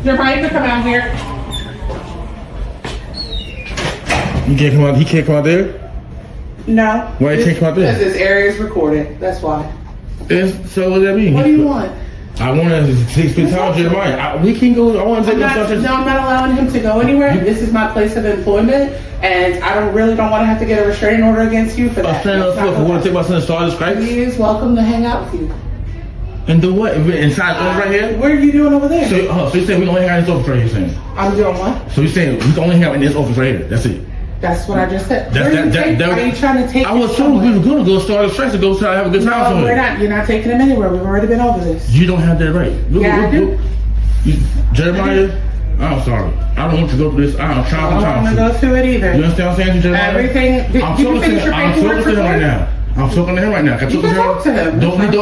Jeremiah, you can come out here. You can't come out. He can't come out there. No. Why you can't come out there? Because this area is recorded. That's why. So what does that mean? What do you want? I want to spend time with Jeremiah. We can go. I want to take No, I'm not allowing him to go anywhere. This is my place of employment, and I don't want to have to get a restraining order against you for that. I want to take my son to start this crisis. He is welcome to hang out with you. And do what? Inside right here? What are you doing over there? So you're saying we can only hang out in this office right here? Saying? I'm doing what? So you're saying we can only hang out in this office right here? That's it. That's what I just said. Are you trying to take? I was told we were going to go start a stress to go try to have a good time somewhere. We're not. You're not taking him anywhere. We've already been over this. You don't have that right. I do. Jeremiah, I'm sorry. I don't want to go through this. I'm trying to. I don't want to go through it either. You understand what I'm saying, Jeremiah? Everything. I'm talking to him right now. I'm talking to him right now. Can I you can talk to him. Don't hurt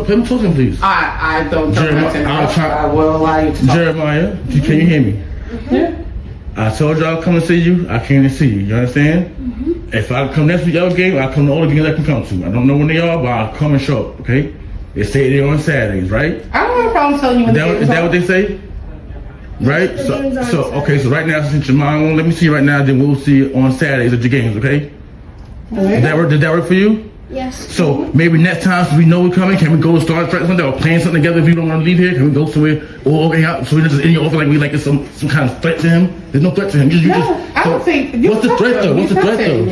him. Talk to him, please. I don't talk to him. I will allow you to talk. Jeremiah, can you hear me? Yeah. I told y'all I'll come and see you. I came to see you. You understand? Mm-hmm. If I come next week y'all game, I'll come to all the games I can come to. I don't know when they are, but I'll come and show up, okay? They say they're on Saturdays, right? I don't have a problem telling you when Is that what they say? Right? So right now, since your mom won't let me see you right now, then we'll see you on Saturdays at your games, okay? Okay. Did that work for you? Yes. So maybe next time, so we know we're coming, can we go start something or playing something together if you don't want to leave here? Can we go somewhere or hang out so we're just in your office like it's some kind of threat to him? There's no threat to him. I don't think. What's the threat though? What's the threat though?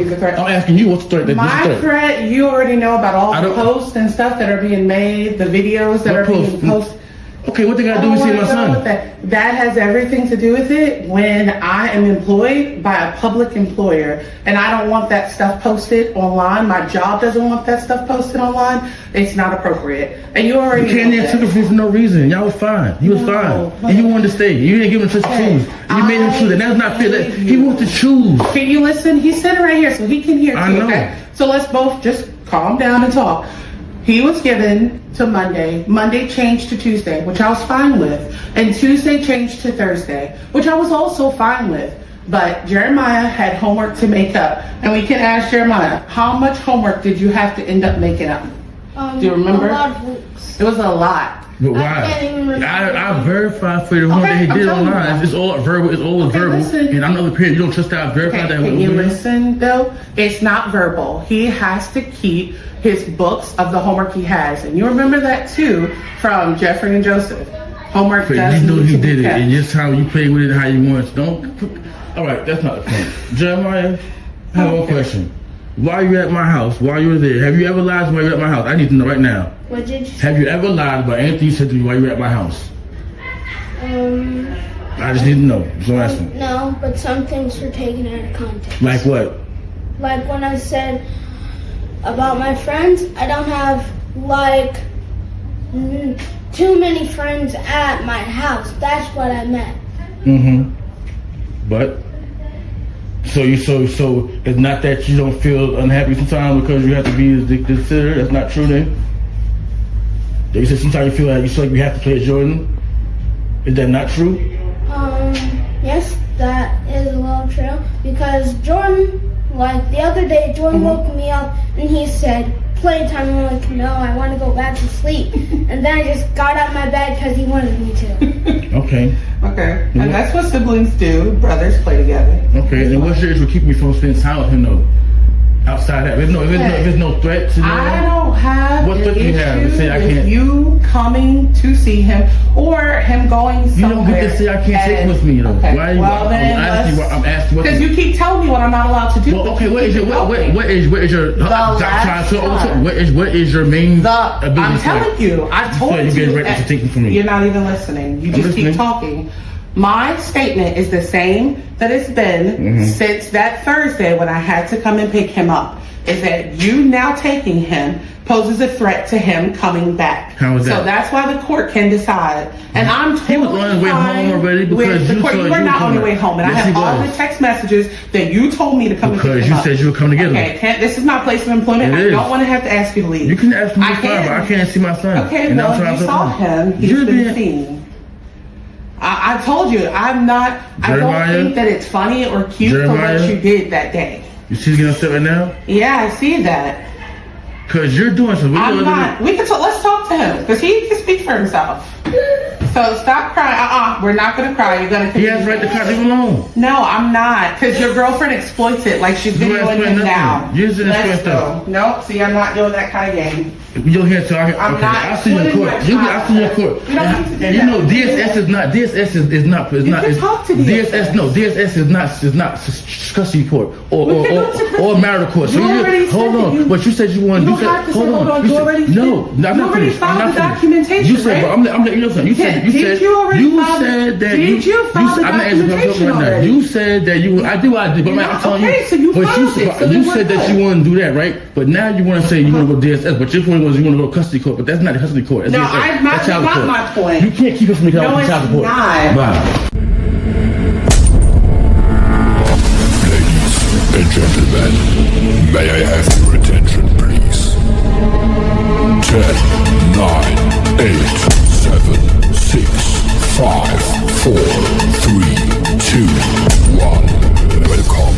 I'm asking you, what's the threat? My threat, you already know about all the posts and stuff that are being made, the videos that are being posted. Okay, what they got to do with seeing my son? That has everything to do with it when I am employed by a public employer and I don't want that stuff posted online. My job doesn't want that stuff posted online. It's not appropriate. And you already You came there and took it from for no reason. Y'all was fine. You was fine. And you wanted to stay. You didn't give him a chance to choose. You made him choose. And that's not fair. He wants to choose. Can you listen? He's sitting right here so he can hear too, I know. okay? So let's both just calm down and talk. He was given to Monday. Monday changed to Tuesday, which I was fine with. And Tuesday changed to Thursday, which I was also fine with. But Jeremiah had homework to make up. And we can ask Jeremiah, how much homework did you have to end up making up? Do you remember? A lot of weeks. It was a lot. But why? I can't even remember. I verified for you the one that he did online. It's all verbal. It's all verbal. Listen. And I'm another parent. You don't trust that I verified that. Can you listen though? It's not verbal. He has to keep his books of the homework he has. And you remember that too from Jeffrey and Joseph. Homework does you know need he to be did it. kept. And just how you play with it how you want. All right, that's not the point. Jeremiah, I have one question. While you were at my house, while you were there, have you ever lied while you were at my house? I need to know right now. What did you say? Have you ever lied about anything you said to me while you were at my house? I just need to know. So asking. No, but some things were taken out of context. Like what? Like when I said about my friends, I don't have like too many friends at my house. That's what I meant. But so it's not that you don't feel unhappy sometimes because you have to be considerate. That's not true then. You said sometimes you feel like you have to play as Jordan. Is that not true? Yes, that is a little true because Jordan, like the other day, Jordan woke me up and he said, playtime. I'm like, no, I want to go back to sleep. And then I just got out of my bed because he wanted me to. Okay. And that's what siblings do. Brothers play together. Okay. And what's your issue keeping me from spending time with him though? Outside that, if there's no threat to I don't have what threat do you have to say I can't? You coming to see him or him going somewhere. You don't get to say I can't take with me though. Okay. Why are you? Well, I'm asking what. Because you keep telling me what I'm not allowed to do. Well, okay. What is your main ability? I'm telling you. I told you. You're getting ready to take it from me. You're not even listening. You just keep talking. My statement is the same that it's been since that Thursday when I had to come and pick him up. Is that you now taking him poses a threat to him coming back. How is that? So that's why the court can decide. And I'm totally He was on his way home already because you were not on your way home. And I have all the text messages that you told me to come and pick him up. Because you said you would come together. Okay, this is my place of employment. I don't want to have to ask you to leave. You can ask me to but I can't see my son. Okay, well, you saw him. He's been seen. I told you, I'm not, I don't think that it's funny or cute for what you did that day. You see he's getting upset right now? Yeah, I see that. Because you're doing something. I'm not. Let's talk to him because he can speak for himself. So stop crying. We're not gonna cry. You're gonna. He has the right to cry. Leave him alone. No, I'm not, because your girlfriend exploits it like she's videoing him now. You didn't Let's explain go. nothing. Nope. See, I'm not doing that kind of game. You're here to argue. I'm Okay, not I'll see you in putting court. my I'll see you in court. We don't need to do And you that. know, DSS is not. can talk to DSS. DSS is not custody court or We can go to custody. or marital court. So You already hold said that on. you- But you said you wanted. You You don't have said to say, hold on, you already no, said- no, I'm you not already finished. I'm filed not the finished. documentation, You said, right? but I'm letting you know something. You said, Did you already you file the- said that did you file the I'm not answering documentation right now. already? You said that you. I do what I did, but I'm telling Okay, you. so you but filed it, so you then we're said that good. you want to do that, right? But now you want to say you want to go DSS, but your point was you want to go custody court, but that's not custody court. That's No, DSS. that's child not court. my point. You can't keep us from making No, it's child support. not. Bye. Ladies and gentlemen, may I have your attention, please? 10, 9, 8, 7, 6, 5, 4, 3, 2, 1. Welcome.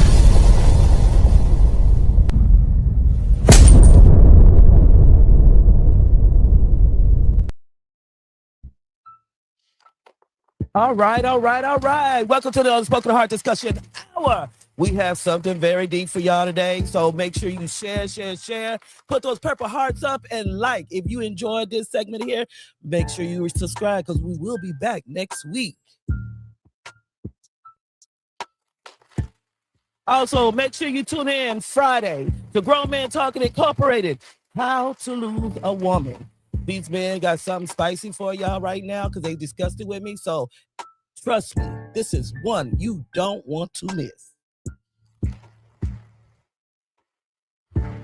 All right. Welcome to the Unspoken Heart Discussion Hour. We have something very deep for y'all today, so make sure you share. Put those purple hearts up and like. If you enjoyed this segment here, make sure you subscribe because we will be back next week. Also, make sure you tune in Friday to Grown Man Talking Incorporated, How to Lose a Woman. These men got something spicy for y'all right now because they discussed it with me, so trust me, this is one you don't want to miss.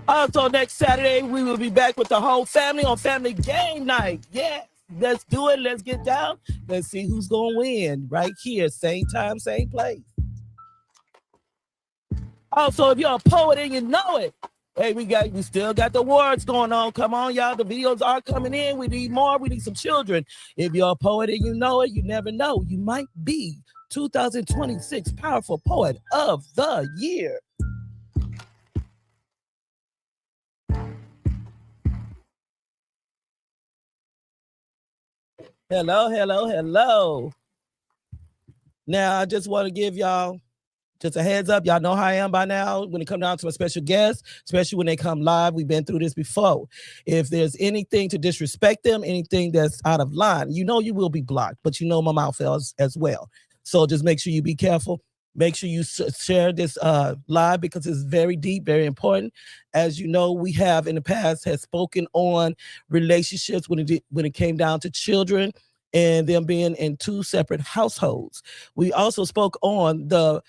Also, next Saturday, we will be back with the whole family on Family Game Night. Yes, let's do it. Let's get down. Let's see who's going to win right here. Same time, same place. Also, if you're a poet and you know it, hey, we still got the awards going on. Come on, y'all. The videos are coming in. We need more. We need some children. If you're a poet and you know it, you never know. You might be 2026 Powerful Poet of the Year. Hello. Now, I just want to give y'all just a heads up. Y'all know how I am by now when it comes down to a special guest, especially when they come live. We've been through this before. If there's anything to disrespect them, anything that's out of line, you know you will be blocked, but you know my mouth as well. So just make sure you be careful. Make sure you share this live because it's very deep, very important. As you know, we have in the past has spoken on relationships when it came down to children and them being in two separate households. We also spoke on the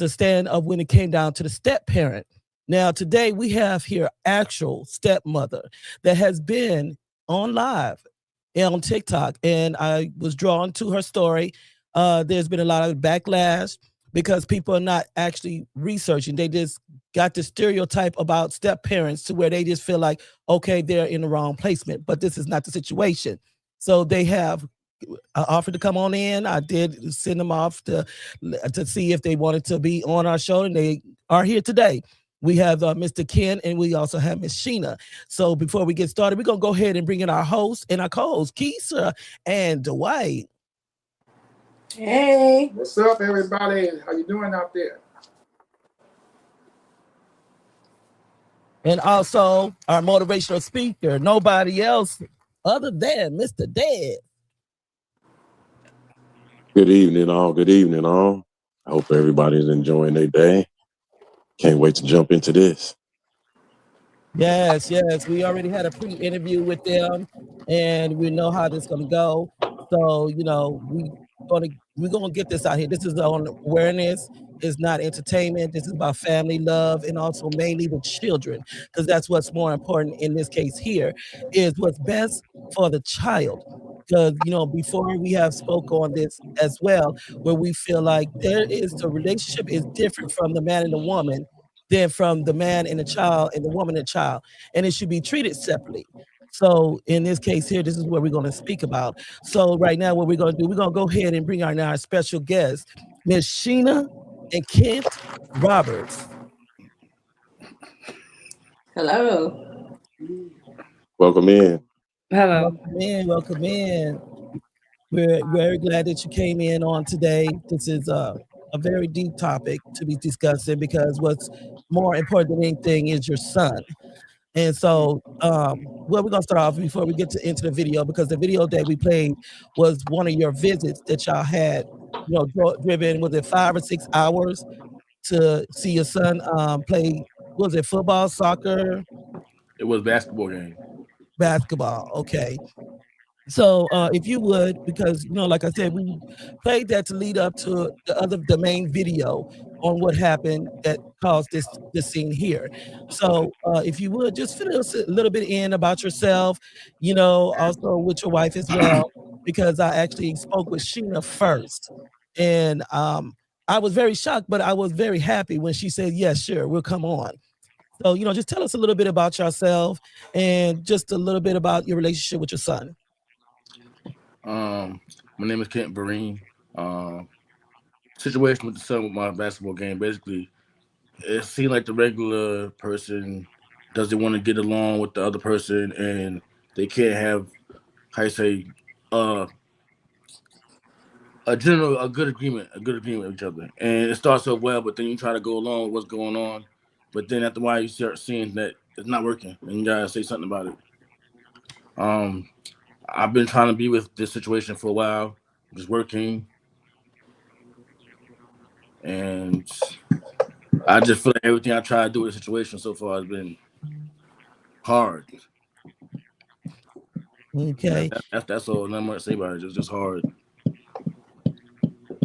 stand of when it came down to the step parent. Now today we have here actual stepmother that has been on live on TikTok, and I was drawn to her story. There's been a lot of backlash because people are not actually researching. They just got the stereotype about step parents to where they just feel like, okay, they're in the wrong placement, but this is not the situation. So they have offered to come on in. I did send them off to see if they wanted to be on our show, and they are here today. We have Mr. Ken, and we also have Miss Sheena. So before we get started, we're going to go ahead and bring in our host and our co-host, Keisha and Dwight. Hey, what's up, everybody? How you doing out there? And also our motivational speaker, nobody else other than Mr. Dad. Good evening, all. Good evening, all. I hope everybody's enjoying their day. Can't wait to jump into this. Yes. We already had a pre-interview with them, and we know how this is going to go. So, we're gonna get this out here. This is on awareness. It's not entertainment. This is about family love and also mainly the children, because that's what's more important in this case here, is what's best for the child. Because before we have spoke on this as well, where we feel like the relationship is different from the man and the woman than from the man and the child and the woman and the child, and it should be treated separately. So in this case here, this is what we're going to speak about. So right now, what we're going to do, we're going to go ahead and bring our special guests, Miss Sheena and Kent Roberts. Hello. Welcome in. Hello. Welcome in. We're very glad that you came in on today. This is a very deep topic to be discussing because what's more important than anything is your son. And so, well, we're gonna start off before we get into the video because the video that we played was one of your visits that y'all had, driven, was it 5 or 6 hours to see your son play, was it football, soccer, It was a basketball game. basketball? Okay. So if you would, because like I said, we played that to lead up to the main video on what happened that caused this scene here. So if you would just fill us a little bit in about yourself, also with your wife as well, because I actually spoke with Sheena first, and I was very shocked, but I was very happy when she said, "Yes, sure, we'll come on." So just tell us a little bit about yourself and just a little bit about your relationship with your son. My name is Kent Vereen. Situation with the son with my basketball game, basically, it seemed like the regular person doesn't want to get along with the other person, and they can't have, how you say, a good agreement with each other. And it starts off well, but then you try to go along with what's going on, but then after a while you start seeing that it's not working, and you gotta say something about it. I've been trying to be with this situation for a while, just working, and I just feel like everything I try to do with the situation so far has been hard. Okay. That's all. Nothing much to say about it. Just hard.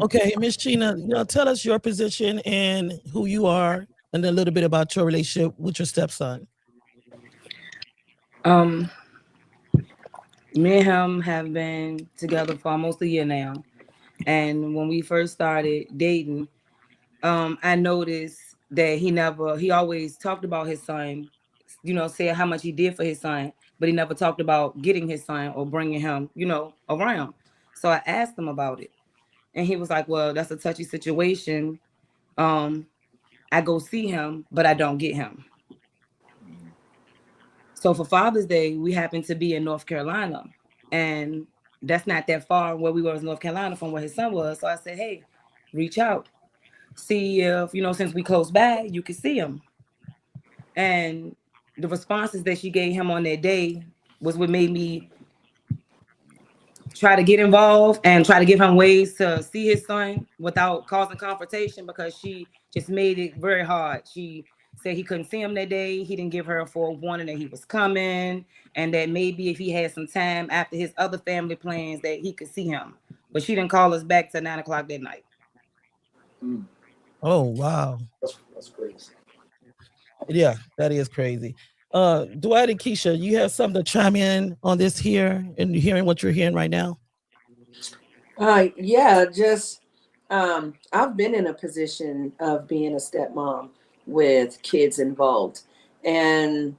Okay, Miss Sheena, tell us your position and who you are, and a little bit about your relationship with your stepson. Me and him have been together for almost a year now. And when we first started dating, I noticed that he always talked about his son, said how much he did for his son, but he never talked about getting his son or bringing him, around. So I asked him about it. And he was like, well, that's a touchy situation. I go see him, but I don't get him. So for Father's Day, we happened to be in North Carolina, and that's not that far where we were in North Carolina from where his son was. So I said, hey, reach out, see if, since we close by, you can see him. And the responses that she gave him on that day was what made me try to get involved and try to give him ways to see his son without causing confrontation, because she just made it very hard. She said he couldn't see him that day. He didn't give her a forewarning that he was coming, and that maybe if he had some time after his other family plans that he could see him. But she didn't call us back till 9 o'clock that night. Oh, wow. That's crazy. Yeah, that is crazy. Dwight and Keisha, you have something to chime in on this here and hearing what you're hearing right now? Yeah, just I've been in a position of being a stepmom with kids involved, and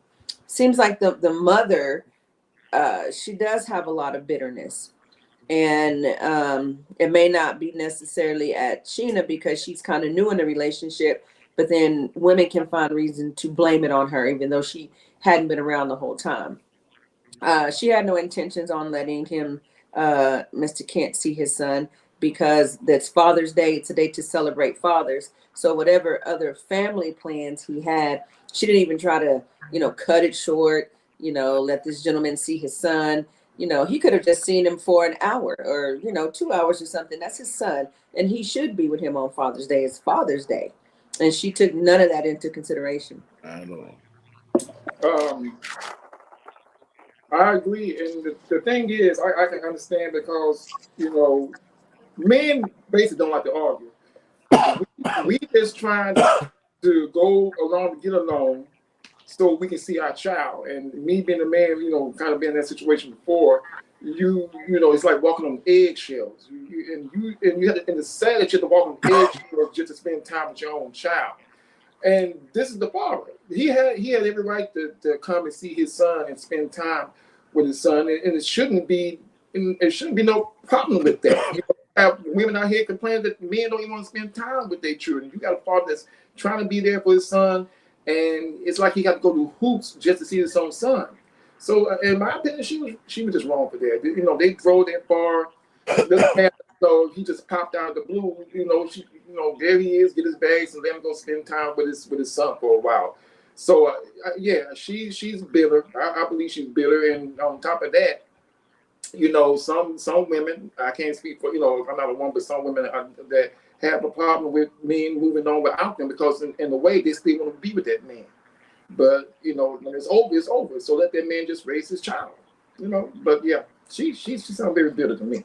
seems like the mother, she does have a lot of bitterness, and it may not be necessarily at Sheena because she's kind of new in the relationship, but then women can find reason to blame it on her, even though she hadn't been around the whole time. She had no intentions on letting him, Mr. Kent, see his son, because that's Father's Day. It's a day to celebrate fathers. So whatever other family plans he had, she didn't even try to, cut it short, let this gentleman see his son. He could have just seen him for an hour or, 2 hours or something. That's his son. And he should be with him on Father's Day. It's Father's Day. And she took none of that into consideration. I know. I agree. And the thing is, I can understand because, men basically don't like to argue. We just trying to go along to get along so we can see our child. And me being a man, kind of been in that situation before, it's like walking on eggshells. And it's sad that you have to walk on eggshells just to spend time with your own child. And this is the father. He had every right to come and see his son and spend time with his son, and it shouldn't be no problem with that. Have women out here complaining that men don't even want to spend time with their children. You got a father that's trying to be there for his son, and it's like he got to go to hoops just to see his own son. So, in my opinion, she was just wrong for that. They drove that far. this man, so he just popped out of the blue. There he is, get his bags and let him go spend time with his son for a while. So yeah, she's bitter. I believe she's bitter, and on top of that, some women, I can't speak for if I'm not a woman, but some women that have a problem with men moving on without them because in a way they still want to be with that man. But when it's over, it's over. So let that man just raise his child. But yeah, she sounds very bitter to me.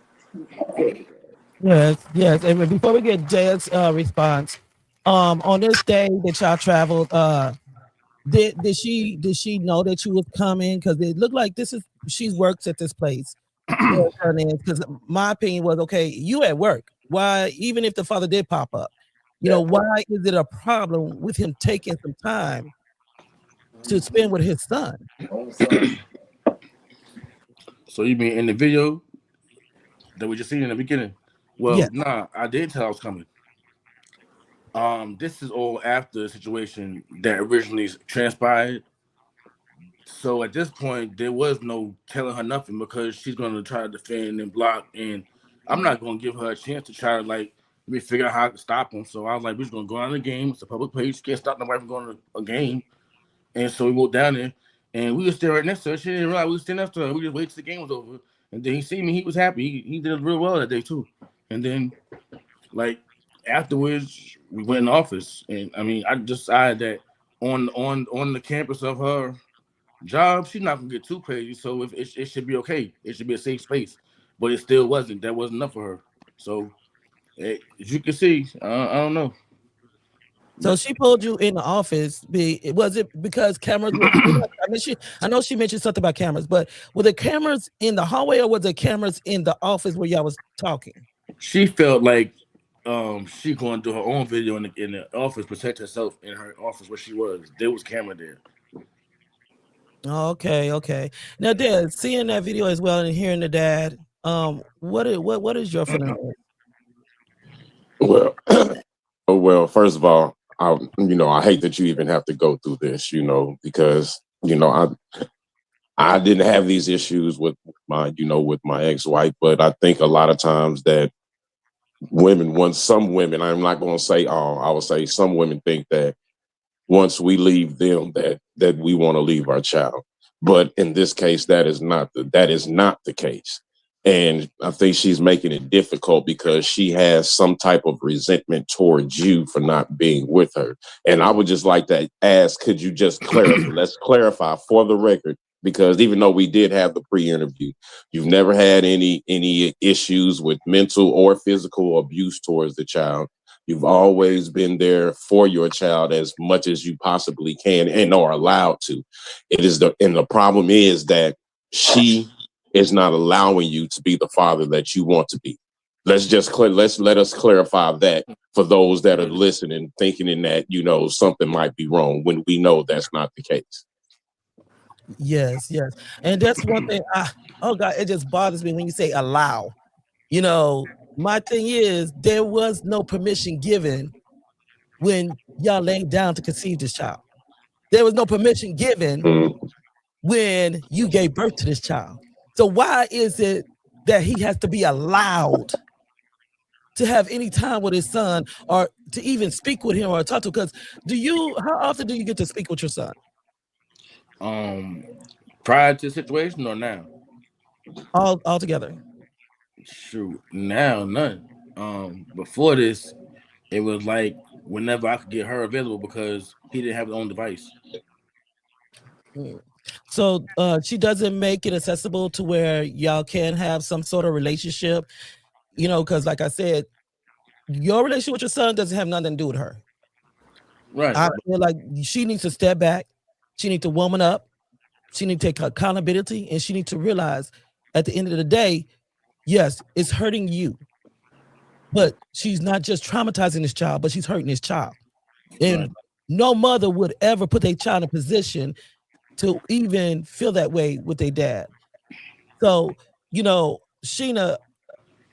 Yes. And before we get Jed's response, on this day that y'all traveled, did she know that you was coming? Because it looked like she works at this place. Because my opinion was, okay, you at work. Why, even if the father did pop up, why is it a problem with him taking some time to spend with his son? So you mean in the video that we just seen in the beginning? Well, Yeah. nah, I did tell I was coming. This is all after the situation that originally transpired. So at this point, there was no telling her nothing because she's gonna try to defend and block, and I'm not gonna give her a chance to try to figure out how I can stop him. So I was like, we're just gonna go on the game. It's a public place. Can't stop nobody from going to a game. And so we walked down there, and we were still right next to her. She didn't realize we were standing next to her. We just waited till the game was over, and then he see me. He was happy. He did real well that day too. And then, afterwards, we went in the office, and I decided that on the campus of her job, she's not gonna get too crazy. So if it should be okay. It should be a safe space, but it still wasn't. That wasn't enough for her. So as you can see, I don't know. So she pulled you in the office. Was it because cameras were I know she mentioned something about cameras, but were the cameras in the hallway or was the cameras in the office where y'all was talking? She felt like she going to do her own video in the office, protect herself in her office where she was. There was camera there. Okay. Now, Dad, seeing that video as well and hearing the dad, what is your feeling? Well, first of all, I hate that you even have to go through this, because I didn't have these issues with my ex-wife, but I think a lot of times that some women, I'm not going to say all, I would say some women think that once we leave them, that we want to leave our child. But in this case, that is not the case. And I think she's making it difficult because she has some type of resentment towards you for not being with her. And I would just like to ask, could you just clarify? Let's clarify for the record, because even though we did have the pre-interview, you've never had any issues with mental or physical abuse towards the child. You've always been there for your child as much as you possibly can and are allowed to. And the problem is that she is not allowing you to be the father that you want to be. Let us clarify that for those that are listening, thinking that, something might be wrong when we know that's not the case. Yes. And that's one thing. It just bothers me when you say allow. My thing is there was no permission given when y'all laid down to conceive this child. There was no permission given when you gave birth to this child. So why is it that he has to be allowed to have any time with his son or to even speak with him or talk to him? Because how often do you get to speak with your son? Prior to the situation or now? All together. Shoot, now none. Before this, it was like whenever I could get her available because he didn't have his own device. So she doesn't make it accessible to where y'all can have some sort of relationship, because like I said, your relationship with your son doesn't have nothing to do with her. Right. I feel like she needs to step back. She needs to woman up. She needs to take accountability, and she needs to realize at the end of the day, yes, it's hurting you, but she's not just traumatizing this child, but she's hurting this child. And no mother would ever put their child in a position to even feel that way with their dad. So, Sheena,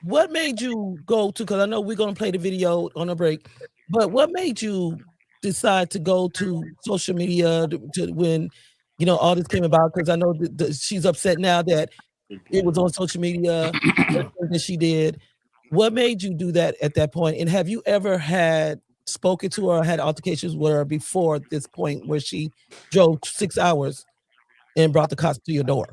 what made you go to, because I know we're going to play the video on a break, but what made you decide to go to social media to when, all this came about? Because I know that she's upset now that It was on social media that she did. What made you do that at that point? And have you ever had spoken to her or had altercations with her before this point where she drove 6 hours and brought the cops to your door?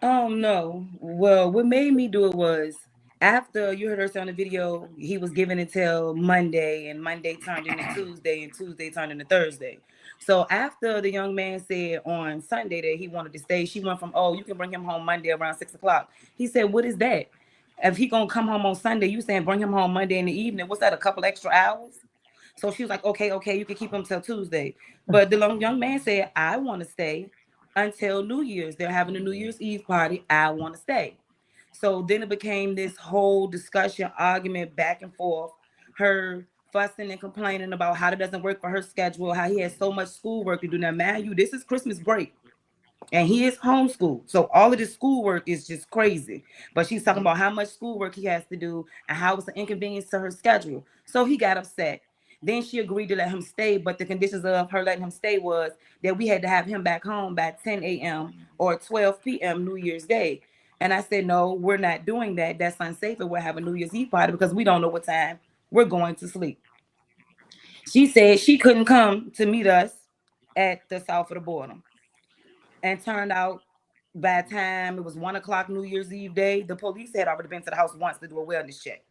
No. Well, what made me do it was after you heard her say on the video, he was given until Monday, and Monday turned into Tuesday, and Tuesday turned into Thursday. So after the young man said on Sunday that he wanted to stay, she went from, oh, you can bring him home Monday around 6 o'clock. He said, what is that? If he gonna come home on Sunday, you saying bring him home Monday in the evening. What's that, a couple extra hours? So she was like, okay, you can keep him till Tuesday. But the young man said, I want to stay until New Year's. They're having a New Year's Eve party. I want to stay. So then it became this whole discussion, argument back and forth, her fussing and complaining about how it doesn't work for her schedule, how he has so much schoolwork to do. Now, man, this is Christmas break. And he is homeschooled. So all of this schoolwork is just crazy. But she's talking about how much schoolwork he has to do and how it's an inconvenience to her schedule. So he got upset. Then she agreed to let him stay. But the conditions of her letting him stay was that we had to have him back home by 10 a.m. or 12 p.m. New Year's Day. And I said, no, we're not doing that. That's unsafe. And we'll have a New Year's Eve party because we don't know what time we're going to sleep. She said she couldn't come to meet us at the south of the border. And turned out by the time it was 1 o'clock New Year's Eve day, the police had already been to the house once to do a wellness check.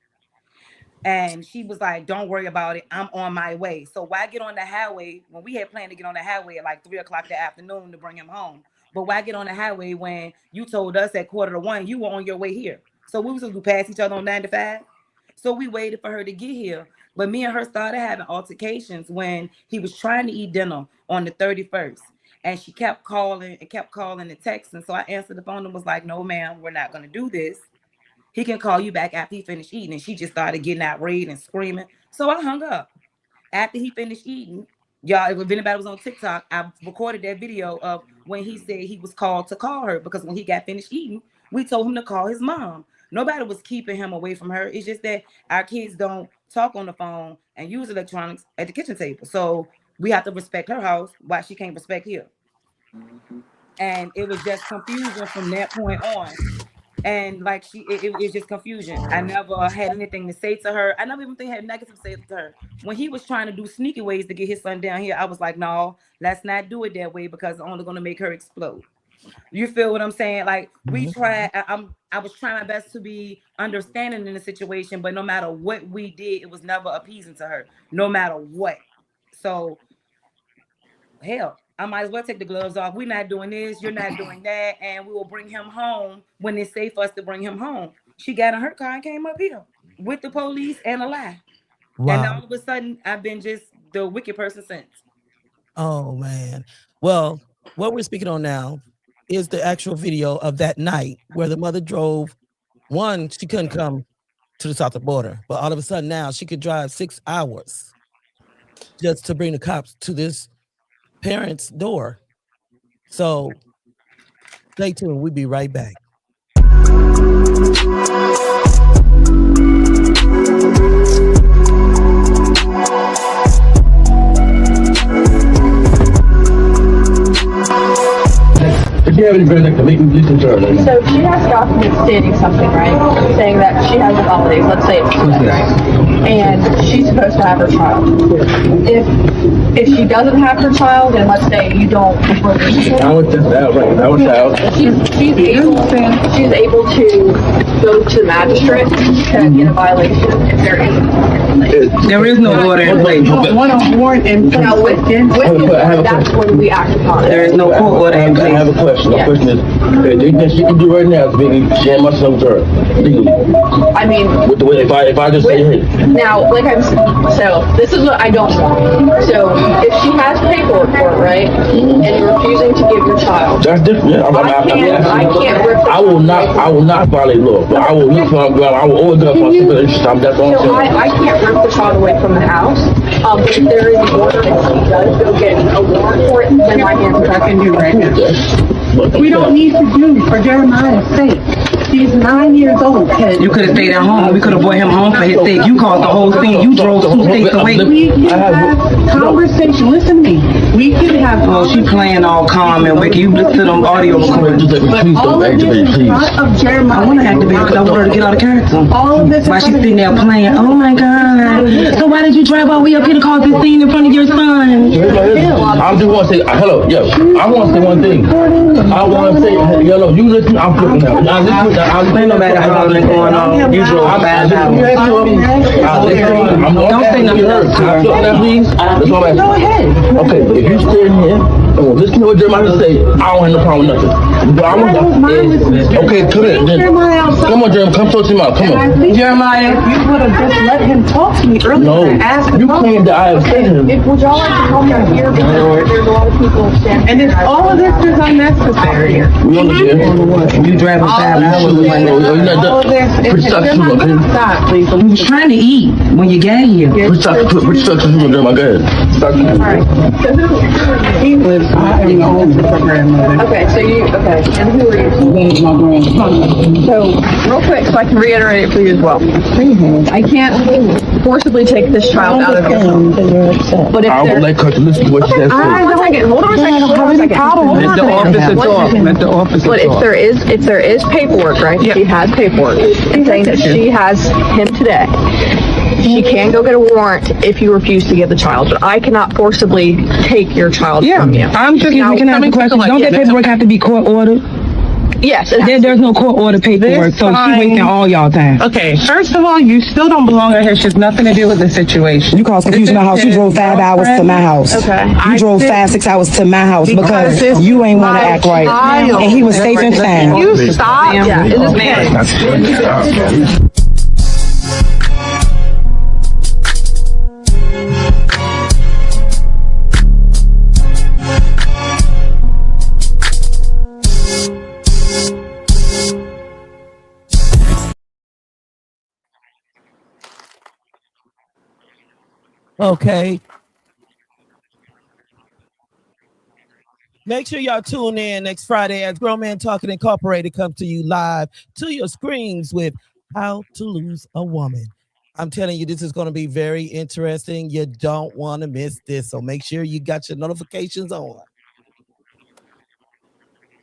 And she was like, don't worry about it. I'm on my way. So why get on the highway when we had planned to get on the highway at like 3 o'clock that afternoon to bring him home? But why get on the highway when you told us at 1:45 you were on your way here? So we was going to pass each other on 95. So we waited for her to get here. But me and her started having altercations when he was trying to eat dinner on the 31st. And she kept calling and texting. So I answered the phone and was like, no, ma'am, we're not going to do this. He can call you back after he finished eating. And she just started getting outraged and screaming. So I hung up. After he finished eating, y'all, if anybody was on TikTok, I recorded that video of when he said he was called to call her. Because when he got finished eating, we told him to call his mom. Nobody was keeping him away from her. It's just that our kids don't talk on the phone and use electronics at the kitchen table. So we have to respect her house while she can't respect here. And it was just confusion from that point on. And like it was just confusion. I never had anything to say to her. I never even had negative to say to her. When he was trying to do sneaky ways to get his son down here, I was like, no, let's not do it that way because it's only going to make her explode. You feel what I'm saying? Like we tried. I was trying my best to be understanding in the situation, but no matter what we did, it was never appeasing to her, no matter what. So, hell, I might as well take the gloves off. We're not doing this. You're not doing that. And we will bring him home when it's safe for us to bring him home. She got in her car and came up here with the police and a lie. Wow. And all of a sudden, I've been just the wicked person since. Oh, man. Well, what we're speaking on now is the actual video of that night where the mother drove. One, she couldn't come to the south of the border, but all of a sudden now she could drive 6 hours just to bring the cops to this parent's door. So stay tuned. We'll be right back. So she has documents stating something, right? Saying that she has the holidays, let's say it's Tuesday, right? And she's supposed to have her child. If she doesn't have her child, and let's say you don't she's able to go to the magistrate to get a violation if there is. There is no order in place. One on warrant and with the warrant, that's when we act upon it. There is no court order in place. I have a question. My question is, anything she can do right now is maybe share myself with her legally. I mean, With the way, if I just say, hey, now, like I'm so this is what I don't want. So if she has paperwork for it, right, and you're refusing to give your child, that's different. I can't rip the I will not violate law, but I will look for I will always go for civil interest. That's all I'm so saying. I can't rip the child away from the house. But if there is an order and she does go get a warrant for it, then my hands are I can do right now. We don't need to do for Jeremiah's sake. She's 9 years old. You could have stayed at home. We could have brought him home for his sake. You caused the whole thing. You drove 2 states away. We can have conversation. Listen to me. We can have. Oh, she playing all calm and wicked. You listen to them audio recordings. All of this is not of Jeremiah. I want to activate because I want her to get out of character. All of this. Why she's sitting there playing? Oh my God! So why did you drive all the way up here to cause this scene in front of your son? I just want to say, hello, yo, I want to say one thing. I want to say, hello, you listen, I'm flipping out. Ain't no matter how long going on. You drove bad out. Don't say nothing else. Please. Go ahead. Okay, if you stay in here and listen to what Jeremiah say, I don't have no problem with nothing. But I want okay, come here. Come on, Jeremiah, come talk to him out. Come on. Jeremiah, you would have just let him talk to me earlier. No, I asked him. you claim that I have said him. Would y'all like to come down here? Because there's a lot of people standing. And it's all of this is unnecessary. We understand. You driving 5 hours. All of this is stop, please. You was trying to eat when you got here. Which structure you Jeremiah? Go ahead. All right. He lives. I am the oldest grandmother. Okay, so you. Okay, and who are you? So, real quick, so I can reiterate it for you as well. I can't forcibly take this child out of your home. But if I would like her to listen to what she has to say. Hold on a second. Hold on a second. Let the officer talk. Let the officer But talk. if there is paperwork, right? She has paperwork saying that she has him today. She can go get a warrant if you refuse to give the child, but I cannot forcibly take your child from you. I'm just can I ask a question? Don't that paperwork have to be court ordered? Yes. There's no court order paperwork, so she wasting all y'all time. Okay, first of all, you still don't belong out here. She has nothing to do with the situation. You caused confusion in my house. You drove 5 hours to my house. Okay. You drove 5-6 hours to my house because you ain't want to act right, and he was safe and sound. You stop. Yeah. In this man. Okay. Make sure y'all tune in next Friday as Grown Man Talking Incorporated comes to you live to your screens with How to Lose a Woman. I'm telling you, this is going to be very interesting. You don't want to miss this. So make sure you got your notifications on.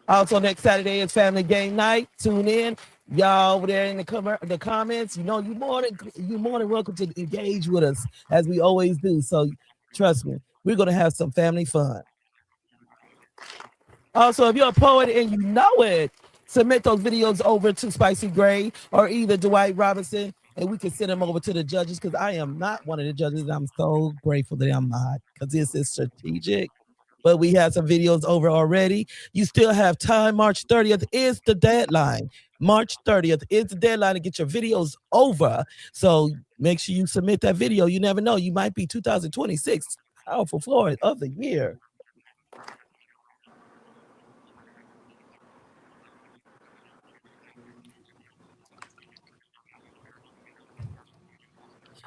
Also, next Saturday is Family Game Night. Tune in. Y'all over there in the comments, you know, you're more than welcome to engage with us as we always do. So trust me, we're going to have some family fun. Also, if you're a poet and you know it, submit those videos over to Spicy Gray or either Dwight Robinson, and we can send them over to the judges because I am not one of the judges. I'm so grateful that I'm not because this is strategic. But we have some videos over already. You still have time. March 30th is the deadline. March 30th is the deadline to get your videos over. So make sure you submit that video. You never know. You might be 2026 Powerful Floor of the Year.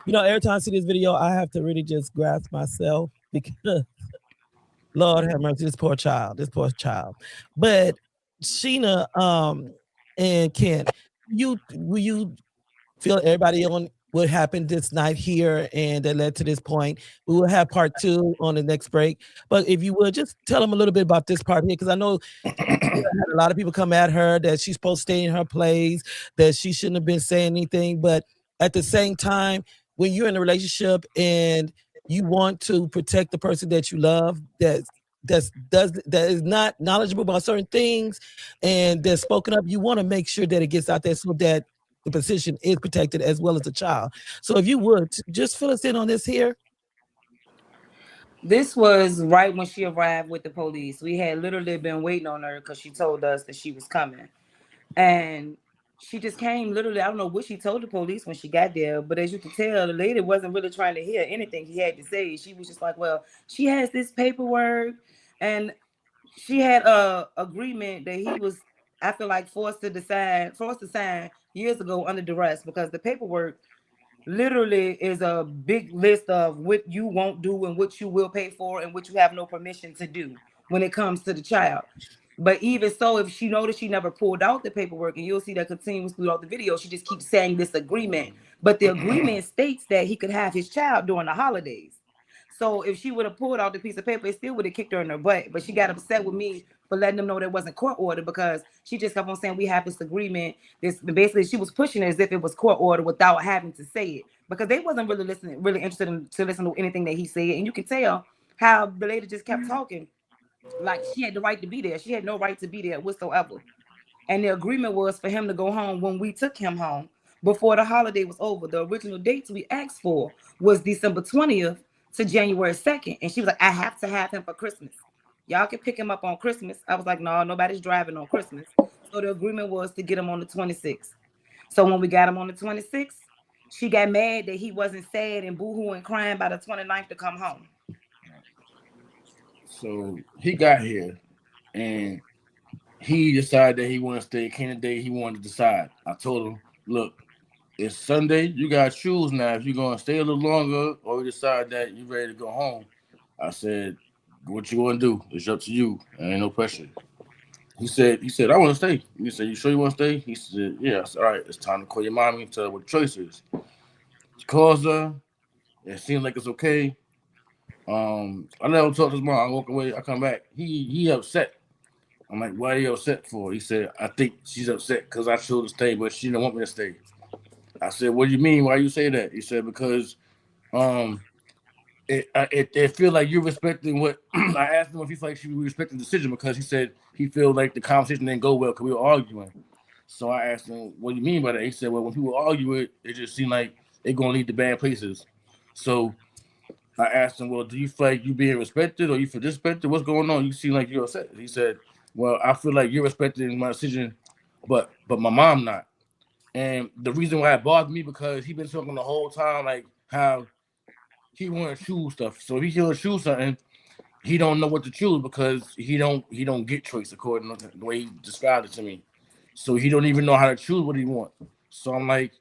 You know, every time I see this video, I have to really just grasp myself because Lord have mercy, this poor child. But Sheena and Kent, will you feel everybody on what happened this night here and that led to this point? We will have part 2 on the next break. But if you would just tell them a little bit about this part here, because I know had a lot of people come at her that she's supposed to stay in her place, that she shouldn't have been saying anything. But at the same time, when you're in a relationship and you want to protect the person that you love, that is not knowledgeable about certain things and that's spoken up, you want to make sure that it gets out there so that the position is protected as well as the child. So if you would just fill us in on this here. This was right when she arrived with the police. We had literally been waiting on her because she told us that she was coming. And she just came literally, I don't know what she told the police when she got there, but as you can tell, the lady wasn't really trying to hear anything he had to say. She was just like, well, she has this paperwork and she had a agreement that he was, I feel like, forced to sign years ago under duress because the paperwork literally is a big list of what you won't do and what you will pay for and what you have no permission to do when it comes to the child. But even so, if she noticed she never pulled out the paperwork, and you'll see that continues throughout the video, she just keeps saying this agreement. But the agreement states that he could have his child during the holidays. So if she would have pulled out the piece of paper, it still would have kicked her in her butt. But she got upset with me for letting them know there wasn't court order, because she just kept on saying we have this agreement. This basically she was pushing it as if it was court order without having to say it, because they wasn't really listening, really interested in to listen to anything that he said. And you can tell how the lady just kept talking like she had the right to be there. She had no right to be there whatsoever. And the agreement was for him to go home when we took him home before the holiday was over. The original dates we asked for was December 20th to January 2nd. And she was like, I have to have him for Christmas. Y'all can pick him up on Christmas. I was like, no, nobody's driving on Christmas. So the agreement was to get him on the 26th. So when we got him on the 26th, she got mad that he wasn't sad and boohoo and crying by the 29th to come home. So he got here and he decided that he wanted to stay. Came the day he wanted to decide. I told him, look, it's Sunday. You got to choose now if you're going to stay a little longer or you decide that you're ready to go home. I said, what you want to do? It's up to you. There ain't no pressure. He said, I want to stay. He said, you sure you want to stay? He said, yeah. I said, all right, it's time to call your mommy and tell her what the choice is. She calls her. It seems like it's okay. I let him talk to his mom. I walk away. I come back. He upset. I'm like, why are you upset for? He said, I think she's upset because I chose to stay, but she didn't want me to stay. I said, what do you mean? Why you say that? He said, because it feel like you're respecting what I asked him if he felt like she was respecting the decision, because he said he feel like the conversation didn't go well because we were arguing. So I asked him, what do you mean by that? He said, well, when people argue it just seemed like they're going to lead to bad places. So I asked him, well, do you feel like you being respected or you feel disrespected? What's going on? You seem like you're upset. He said, well, I feel like you're respecting my decision, but my mom not. And the reason why it bothered me, because he been talking the whole time like how he want to choose stuff. So if he want to choose something, he don't know what to choose because he don't get choice according to the way he described it to me. So he don't even know how to choose what he want. So I'm like,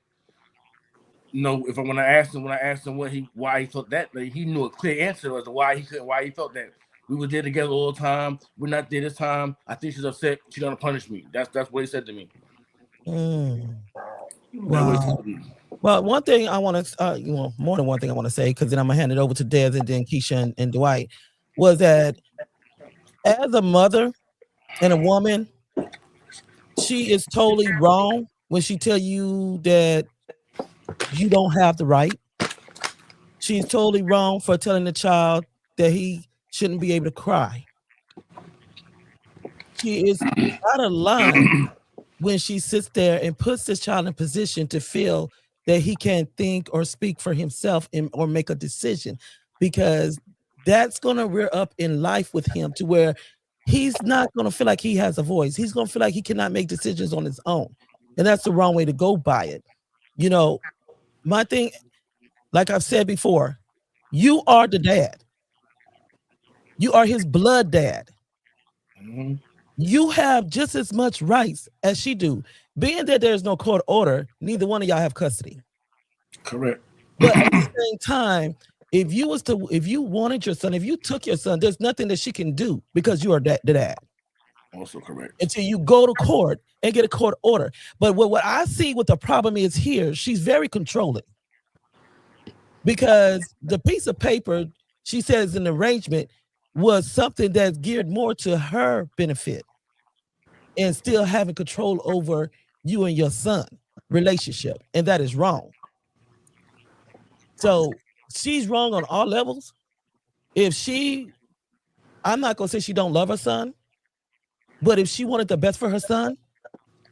no, when I asked him why he thought that, like, he knew a clear answer as to why he felt that. We were there together all the time. We're not there this time. I think she's upset. She's gonna punish me. That's what he said to me. Wow. Well, one thing I want to, more than one thing I want to say, because then I'm gonna hand it over to Des and then Keisha and Dwight, was that as a mother and a woman, she is totally wrong when she tell you that you don't have the right. She's totally wrong for telling the child that he shouldn't be able to cry. She is out of line when she sits there and puts this child in a position to feel that he can't think or speak for himself or make a decision, because that's going to rear up in life with him to where he's not going to feel like he has a voice. He's going to feel like he cannot make decisions on his own. And that's the wrong way to go by it. You know, my thing, like I've said before, you are the dad. You are his blood dad. Mm-hmm. You have just as much rights as she do. Being that there's no court order, neither one of y'all have custody. Correct. But at the same time, if you wanted your son, if you took your son, there's nothing that she can do because you are the dad. Also correct. Until you go to court and get a court order. But what I see what the problem is here, she's very controlling. Because the piece of paper, she says an arrangement, was something that's geared more to her benefit and still having control over you and your son relationship. And that is wrong. So she's wrong on all levels. I'm not going to say she don't love her son, but if she wanted the best for her son,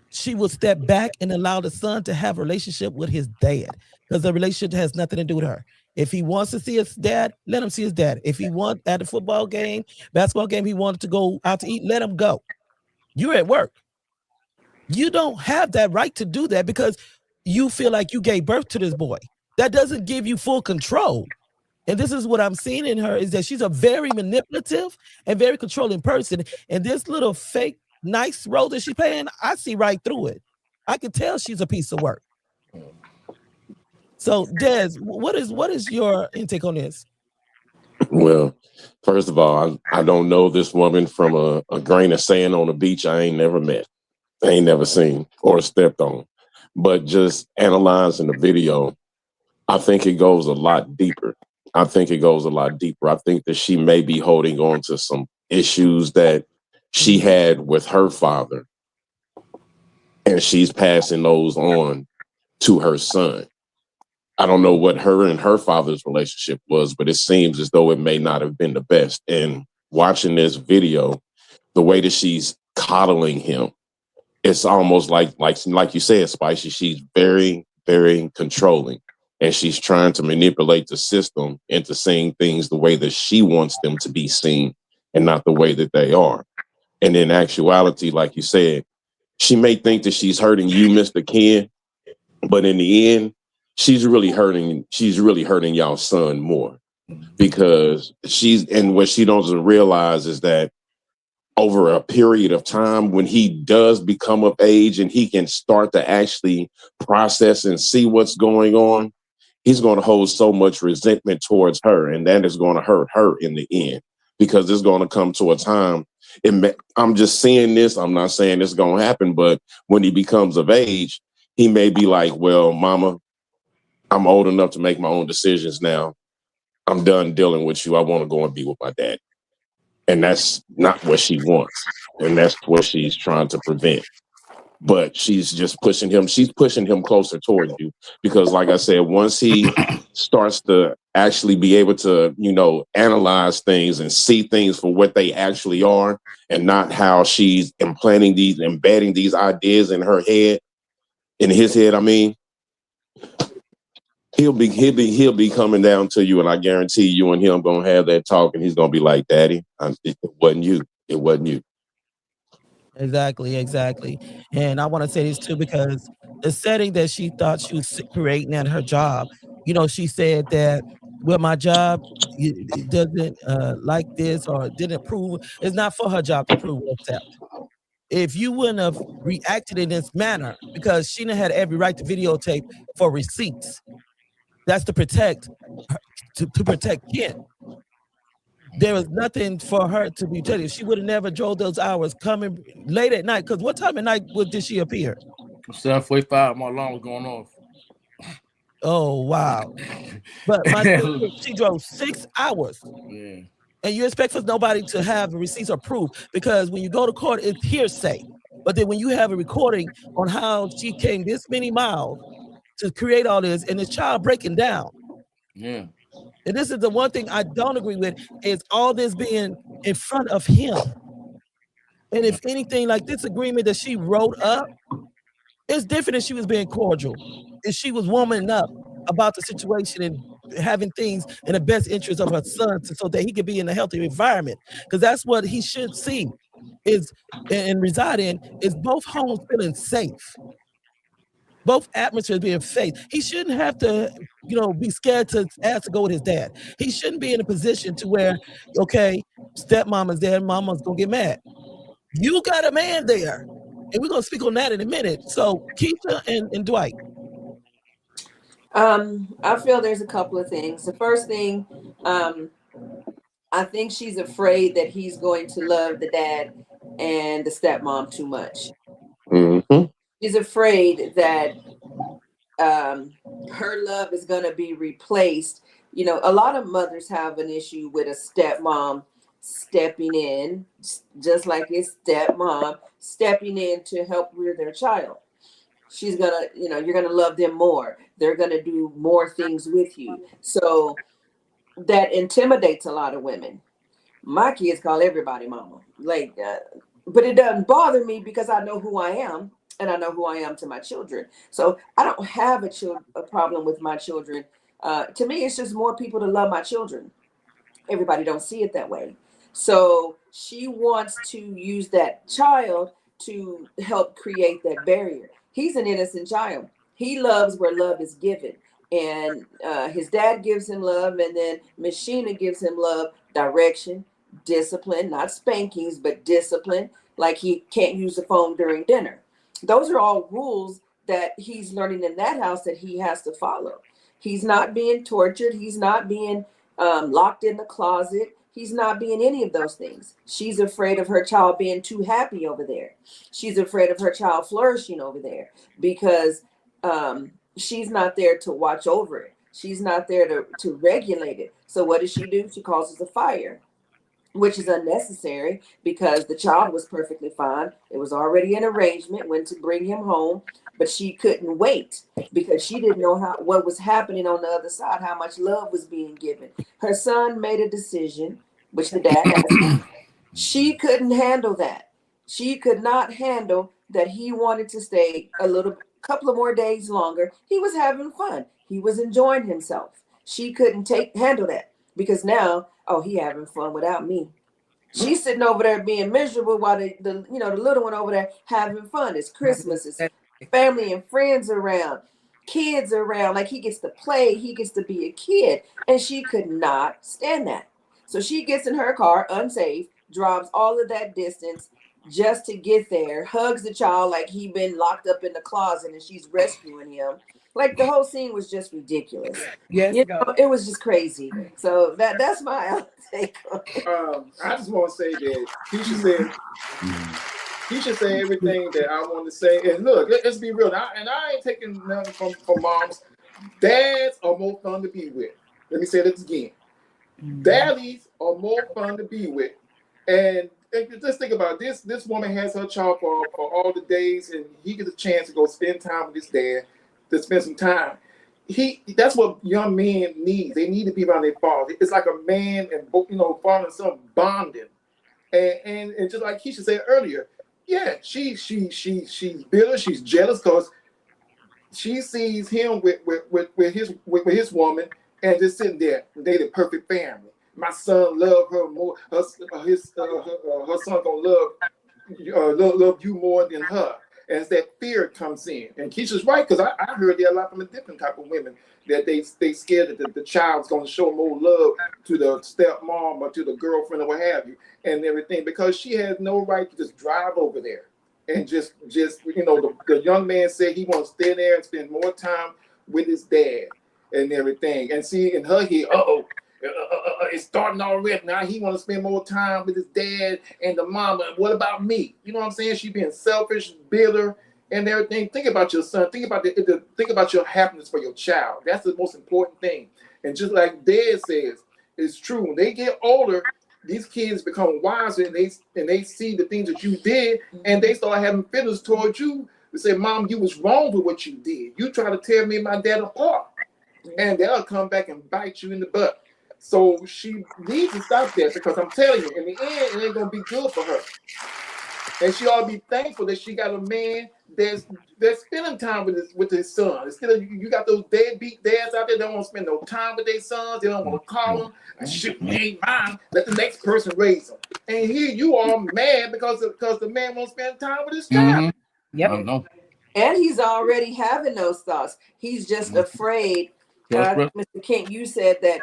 she would step back and allow the son to have a relationship with his dad, because the relationship has nothing to do with her. If he wants to see his dad, let him see his dad. If he wants at a football game, basketball game, he wanted to go out to eat, let him go. You're at work. You don't have that right to do that because you feel like you gave birth to this boy. That doesn't give you full control. And this is what I'm seeing in her, is that she's a very manipulative and very controlling person. And this little fake nice role that she's playing, I see right through it. I can tell she's a piece of work. So, Des, what is your intake on this? Well, first of all, I don't know this woman from a grain of sand on a beach I ain't never met, I ain't never seen or stepped on. But just analyzing the video, I think it goes a lot deeper. I think it goes a lot deeper. I think that she may be holding on to some issues that she had with her father, and she's passing those on to her son. I don't know what her and her father's relationship was, but it seems as though it may not have been the best. And watching this video, the way that she's coddling him, it's almost like you said, Spicy. She's very, very controlling, and she's trying to manipulate the system into seeing things the way that she wants them to be seen, and not the way that they are. And in actuality, like you said, she may think that she's hurting you, Mr. Ken, but in the end, she's really hurting y'all's son more, because what she doesn't realize is that over a period of time, when he does become of age and he can start to actually process and see what's going on, he's going to hold so much resentment towards her, and that is going to hurt her in the end, because it's going to come to a time. I'm just seeing this. I'm not saying it's going to happen, but when he becomes of age, he may be like, well, mama, I'm old enough to make my own decisions now. I'm done dealing with you. I want to go and be with my dad. And that's not what she wants. And that's what she's trying to prevent. But she's just pushing him. She's pushing him closer towards you, because, like I said, once he starts to actually be able to, analyze things and see things for what they actually are, and not how she's embedding these ideas in his head, I mean, he'll be coming down to you, and I guarantee you and him gonna have that talk, and he's gonna be like, Daddy, it wasn't you. It wasn't you. Exactly. And I want to say this too, because the setting that she thought she was creating at her job, she said that, well, my job it doesn't like this, or didn't approve. It's not for her job to approve or accept. If you wouldn't have reacted in this manner, because she done had every right to videotape for receipts. That's to protect Ken. There was nothing for her to be telling. She would have never drove those hours coming late at night. Because what time at night did she appear? 7:45. My alarm was going off. Oh, wow. But she drove 6 hours. Yeah. And you expect for nobody to have receipts or proof, because when you go to court, it's hearsay. But then when you have a recording on how she came this many miles to create all this, and this child breaking down. Yeah. And this is the one thing I don't agree with, is all this being in front of him. And if anything, like this agreement that she wrote up, it's different if she was being cordial. If she was warming up about the situation and having things in the best interest of her son, so that he could be in a healthy environment. Because that's what he should see is and reside in, is both homes feeling safe. Both atmospheres being safe. He shouldn't have to, be scared to ask to go with his dad. He shouldn't be in a position to where, okay, stepmama's there, mama's gonna get mad. You got a man there, and we're gonna speak on that in a minute. So Keisha and Dwight. I feel there's a couple of things. The first thing, I think she's afraid that he's going to love the dad and the stepmom too much. Mm-hmm. She's afraid that her love is going to be replaced. A lot of mothers have an issue with a stepmom stepping in, just like his stepmom stepping in to help rear their child. She's gonna, you're gonna love them more. They're gonna do more things with you. So that intimidates a lot of women. My kids call everybody mama, but it doesn't bother me, because I know who I am, and I know who I am to my children. So I don't have a problem with my children. To me, it's just more people to love my children. Everybody don't see it that way. So she wants to use that child to help create that barrier. He's an innocent child. He loves where love is given. And his dad gives him love, and then Miss Sheena gives him love, direction, discipline, not spankings, but discipline, like he can't use the phone during dinner. Those are all rules that he's learning in that house that he has to follow. He's not being tortured. He's not being locked in the closet. He's not being any of those things. She's afraid of her child being too happy over there. She's afraid of her child flourishing over there because she's not there to watch over it. She's not there to regulate it. So what does she do? She causes a fire, which is unnecessary because the child was perfectly fine. It was already an arrangement when to bring him home, but she couldn't wait because she didn't know what was happening on the other side, how much love was being given. Her son made a decision, which the dad has. She couldn't handle that. She could not handle that he wanted to stay couple of more days longer. He was having fun. He was enjoying himself. She couldn't handle that because now, oh, he having fun without me. She's sitting over there being miserable while the little one over there having fun. It's Christmas. It's family and friends around, kids around. Like he gets to play. He gets to be a kid. And she could not stand that. So she gets in her car unsafe, drives all of that distance just to get there, hugs the child like he been locked up in the closet and she's rescuing him. Like the whole scene was just ridiculous. Yes, It was just crazy. So that's my take on it. I just want to say that Keisha said everything that I want to say. And look, let's be real. I ain't taking nothing from moms. Dads are more fun to be with. Let me say this again. Daddies are more fun to be with. And just think about this. This woman has her child for all the days, and he gets a chance to go spend time with his dad, to spend some time. That's what young men need. They need to be around their father. It's like a man and father and son bonding. And just like Keisha said earlier, yeah, she's bitter, she's jealous because she sees him with his woman and just sitting there. They the perfect family. My son love her more. Her son gonna love you more than her. As that fear comes in, and Keisha's right because I heard that a lot from a different type of women that they scared that the child's gonna show more love to the stepmom or to the girlfriend or what have you and everything because she has no right to just drive over there and just the young man said he wants to stay there and spend more time with his dad and everything and see in her head, it's starting already. Now he want to spend more time with his dad and the mama. What about me? You know what I'm saying? She being selfish, bitter, and everything. Think about your son. Think about think about your happiness for your child. That's the most important thing. And just like Dad says, it's true. When they get older, these kids become wiser and they see the things that you did, and they start having feelings towards you. They say, "Mom, you was wrong with what you did. You try to tear me and my dad apart," and they'll come back and bite you in the butt. So she needs to stop that because I'm telling you, in the end, it ain't gonna be good for her. And she ought to be thankful that she got a man that's spending time with his son. Instead of you got those deadbeat dads out there that don't want to spend no time with their sons. They don't want to call them. Shit, we ain't mine. Let the next person raise them. And here you are mad because the man won't spend time with his child. Yep. I know. And he's already having those thoughts. He's just afraid. Mr. Kent, you said that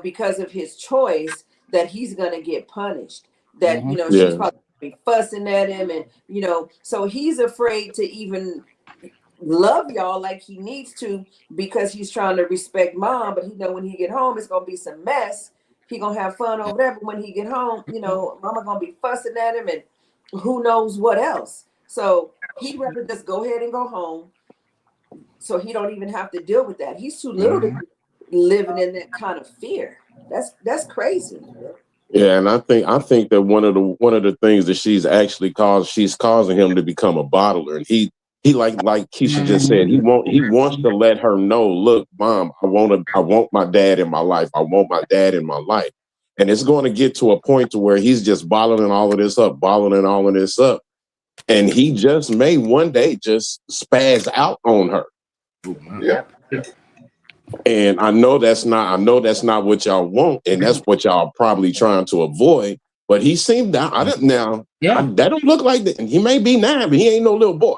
because of his choice, that he's gonna get punished. That she's probably be fussing at him, and so he's afraid to even love y'all like he needs to because he's trying to respect mom. But he know when he get home, it's gonna be some mess. He gonna have fun over there, but when he get home, mama gonna be fussing at him, and who knows what else. So he'd rather just go ahead and go home, so he don't even have to deal with that. He's too little to be living in that kind of fear. That's crazy. Yeah, and I think that one of the things that she's causing him to become a bottler, and he like Keisha just said, he wants to let her know, look, Mom, I want my dad in my life. I want my dad in my life, and it's going to get to a point to where he's just bottling all of this up, and he just may one day just spaz out on her. Yeah. And I know that's not what y'all want, and that's what y'all probably trying to avoid. But he seemed that that don't look like that. He may be 9, but he ain't no little boy.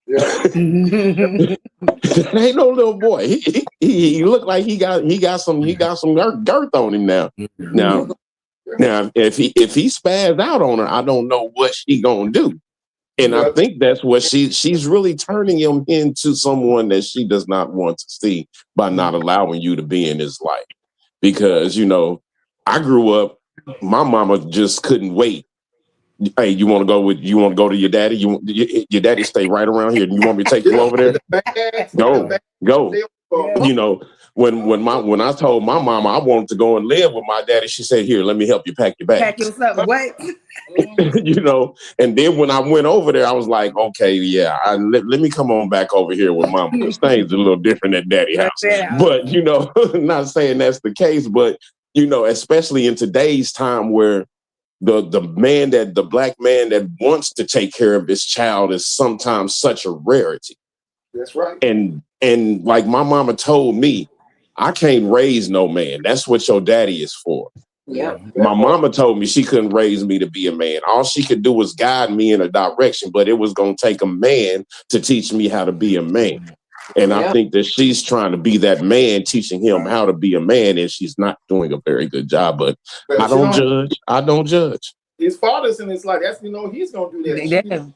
Yeah. Ain't no little boy. He looked like he got some girth on him now. Now if he spazzed out on her, I don't know what she gonna do. And I think that's what she's really turning him into someone that she does not want to see by not allowing you to be in his life. because, you know, I grew up, my mama just couldn't wait. Hey, you want to go to your daddy? Your daddy stay right around here. You want me to take you over there? Go. You know, when I told my mama I wanted to go and live with my daddy, she said, "Here, let me help you pack your bag." Pack your stuff. What? You know, and then when I went over there, I was like, okay, yeah, let me come on back over here with mama, because things are a little different at daddy house. But, you know, not saying that's the case, but, you know, especially in today's time where the black man that wants to take care of his child is sometimes such a rarity. That's right. And like my mama told me, I can't raise no man. That's what your daddy is for. Yeah. My mama told me she couldn't raise me to be a man. All she could do was guide me in a direction, but it was going to take a man to teach me how to be a man. And I think that she's trying to be that man, teaching him how to be a man, and she's not doing a very good job. But I don't judge. I don't judge. His father's in his life. That's, you know, he's gonna do that.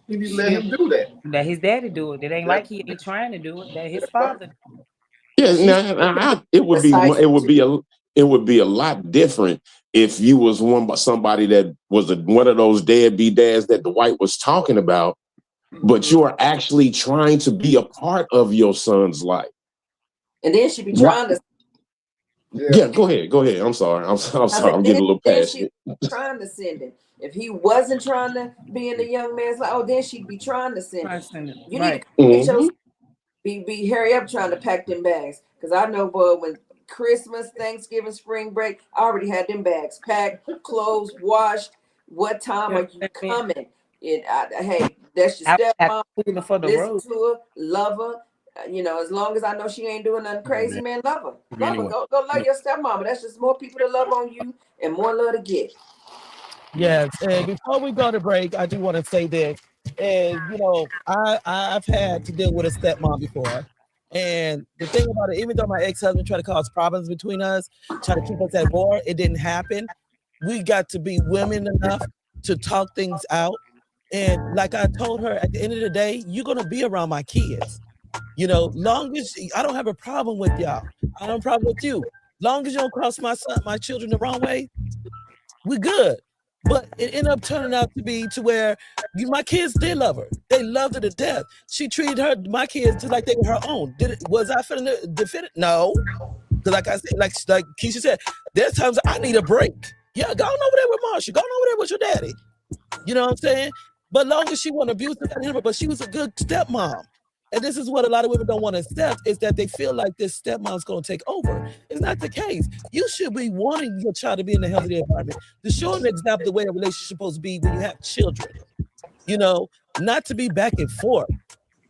He need to let him do that. That his daddy do it. It ain't like he ain't trying to do it. That his father. Yeah, it would be a lot different if you was somebody that was one of those deadbeat dads that the white was talking about, but you are actually trying to be a part of your son's life. And then she be trying to. Yeah, go ahead. I'm sorry. I'm sorry. I'm getting a little passionate. She's trying to send him. If he wasn't trying to be in the young man's life, then she'd be trying to send him. You need to get be hurry up trying to pack them bags. Because I know, boy, when Christmas, Thanksgiving, spring break, I already had them bags packed, clothes washed. What time are you coming? Hey, that's your stepmom. Listen to her, love her. You know, as long as I know she ain't doing nothing crazy, man, love her. Love her. Go love your stepmama. That's just more people to love on you and more love to get. Yes, and before we go to break, I do want to say this. And, you know, I've had to deal with a stepmom before. And the thing about it, even though my ex-husband tried to cause problems between us, try to keep us at war, it didn't happen. We got to be women enough to talk things out. And like I told her, at the end of the day, you're going to be around my kids. You know, long as I don't have a problem with y'all. I don't have a problem with you. Long as you don't cross my children the wrong way, we good. But it ended up turning out to be to where my kids did love her. They loved her to death. She treated my kids just like they were her own. Was I feeling defeated? No. Because like I said, like Keisha said, there's times I need a break. Yeah, go on over there with Marsha. Go on over there with your daddy. You know what I'm saying? But long as she wasn't abusive, but she was a good stepmom. And this is what a lot of women don't want to accept, is that they feel like this stepmom's going to take over. It's not the case. You should be wanting your child to be in a healthy environment, to show an example of the way a relationship is supposed to be when you have children. You know, not to be back and forth.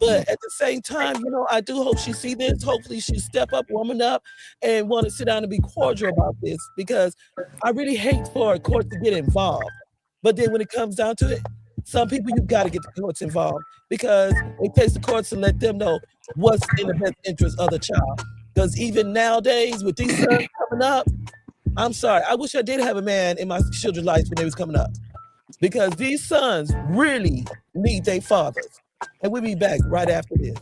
But at the same time, you know, I do hope she see this. Hopefully she step up, woman up, and want to sit down and be cordial about this, because I really hate for a court to get involved. But then when it comes down to it, some people, you got to get the courts involved, because it takes the courts to let them know what's in the best interest of the child. Because even nowadays, with these sons coming up, I'm sorry, I wish I did have a man in my children's life when they was coming up, because these sons really need their fathers. And we'll be back right after this.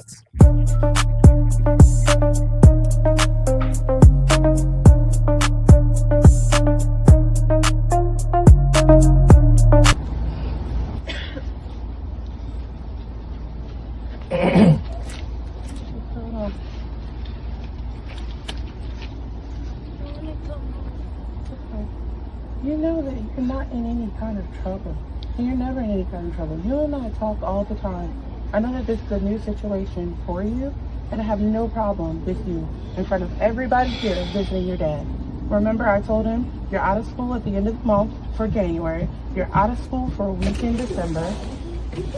You know that you're not in any kind of trouble. And you're never in any kind of trouble. You and I talk all the time. I know that this is a new situation for you, and I have no problem with you in front of everybody here visiting your dad. Remember, I told him you're out of school at the end of the month for January. You're out of school for a week in December.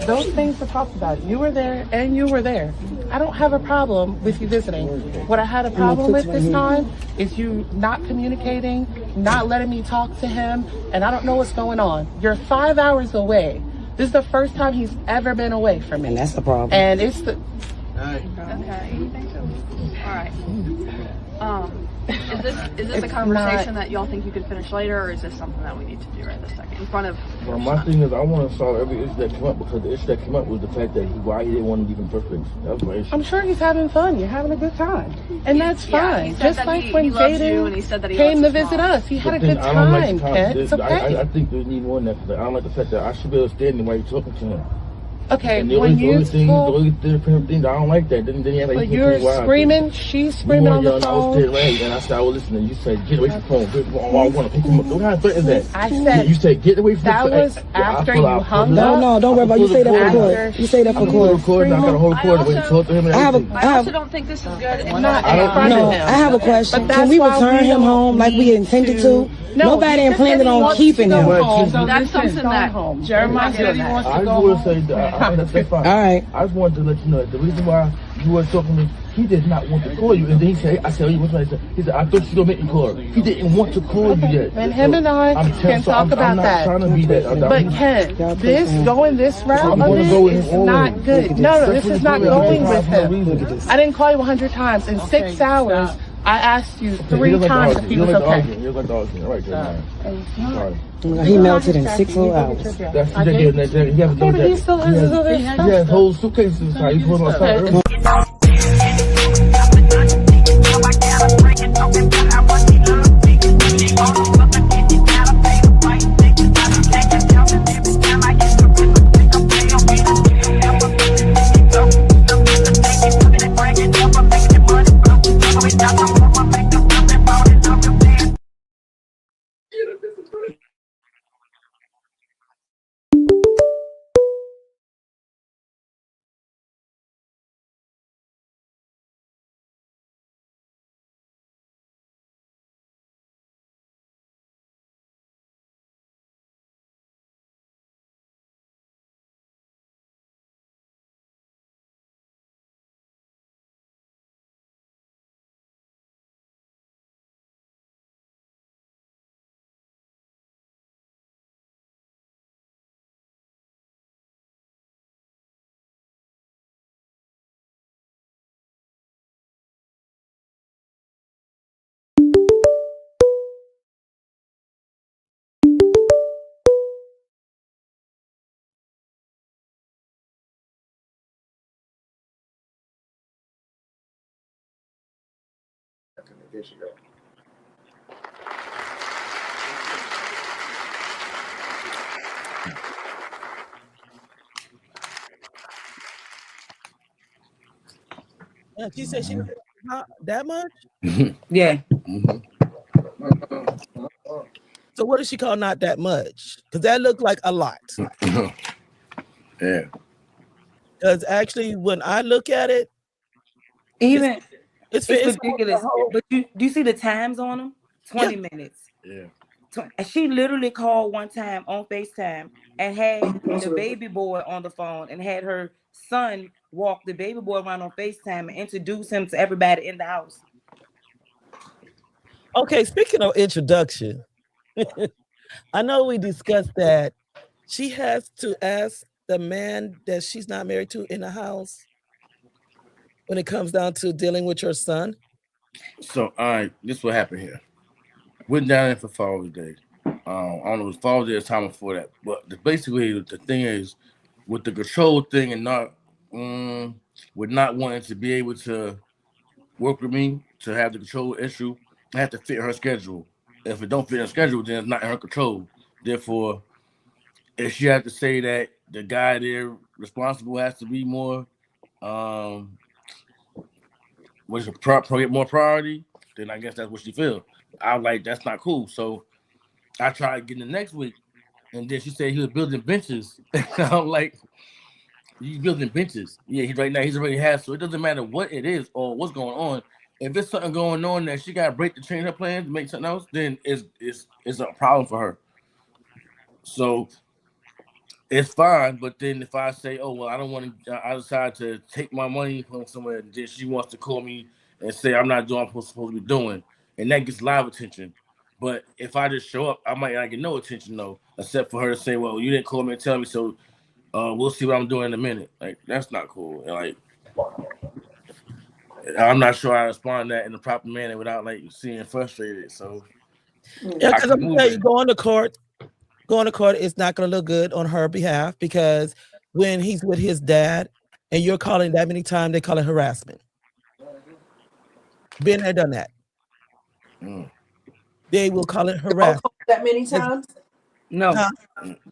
Those things were talked about. You were there and you were there. I don't have a problem with you visiting. What I had a problem with this time is you not communicating, not letting me talk to him, and I don't know what's going on. You're 5 hours away. This is the first time he's ever been away from me. And that's the problem. And Okay, you think so? All right. Is this a conversation that y'all think you could finish later, or is this something that we need to do right this second in front of? Well, my thing is, I want to solve every issue that came up, because the issue that came up was the fact that why he didn't want to leave in the first place. That was my issue. I'm sure he's having fun. You're having a good time, and that's fine. He said Just that like he when loves you, Jaden and he said that he came to loves his visit mom. us. He had a But then good I don't like time, the time. Ken. It's okay. I think there's need more than that. 'Cause I don't like the fact that I should be able to stand there while you're talking to him. Okay, And the when only you thing, spoke, I don't like that. Then you have like, but you're screaming, she's screaming on the I was phone. dead right, and I said I was listening. You said get away from the phone. I want to pick him up. What kind of threat is that? I said You said get away from that the phone. was after you hung No, up. no, don't worry about it. You say that for court. You say that for court. Recording. I got a whole recording where you talk to him and I have a, everything. I also don't think this is good. It's Not I in don't- front no, of him. I have a question. But that's Can we why return we him don't home like we need intended to- to? No, Nobody he intended said he on wants keeping to him. go Well, home. so that's something that Jeremiah said he wants to I go just want home. to say that that's fine. All right. I just wanted to let you know that the reason why you were talking to me, he did not want to call you. And then he said, I said, oh, you want to He said, I thought she was going to make me call her. He didn't want to call you yet. And him and I can talk about I'm not that. trying to be that. But Ken, going this route I'm of gonna it go with is him not always. good. No, this is not going with him. Look at this. I didn't call you 100 times. In 6 hours, I asked you 3 times if he was okay. You're like the argument. All right, Jeremiah. Sorry. He melted in 6 whole hours. That's what they did. He has Okay, but he still has his other He has stuff. whole suitcases inside. He put them outside. There she go. Yeah, she said she not that much. Yeah. So what does she call not that much? Because that looked like a lot. Yeah. Because actually, when I look at it, Even it's ridiculous. But do you see the times on them? 20 minutes. Yeah. And she literally called one time on FaceTime and had the baby boy on the phone and had her son walk the baby boy around on FaceTime and introduce him to everybody in the house. Okay, speaking of introduction, I know we discussed that she has to ask the man that she's not married to in the house when it comes down to dealing with your son. So, all right, this what happened here. Went down there for Father's Day. I don't know, it was Father's Day or time before that. But basically, the thing is, with the control thing and not, with not wanting to be able to work with me to have the control issue, I have to fit her schedule. If it don't fit her schedule, then it's not in her control. Therefore, if she has to say that the guy there responsible has to be more, get more priority, then I guess that's what she feels. I was like, that's not cool. So I tried getting the next week, and then she said he was building benches. I'm like, you building benches? Yeah, right now he's already has. So it doesn't matter what it is or what's going on. If there's something going on that she got to break to change her plans to make something else, then it's a problem for her. So it's fine. But then if I say, oh well, I don't want to, I decide to take my money from somewhere, and then she wants to call me and say I'm not doing what I'm supposed to be doing, and that gets live attention. But if I just show up, I might not get no attention though, except for her to say, well, you didn't call me and tell me, so we'll see what I'm doing in a minute. Like, that's not cool. And like, I'm not sure I respond to that in the proper manner without like seeing frustrated. So Yeah, because I'm gonna tell you, going to court, it's not gonna look good on her behalf because when he's with his dad and you're calling that many times, they call it harassment. Been there, done that. They will call it harassment. That many times? No. Huh?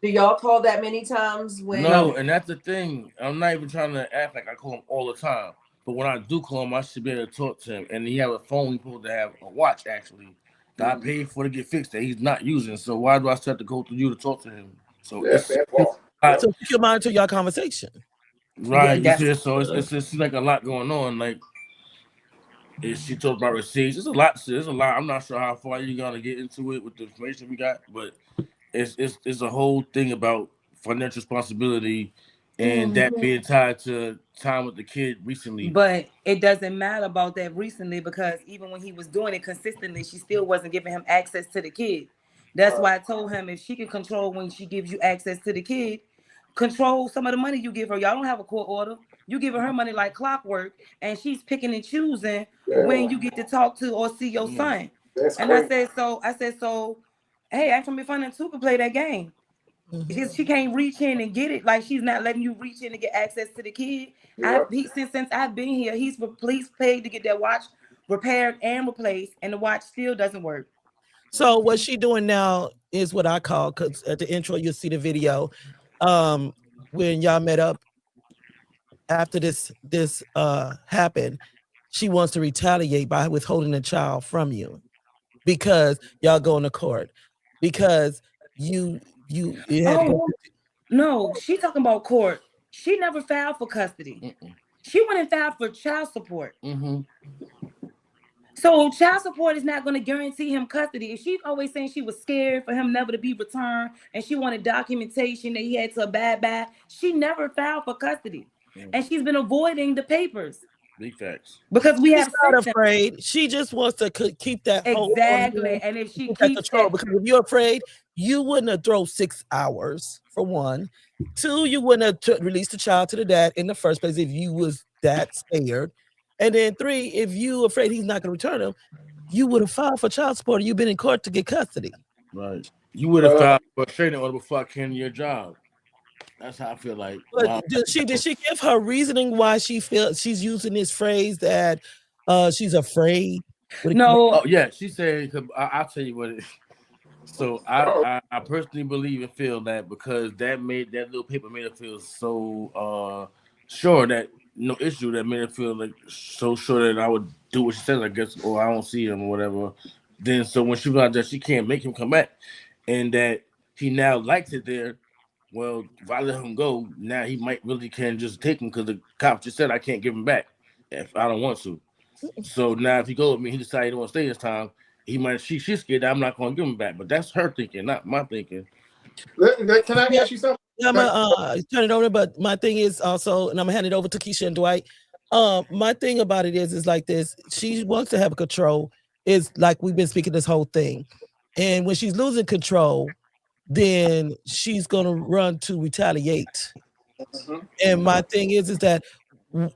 Do y'all call that many times when? No, and that's the thing. I'm not even trying to act like I call him all the time. But when I do call him, I should be able to talk to him. And he have a phone. He's supposed to have a watch, actually, that I paid for to get fixed that he's not using. So why do I still have to go through you to talk to him? So it's So you can monitor your conversation. right. Yeah, You see, so it's like a lot going on. Like she talked about receipts. There's a lot. There's a lot. I'm not sure how far you're gonna get into it with the information we got, but it's a whole thing about financial responsibility and that being tied to time with the kid recently. But it doesn't matter about that recently because even when he was doing it consistently, she still wasn't giving him access to the kid. That's why I told him if she can control when she gives you access to the kid, control some of the money you give her. Y'all don't have a court order. You giving her money like clockwork, and she's picking and choosing when you get to talk to or see your son. And I said so. Hey, ask him if I too can play that game. Because she can't reach in and get it. Like she's not letting you reach in and get access to the kid. Since I've been here, he's paid to get that watch repaired and replaced, and the watch still doesn't work. So what she doing now is what I call, because at the intro you'll see the video, when y'all met up after this happened, she wants to retaliate by withholding the child from you because y'all going to court because you had to go. No, she talking about court. She never filed for custody. She went and filed for child support. So child support is not going to guarantee him custody. If she's always saying she was scared for him never to be returned and she wanted documentation that he had to abide by, she never filed for custody. And she's been avoiding the papers. Big facts. Because we She's have not afraid. She just wants to keep that exactly. And if she keeps control, because if you're afraid, you wouldn't have drove 6 hours for one. 2, you wouldn't have released the child to the dad in the first place if you was that scared. And then 3, if you afraid he's not going to return him, you would have filed for child support. Or you've been in court to get custody. Right. You would have filed for a training order before I came to your job. That's how I feel like. But wow. did she give her reasoning why she feels she's using this phrase that she's afraid? No. Oh yeah, she said. I'll tell you what it is. So I personally believe and feel that because that little paper made her feel so sure that no issue, that made her feel like so sure that I would do what she says, I guess, or I don't see him or whatever. Then so when she realized that she can't make him come back and that he now likes it there. Well, if I let him go, now he might really can just take him because the cop just said I can't give him back if I don't want to. So now if he goes with me, he decides he don't want to stay this time. He might she's scared that I'm not going to give him back, but that's her thinking, not my thinking. Can I ask you something? Yeah, I'm gonna turn it over, but my thing is also, and I'm gonna hand it over to Keisha and Dwight. My thing about it is like this: she wants to have control. Is like we've been speaking this whole thing, and when she's losing control, then she's gonna run to retaliate. And my thing is that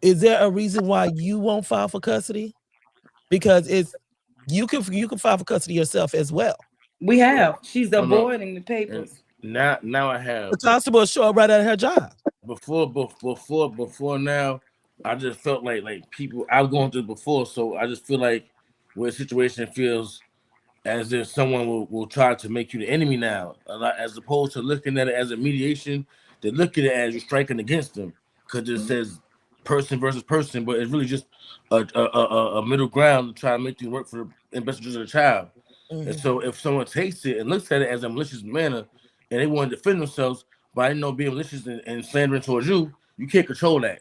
is there a reason why you won't file for custody? Because it's you can file for custody yourself as well. We have. She's avoiding the papers. Now I have. The constable is sure right out of her job. Before now, I just felt like people I've gone through before, so I just feel like where a situation feels as if someone will try to make you the enemy now, as opposed to looking at it as a mediation. They look at it as you're striking against them because it says person versus person, but it's really just a middle ground to try to make things work for the best interest of the child. And so if someone takes it and looks at it as a malicious manner and they want to defend themselves by being malicious and slandering towards you, you can't control that.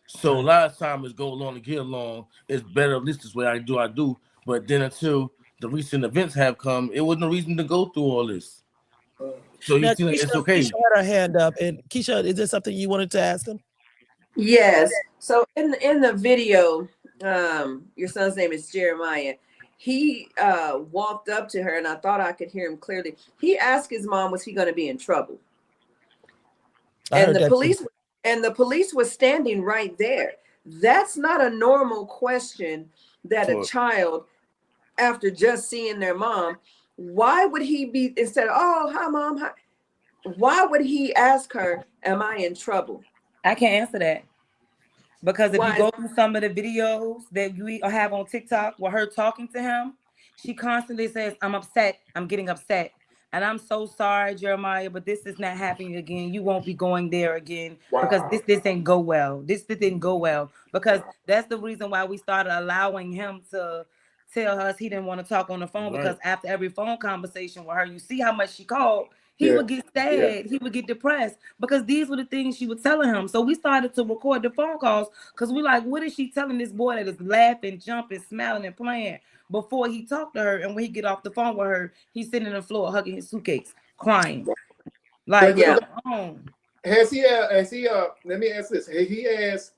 So a lot of times it's go along to get along. It's better at least this way I do. But then until the recent events have come, it wasn't a reason to go through all this. So you think it's okay. Keisha had her hand up. And Keisha, is there something you wanted to ask them? Yes. So in the video, your son's name is Jeremiah. He walked up to her, and I thought I could hear him clearly. He asked his mom, was he going to be in trouble? And the police was standing right there. That's not a normal question that a Sure. child, after just seeing their mom, why would he be, instead of, oh, hi, mom, hi, why would he ask her, am I in trouble? I can't answer that. Because if Why you go through some of the videos that we have on TikTok with her talking to him, she constantly says, I'm upset. I'm getting upset. And I'm so sorry, Jeremiah, but this is not happening again. You won't be going there again because this didn't go well. This didn't go well. Because that's the reason why we started allowing him to tell us he didn't want to talk on the phone. Right. Because after every phone conversation with her, you see how much she called. He Yeah. would get sad. He would get depressed because these were the things she was telling him. So we started to record the phone calls because we're like, what is she telling this boy that is laughing, jumping, smiling, and playing before he talked to her? And when he get off the phone with her, he's sitting on the floor hugging his suitcase, crying. Like, Yeah. Has he let me ask this. Has he asked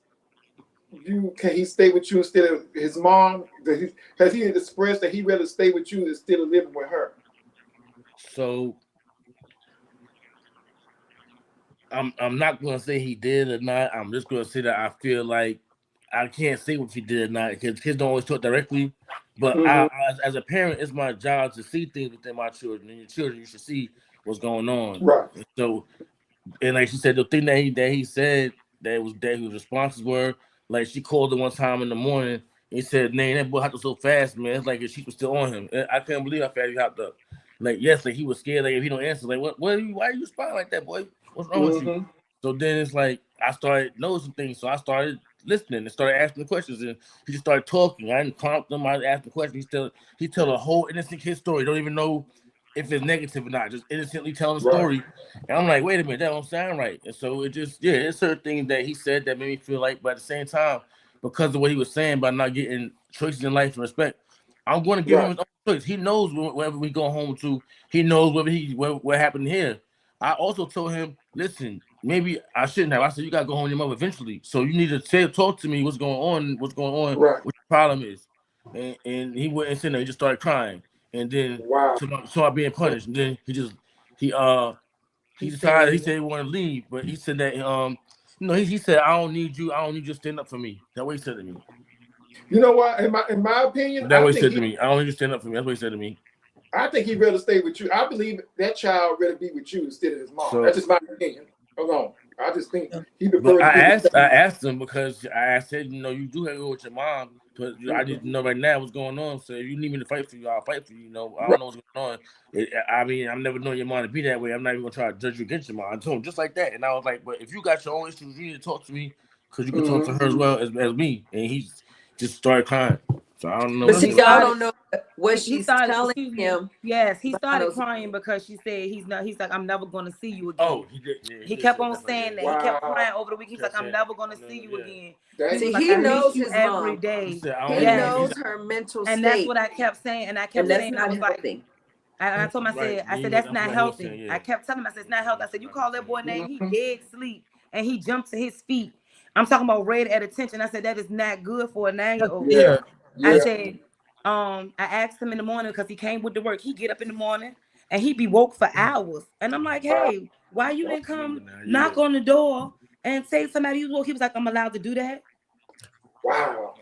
you, can he stay with you instead of his mom? Has he expressed that he'd rather stay with you instead of living with her? So I'm not gonna say he did or not. I'm just gonna say that I feel like I can't say if he did or not because kids don't always talk directly. But as a parent, it's my job to see things within my children, and your children, you should see what's going on. Right. And so, and like she said, the thing that he said that his responses were like she called him one time in the morning. And he said, "Man, that boy hopped up so fast, man. It's like his sheep was still on him." And I couldn't believe how fast he hopped up. Like yes, like he was scared. Like if he don't answer, like why are you responding like that, boy? What's wrong with you? So then it's like I started noticing things. So I started listening and started asking the questions, and he just started talking. I didn't prompt him. I asked the questions. He tell a whole innocent kid story. Don't even know if it's negative or not. Just innocently telling a story. And I'm like, wait a minute, that don't sound right. And so it just it's certain things that he said that made me feel like, but at the same time, because of what he was saying about not getting choices in life and respect, I'm going to give him his own choice. He knows wherever we go home to. He knows what happened here. I also told him, listen, maybe I shouldn't have. I said, you gotta go home to your mother eventually. So you need to talk to me what's going on, what your problem is. And he wouldn't sit there, he just started crying. And then so I'm being punished. And then he decided, he said he wanted to leave, but he said that he said, I don't need you to stand up for me. That's what he said to me. You know what? In my opinion, that's what he said to me. I don't need you to stand up for me. That's what he said to me. I think he'd rather stay with you. I believe that child rather be with you instead of his mom. That's just my opinion. Hold on. I just think he prefers. I asked him because I said, you do have to go with your mom, but I need to know right now what's going on. So if you need me to fight for you, I'll fight for you. I don't know what's going on. I mean, I've never known your mom to be that way. I'm not even gonna try to judge you against your mom. I told him just like that, and I was like, but if you got your own issues, you need to talk to me because you can talk to her as well as me. And he just started crying. So I don't know. But see, y'all don't know what she's telling him. Yes, he started crying because she said he's like, I'm never going to see you again. Oh, he did. Yeah, he kept on saying that. Wow. He kept crying over the week. He's like, I'm never going to see you again. See, he knows his mom every day. He knows her mental state. And that's what I kept saying. And I kept saying, I was healthy. Like, I told him, I said, that's not healthy. I kept telling him, I said, it's not healthy. I said, you call that boy name, he dead sleep. And he jumped to his feet. I'm talking about red at attention. I said, that is not good for a 9-year-old. Yeah. I said, I asked him in the morning because he came with the work. He get up in the morning and he be woke for hours. And I'm like, hey, why you didn't come knock on the door and say somebody you woke? He was like, I'm allowed to do that. Wow.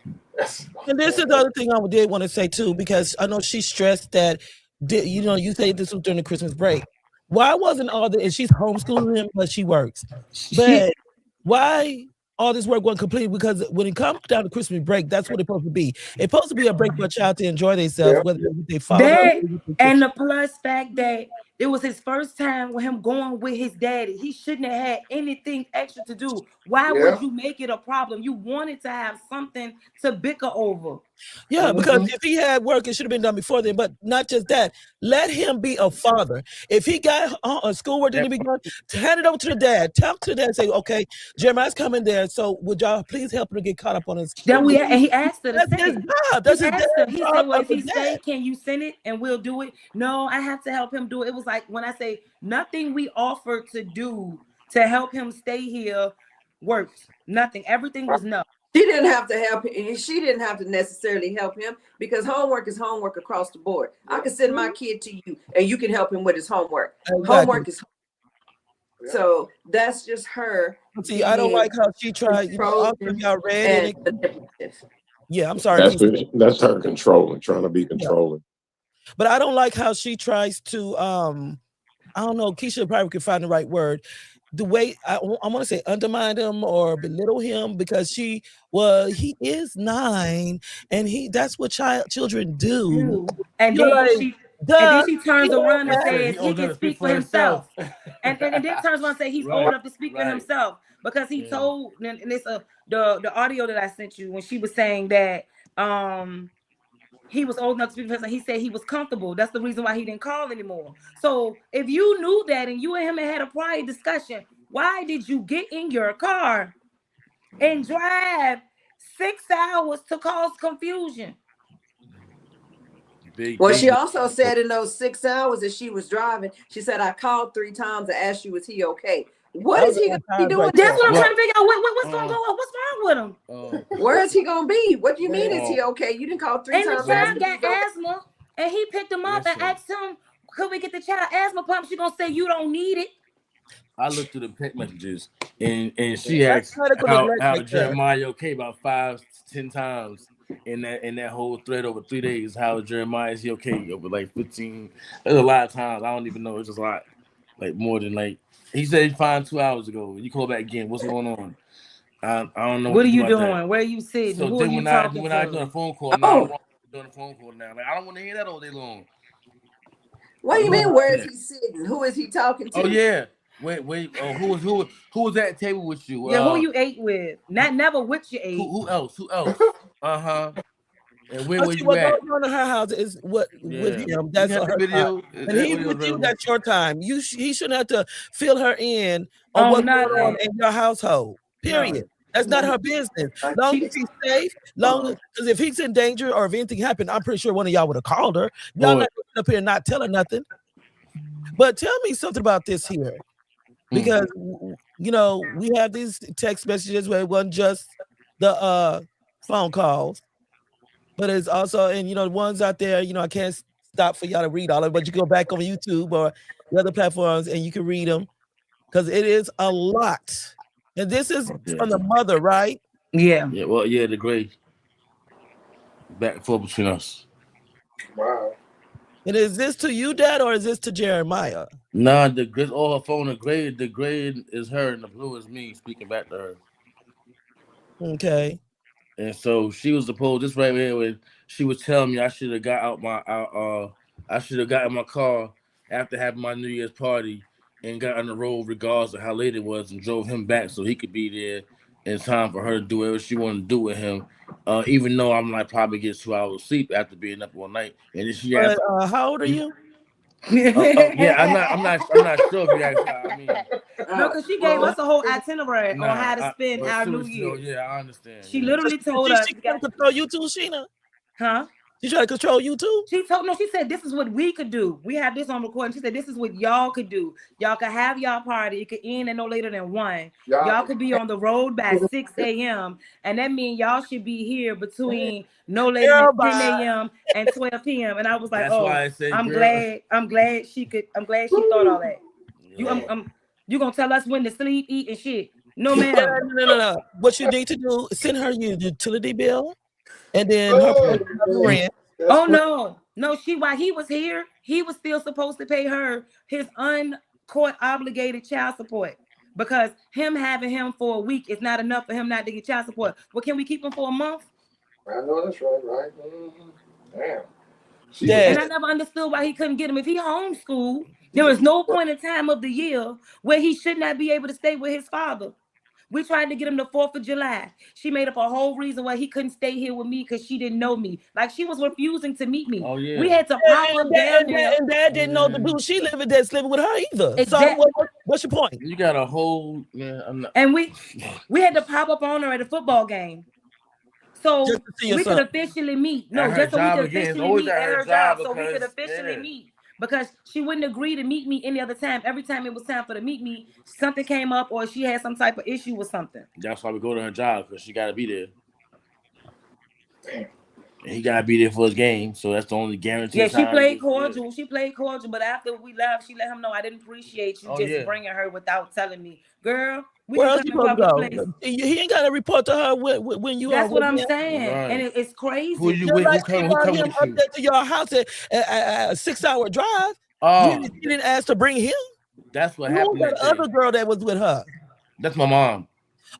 And this is the other thing I did want to say too, because I know she stressed that, you say this was during the Christmas break. Why wasn't all the, and she's homeschooling him, but she works. But why all this work wasn't completed? Because when it comes down to Christmas break, that's what it's supposed to be. It's supposed to be a break for a child to enjoy themselves, whether they father. And the plus fact that it was his first time with him going with his daddy. He shouldn't have had anything extra to do. Why would you make it a problem? You wanted to have something to bicker over. Yeah, because if he had work, it should have been done before then. But not just that, let him be a father. If he got a schoolwork didn't be done, hand it over to the dad. Talk to the dad and say, okay, Jeremiah's coming there, so would y'all please help him to get caught up on his and he asked her to That's his job. That's his job. He said, well, if he say, can you send it and we'll do it? No, I have to help him do it. It was like when I say nothing we offered to do to help him stay here worked. Nothing. Everything was no. She didn't have to help him. She didn't have to necessarily help him because homework is homework across the board. I can send my kid to you and you can help him with his homework. Homework is So that's just her. See, I don't being like how she tried. You know, also controlling y'all read and it. manipulative. Yeah, I'm sorry. That's her controlling, trying to be controlling. But I don't like how she tries to. I don't know. Keisha probably could find the right word. The way I want to say undermine him or belittle him because he is 9 and that's what children do. And You're then like, she turns around and says he can speak for himself. And then turns around and say he's old enough to speak for himself because he told, and it's the audio that I sent you when she was saying that he was old enough to speak for himself. He said he was comfortable. That's the reason why he didn't call anymore. So if you knew that and you and him had a prior discussion, why did you get in your car and drive 6 hours to cause confusion? Well, she also said in those 6 hours that she was driving, she said, I called 3 times to ask you, is he okay? What is he going to be doing? That's what I'm trying to figure out. What's going to go on? What's wrong with him? Where is he going to be? What do you mean, is he okay? You didn't call 3 and times. The child got asthma, and he picked him up and asked him, could we get the child asthma pump? She going to say, you don't need it. I looked through the text messages, and she asked how Jeremiah okay about 5-10 times in that whole thread over 3 days. How Jeremiah is he okay over like 15? There's a lot of times I don't even know. It's just a lot, like more than like he said he's fine 2 hours ago. You call back again. What's going on? I don't know. What are you doing? Where are you sitting? So who then are you when talking I to? do a phone call now, I'm doing a phone call now. Like I don't want to hear that all day long. What do you mean? Where is he sitting? Who is he talking to? Oh yeah. Wait. Oh, who was at the table with you? Yeah, who you ate with? Never with you ate. Who else? And where were you what at? goes on in her house is with him. That's her video. Time. And he with you. That's your time. He shouldn't have to fill her in on what's going on in your household. Period. No. That's not her business. Long as he's safe, because if he's in danger or if anything happened, I'm pretty sure one of y'all would have called her. Y'all not going up here and not tell her nothing. But tell me something about this here. Because we have these text messages where it wasn't just the phone calls, but it's also, and the ones out there, I can't stop for y'all to read all of it, but you go back on YouTube or the other platforms and you can read them because it is a lot. And this is from the mother, right? Yeah. Yeah. Well, yeah, the grade back and forth between us. Wow. And is this to you, Dad, or is this to Jeremiah? Nah, the grid, all her phone, the grade is her, and the blue is me speaking back to her. Okay. And so she was supposed this right here when she was telling me I should have got I should have got in my car after having my New Year's party and got on the road regardless of how late it was and drove him back so he could be there in time for her to do whatever she wanted to do with him. Even though I'm like probably get 2 hours of sleep after being up all night. And then she asked, how old are you? Yeah, I'm not sure if you asked her. I mean, no, because she gave us a whole itinerary on how to spend our New Year. Yeah, I understand. She literally told us. She can control you too, Sheena. Huh? She tried to control you too? She said this is what we could do. We have this on recording. She said this is what y'all could do. Y'all could have y'all party. It could end at no later than 1. Y'all could be on the road by 6 a.m. And that means y'all should be here between no later than 10 a.m. and 12 p.m. And I was like, I'm glad she thought all that. You gonna tell us when to sleep, eat, and shit. No, ma'am. No. What you need to do is send her your utility bill. And then her rent. Oh no. While he was here, he was still supposed to pay her his uncourt obligated child support because him having him for a week is not enough for him not to get child support. Well, can we keep him for a month? I know that's right. Damn. And I never understood why he couldn't get him. If he homeschooled, there was no point in time of the year where he should not be able to stay with his father. We tried to get him the 4th of July. She made up a whole reason why he couldn't stay here with me because she didn't know me. Like she was refusing to meet me. Oh, yeah. We had to pop up down there. And Dad didn't know the dude she living with her either. Exactly. So what's your point? You got a whole And we had to pop up on her at a football game. So we could officially meet. Just so we could officially meet at her job. So we could officially meet. Because she wouldn't agree to meet me any other time. Every time it was time for her to meet me, something came up or she had some type of issue with something. That's why we go to her job because she got to be there. Damn. And he gotta be there for his game, so that's the only guarantee. Yeah, she played cordial. She played cordial, but after we left, she let him know I didn't appreciate you bringing her without telling me, girl. Where else you supposed to go? He ain't got to report to her when you. That's what I'm saying, and it's crazy. Who you with? Who come with you? Up there to your house at a 6-hour drive. Oh, you didn't ask to bring him. That's what happened. That other girl that was with her. That's my mom.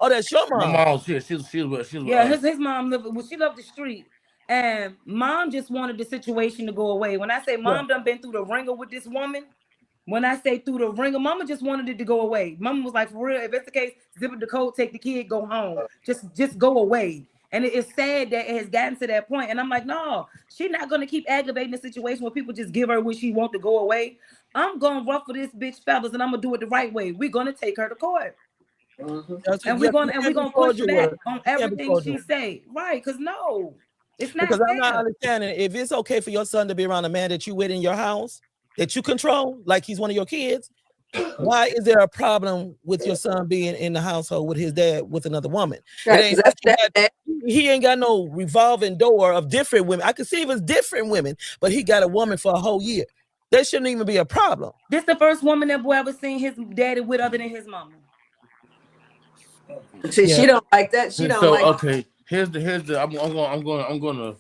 Oh, that's your mom. My mom, she was yeah, his mom lived. Well, she loved the street, and mom just wanted the situation to go away. When I say mom done been through the ringer with this woman, when I say through the ringer, mama just wanted it to go away. Mama was like, for real, if it's the case, zip up the coat, take the kid, go home, just go away. And it's sad that it has gotten to that point. And I'm like, no, she's not gonna keep aggravating the situation where people just give her what she wants to go away. I'm gonna ruffle this bitch feathers, and I'm gonna do it the right way. We're gonna take her to court. And we're gonna push back on everything she say, right? Because no, it's not. Because I'm not understanding if it's okay for your son to be around a man that you with in your house that you control, like he's one of your kids. Why is there a problem with your son being in the household with his dad with another woman? He ain't got no revolving door of different women. I could see if it's different women, but he got a woman for a whole year. That shouldn't even be a problem. This the first woman that boy ever seen his daddy with other than his mama. She don't like that. She don't like. Okay, here's the. I'm gonna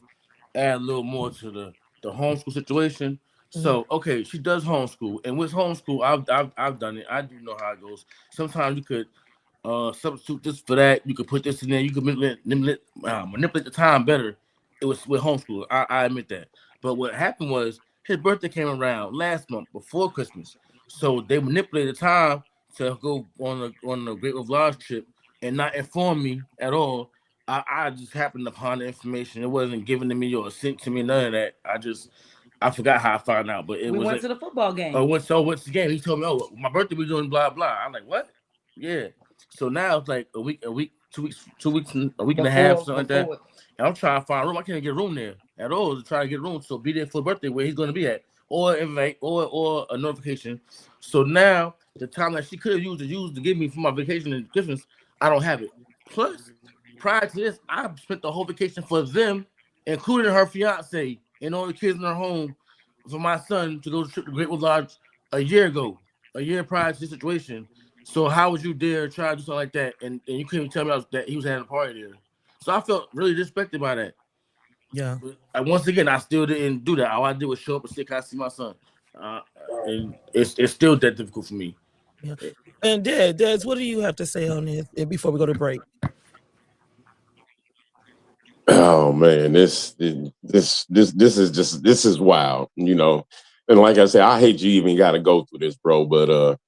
add a little more to the homeschool situation. So okay, she does homeschool, and with homeschool, I've done it. I do know how it goes. Sometimes you could substitute this for that. You could put this in there. You could manipulate the time better. It was with homeschool. I admit that. But what happened was his birthday came around last month before Christmas, so they manipulated the time to go on the Great Lodge trip and not inform me at all. I just happened upon the information. It wasn't given to me or sent to me. None of that. I forgot how I found out, but we went to the football game. Went to the game. He told me, "Oh, my birthday we're doing blah blah." I'm like, "What?" Yeah. So now it's like a week, 2 weeks, a week and a half, something like that. And I'm trying to find a room. I can't get a room there at all. To try to get a room, so be there for the birthday where he's going to be at, or invite, or a notification. So now the time that she could have used to give me for my vacation and Christmas, I don't have it. Plus, prior to this, I spent the whole vacation for them, including her fiance and all the kids in her home, for my son to go to trip to Great Lodge a year prior to this situation. So how would you dare try to do something like that? And you couldn't even tell me that he was having a party there. So I felt really disrespected by that. Yeah. But once again, I still didn't do that. All I did was show up and say, "Can I see my son?" And it's still that difficult for me. Yeah. And Des, what do you have to say on this before we go to break? Oh man, this is wild, you know. And like I said, I hate you even got to go through this, bro. But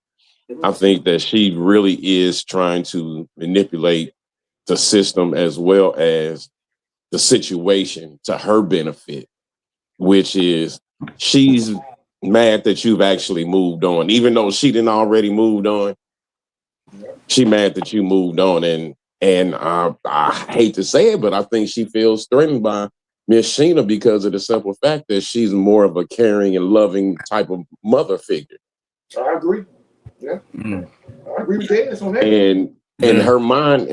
I think that she really is trying to manipulate the system as well as the situation to her benefit, which is she's mad that you've actually moved on, even though she didn't already moved on. She mad that you moved on, and I hate to say it, but I think she feels threatened by Miss Sheena because of the simple fact that she's more of a caring and loving type of mother figure. I agree. Yeah, I agree with Dennis on that. And her mind,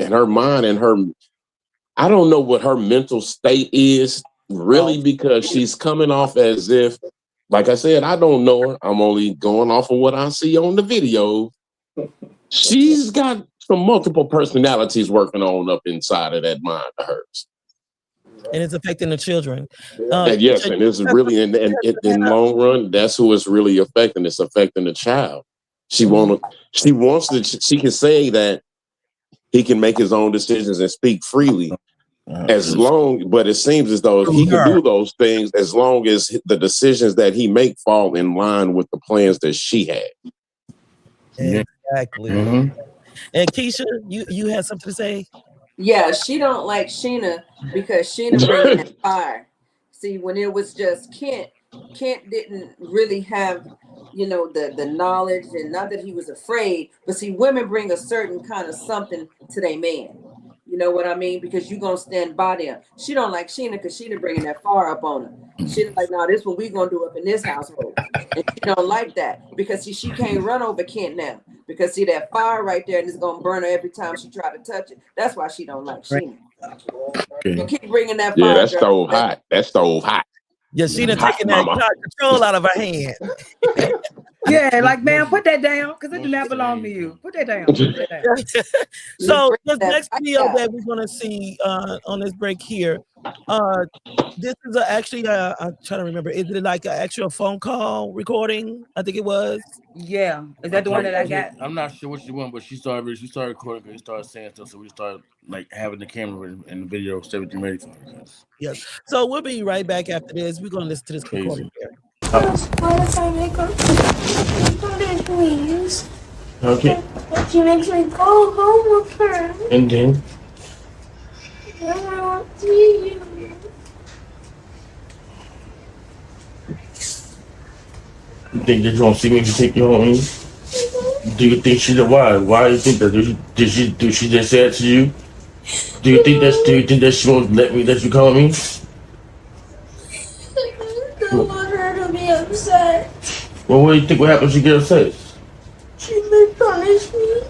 I don't know what her mental state is really, because she's coming off as if, like I said, I don't know her. I'm only going off of what I see on the video. She's got some multiple personalities working on up inside of that mind of hers. And it's affecting the children. Yes, and it's really in long run, that's who it's really affecting. It's affecting the child. She wants to. She can say that he can make his own decisions and speak freely, but it seems as though he can do those things as long as the decisions that he make fall in line with the plans that she had. Exactly. Mm-hmm. And Keisha, you had something to say? Yeah, she don't like Sheena because Sheena brings that fire. See, when it was just Kent didn't really have, the knowledge, and not that he was afraid, but see, women bring a certain kind of something to their man. You know what I mean? Because you're going to stand by them. She don't like Sheena because Sheena bringing that fire up on her. She's like, no, this is what we going to do up in this household. And she don't like that because she can't run over Kent now. Because see that fire right there, and it's going to burn her every time she try to touch it. That's why she don't like Sheena. Okay. You keep bringing that Yeah, fire. that stove hot. That stove hot. Yeah, she done Hot, taken that mama. control out of her hand. Yeah, like, man, put that down because it do not belong to you. Put that down. Put that down. So this that next fire video out. that we're gonna see on this break here, this is actually I'm trying to remember. Is it like an actual phone call recording? I think it was. Yeah. Is that the one that I got? I'm not sure which one, but she started recording because she started saying stuff, so we started like having the camera and the video everything ready for her. Yes. So we'll be right back after this. We're gonna listen to this recording here. What if I make her please? Okay. She makes me go home with her. And then Then I want to see you. you think that you won't see me if you take you home? Do you think she's a why? Why do you think that? Did she just say it to you? Do you think that she won't let you come with me? I don't want her to be upset. Well, what do you think will happen if she gets upset? She may punish me.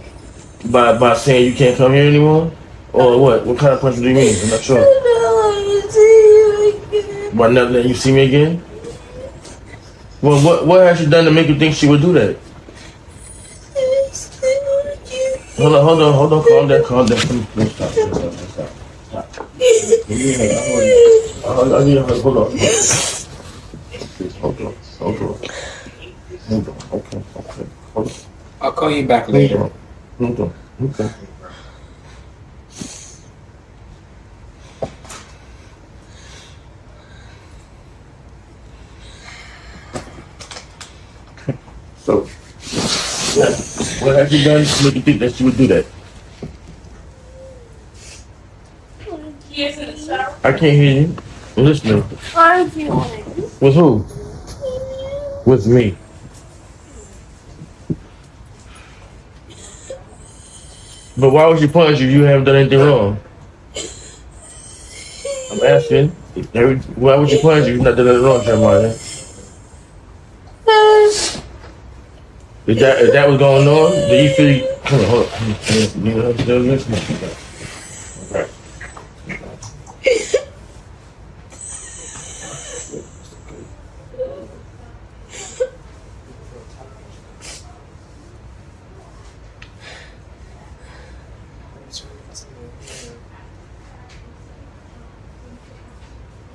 By saying you can't come here anymore? Or what? What kind of punishment do you mean? I'm not sure. I don't want to see you again. By not letting you see me again? Well, what has she done to make you think she would do that? Hold on, calm down. Please stop. Hold on. Please, hold on. Okay. Hold on. I'll call you back later. Hold on. Okay. So, what have you done to make you think that she would do that? I can't hear you. I'm listening. Arguing. With who? With me. But why would she punish you if you haven't done anything wrong? I'm asking. Why would you punish you if you've not done anything wrong, Jeremiah? If that was going on, do you feel? Come on, hold on. Okay.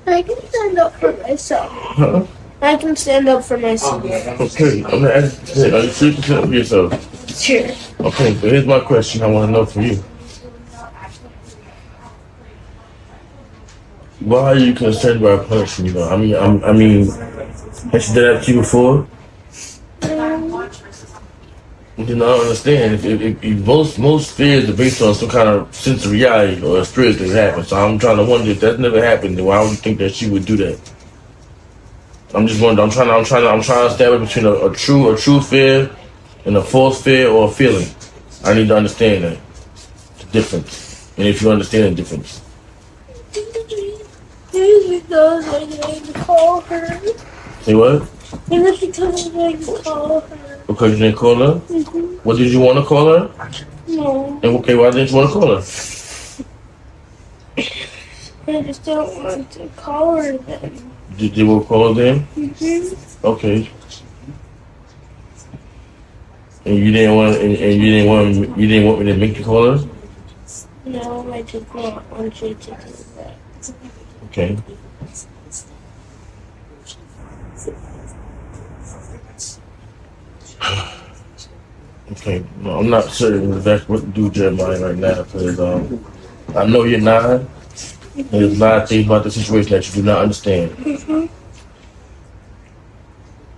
I can stand up for myself. Huh? I can stand up for myself. Okay, I'm gonna ask you, are you sure you can stand up for yourself? Sure. Okay, but here's my question I want to know from you. Why are you concerned about punishing you though? I mean, has she done that to you before? You know, I don't understand. If most fears are based on some kind of sense of reality or experience that happened. So I'm trying to wonder if that never happened, then why would you think that she would do that? I'm just wondering. I'm trying to establish between a true fear and a false fear or a feeling. I need to understand that the difference, and if you understand the difference. Maybe because I didn't call her. Say what? Maybe because I didn't call her. Because you didn't call her? Mm-hmm. What did you want to call her? No. And okay, why didn't you want to call her? I just don't want to call her then. Did you call her then? Mm-hmm. Okay. And you didn't want me to make you call her? No, I did not want you to do that. Okay. Okay. No, I'm not certain exactly what to do, Jeremiah, right now, because I know you're 9. And there's a lot of things about the situation that you do not understand. Mm-hmm.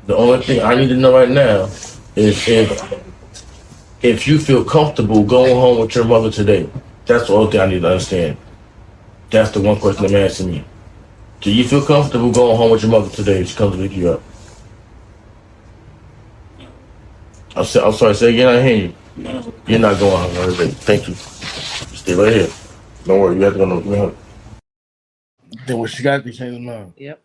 The only thing I need to know right now is if you feel comfortable going home with your mother today. That's the only thing I need to understand. That's the one question I'm asking you. Do you feel comfortable going home with your mother today if she comes to pick you up? I'm sorry, say again, I hear you. No. You're not going home today. Thank you. Stay right here. Don't worry, you have to go to Then what she got to change her mind. Yep.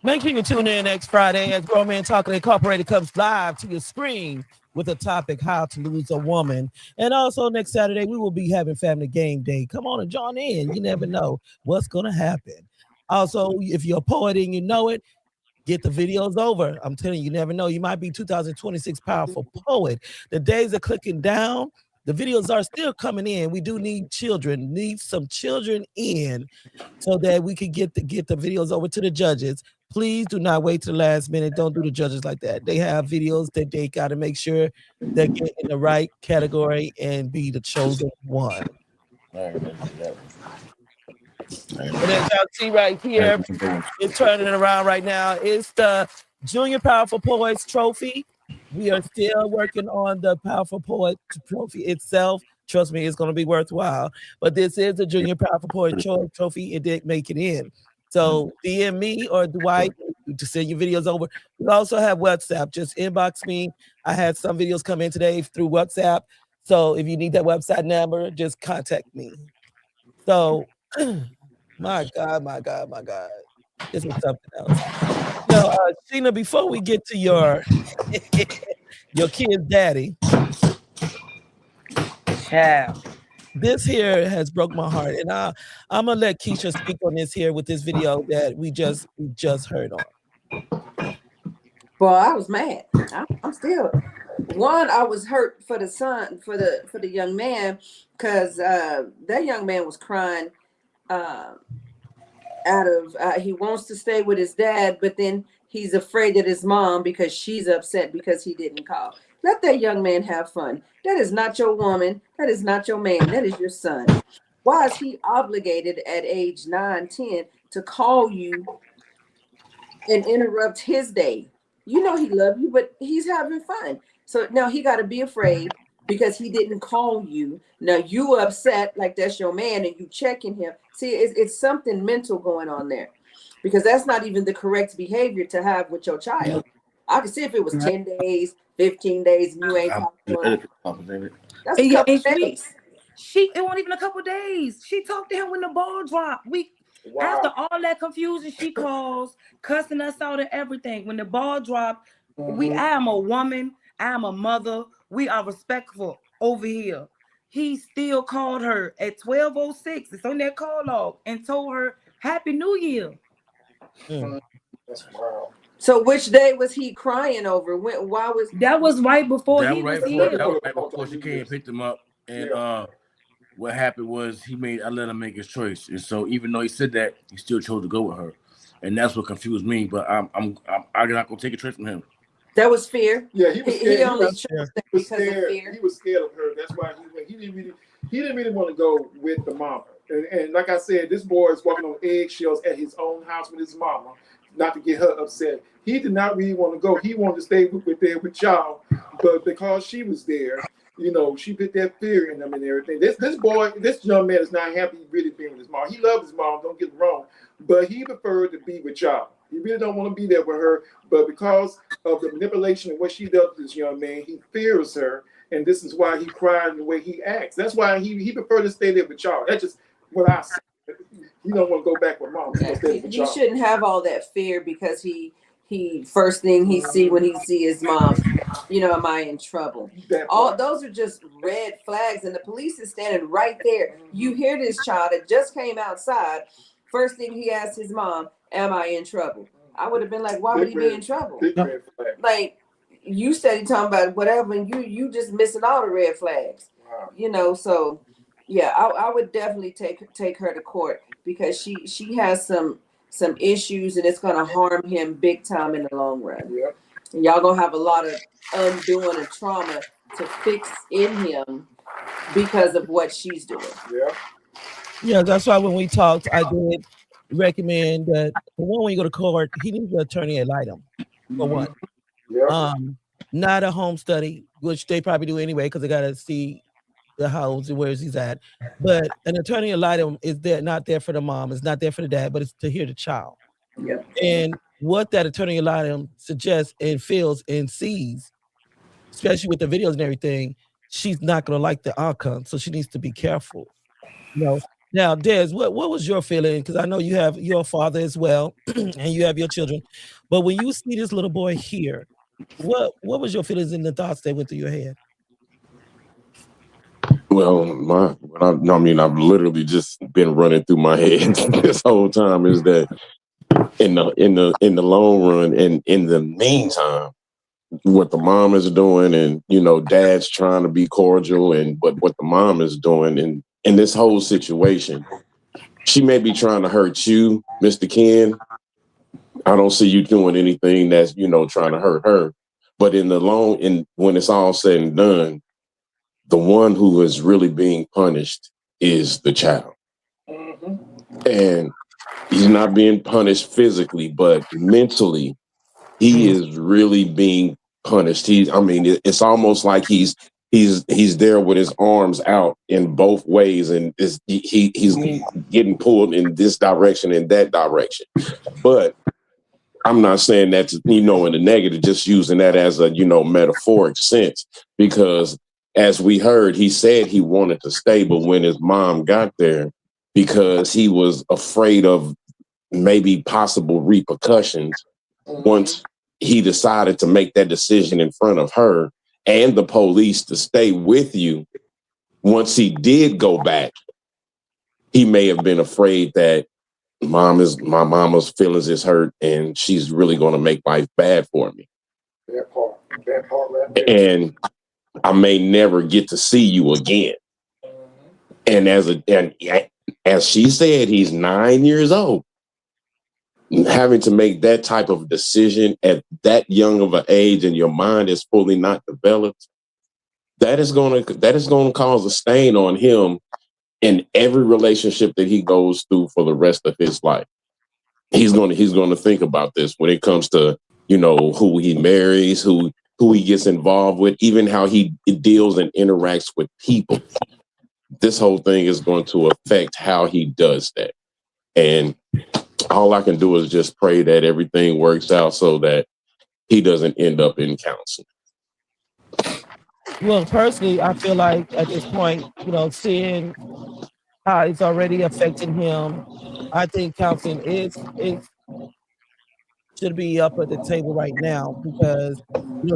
Make sure you tune in next Friday as Grown Men Talking Incorporated comes live to your screen with a topic, how to lose a woman. And also next Saturday, we will be having Family Game Day. Come on and join in. You never know what's going to happen. Also, if you're a poet and you know it, get the videos over. I'm telling you, you never know. You might be 2026 powerful poet. The days are clicking down. The videos are still coming in. We do need some children in so that we can get the videos over to the judges. Please do not wait to the last minute. Don't do the judges like that. They have videos that they got to make sure they get in the right category and be the chosen one. And as y'all see right here, it's turning it around right now. It's the Junior Powerful Poets Trophy. We are still working on the Powerful Poet Trophy itself. Trust me, it's going to be worthwhile. But this is the Junior Powerful Poet Trophy. It did make it in. So DM me or Dwight to send your videos over. We also have WhatsApp. Just inbox me. I had some videos come in today through WhatsApp. So if you need that website number, just contact me. So, my God. This is something else. Now, Sheena, before we get to your kid's daddy, this here has broke my heart, and I'm gonna let Keisha speak on this here with this video that we just heard on. Boy, I was mad. I'm still. One, I was hurt for the son, for the young man, because that young man was crying out of he wants to stay with his dad, but then he's afraid of his mom because she's upset because he didn't call. Let that young man have fun. That is not your woman. That is not your man. That is your son. Why is he obligated at age 9, 10 to call you and interrupt his day? You know he loves you, but he's having fun. So now he got to be afraid because he didn't call you. Now you upset like that's your man and you checking him. See, it's something mental going on there, because that's not even the correct behavior to have with your child. I could see if it was 10 days, 15 days, and you ain't talking to him. That's a couple days. It wasn't even a couple days. She talked to him when the ball dropped. After all that confusion, she calls, cussing us out and everything. When the ball dropped, I am a woman. I am a mother. We are respectful over here. He still called her at 12:06. It's on that call log, and told her Happy New Year. So which day was he crying over? Why was that? Was right before he was here. That was right before she came and picked him up. And what happened was I let him make his choice. And so even though he said that, he still chose to go with her. And that's what confused me. But I'm not gonna take a trip from him. That was fear. Yeah, he was scared. He only chose that because of fear. He was scared of her. That's why he didn't really want to go with the mama. And like I said, this boy is walking on eggshells at his own house with his mama, not to get her upset. He did not really want to go. He wanted to stay with y'all, but because she was there, you know, she put that fear in him and everything. This young man is not happy really being with his mom. He loves his mom, don't get it wrong, but he preferred to be with y'all. He really don't want to be there with her, but because of the manipulation and what she does to this young man, he fears her, and this is why he cried the way he acts. That's why he preferred to stay there with y'all. That's just what I say. He don't want to go back with mom. He shouldn't have all that fear because he first thing he see when he see his mom, you know, am I in trouble? All those are just red flags, and the police is standing right there. You hear this child that just came outside. First thing he asked his mom, am I in trouble? I would have been like, why would he be in trouble? Like, you said he talking about whatever, and you just missing all the red flags. Wow. You know, so yeah, I would definitely take her to court because she has some issues, and it's gonna harm him big time in the long run. Yeah. And y'all gonna have a lot of undoing and trauma to fix in him because of what she's doing. Yeah, that's why when we talked, I did recommend that for one, when you go to court, he needs an attorney ad litem for one. Not a home study, which they probably do anyway because they got to see the house and where he's at. But an attorney ad litem is not there for the mom, it's not there for the dad, but it's to hear the child. And what that attorney ad litem suggests and feels and sees, especially with the videos and everything, she's not going to like the outcome, so she needs to be careful. You know, Now, Des, what was your feeling? Because I know you have your father as well, and you have your children. But when you see this little boy here, what was your feelings and the thoughts that went through your head? Well, I've literally just been running through my head this whole time is that in the long run and in the meantime, what the mom is doing and dad's trying to be cordial and what the mom is doing and in this whole situation, she may be trying to hurt you, Mr. Ken. I don't see you doing anything that's trying to hurt her. But when it's all said and done, the one who is really being punished is the child. And he's not being punished physically, but mentally, he is really being punished. It's almost like he's there with his arms out in both ways, and he's getting pulled in this direction and that direction. But I'm not saying that in the negative, just using that as a metaphoric sense, because as we heard, he said he wanted to stay, but when his mom got there, because he was afraid of maybe possible repercussions once he decided to make that decision in front of her and the police to stay with you. Once he did go back, he may have been afraid that my mama's feelings is hurt and she's really going to make life bad for me. That part right there. And I may never get to see you again. And as she said, he's 9 years old. Having to make that type of decision at that young of an age and your mind is fully not developed, that is going to cause a stain on him in every relationship that he goes through for the rest of his life. He's going to think about this when it comes to, who he marries, who he gets involved with, even how he deals and interacts with people. This whole thing is going to affect how he does that. And all I can do is just pray that everything works out so that he doesn't end up in counseling. Well, personally, I feel like at this point, seeing how it's already affecting him, I think counseling should be up at the table right now because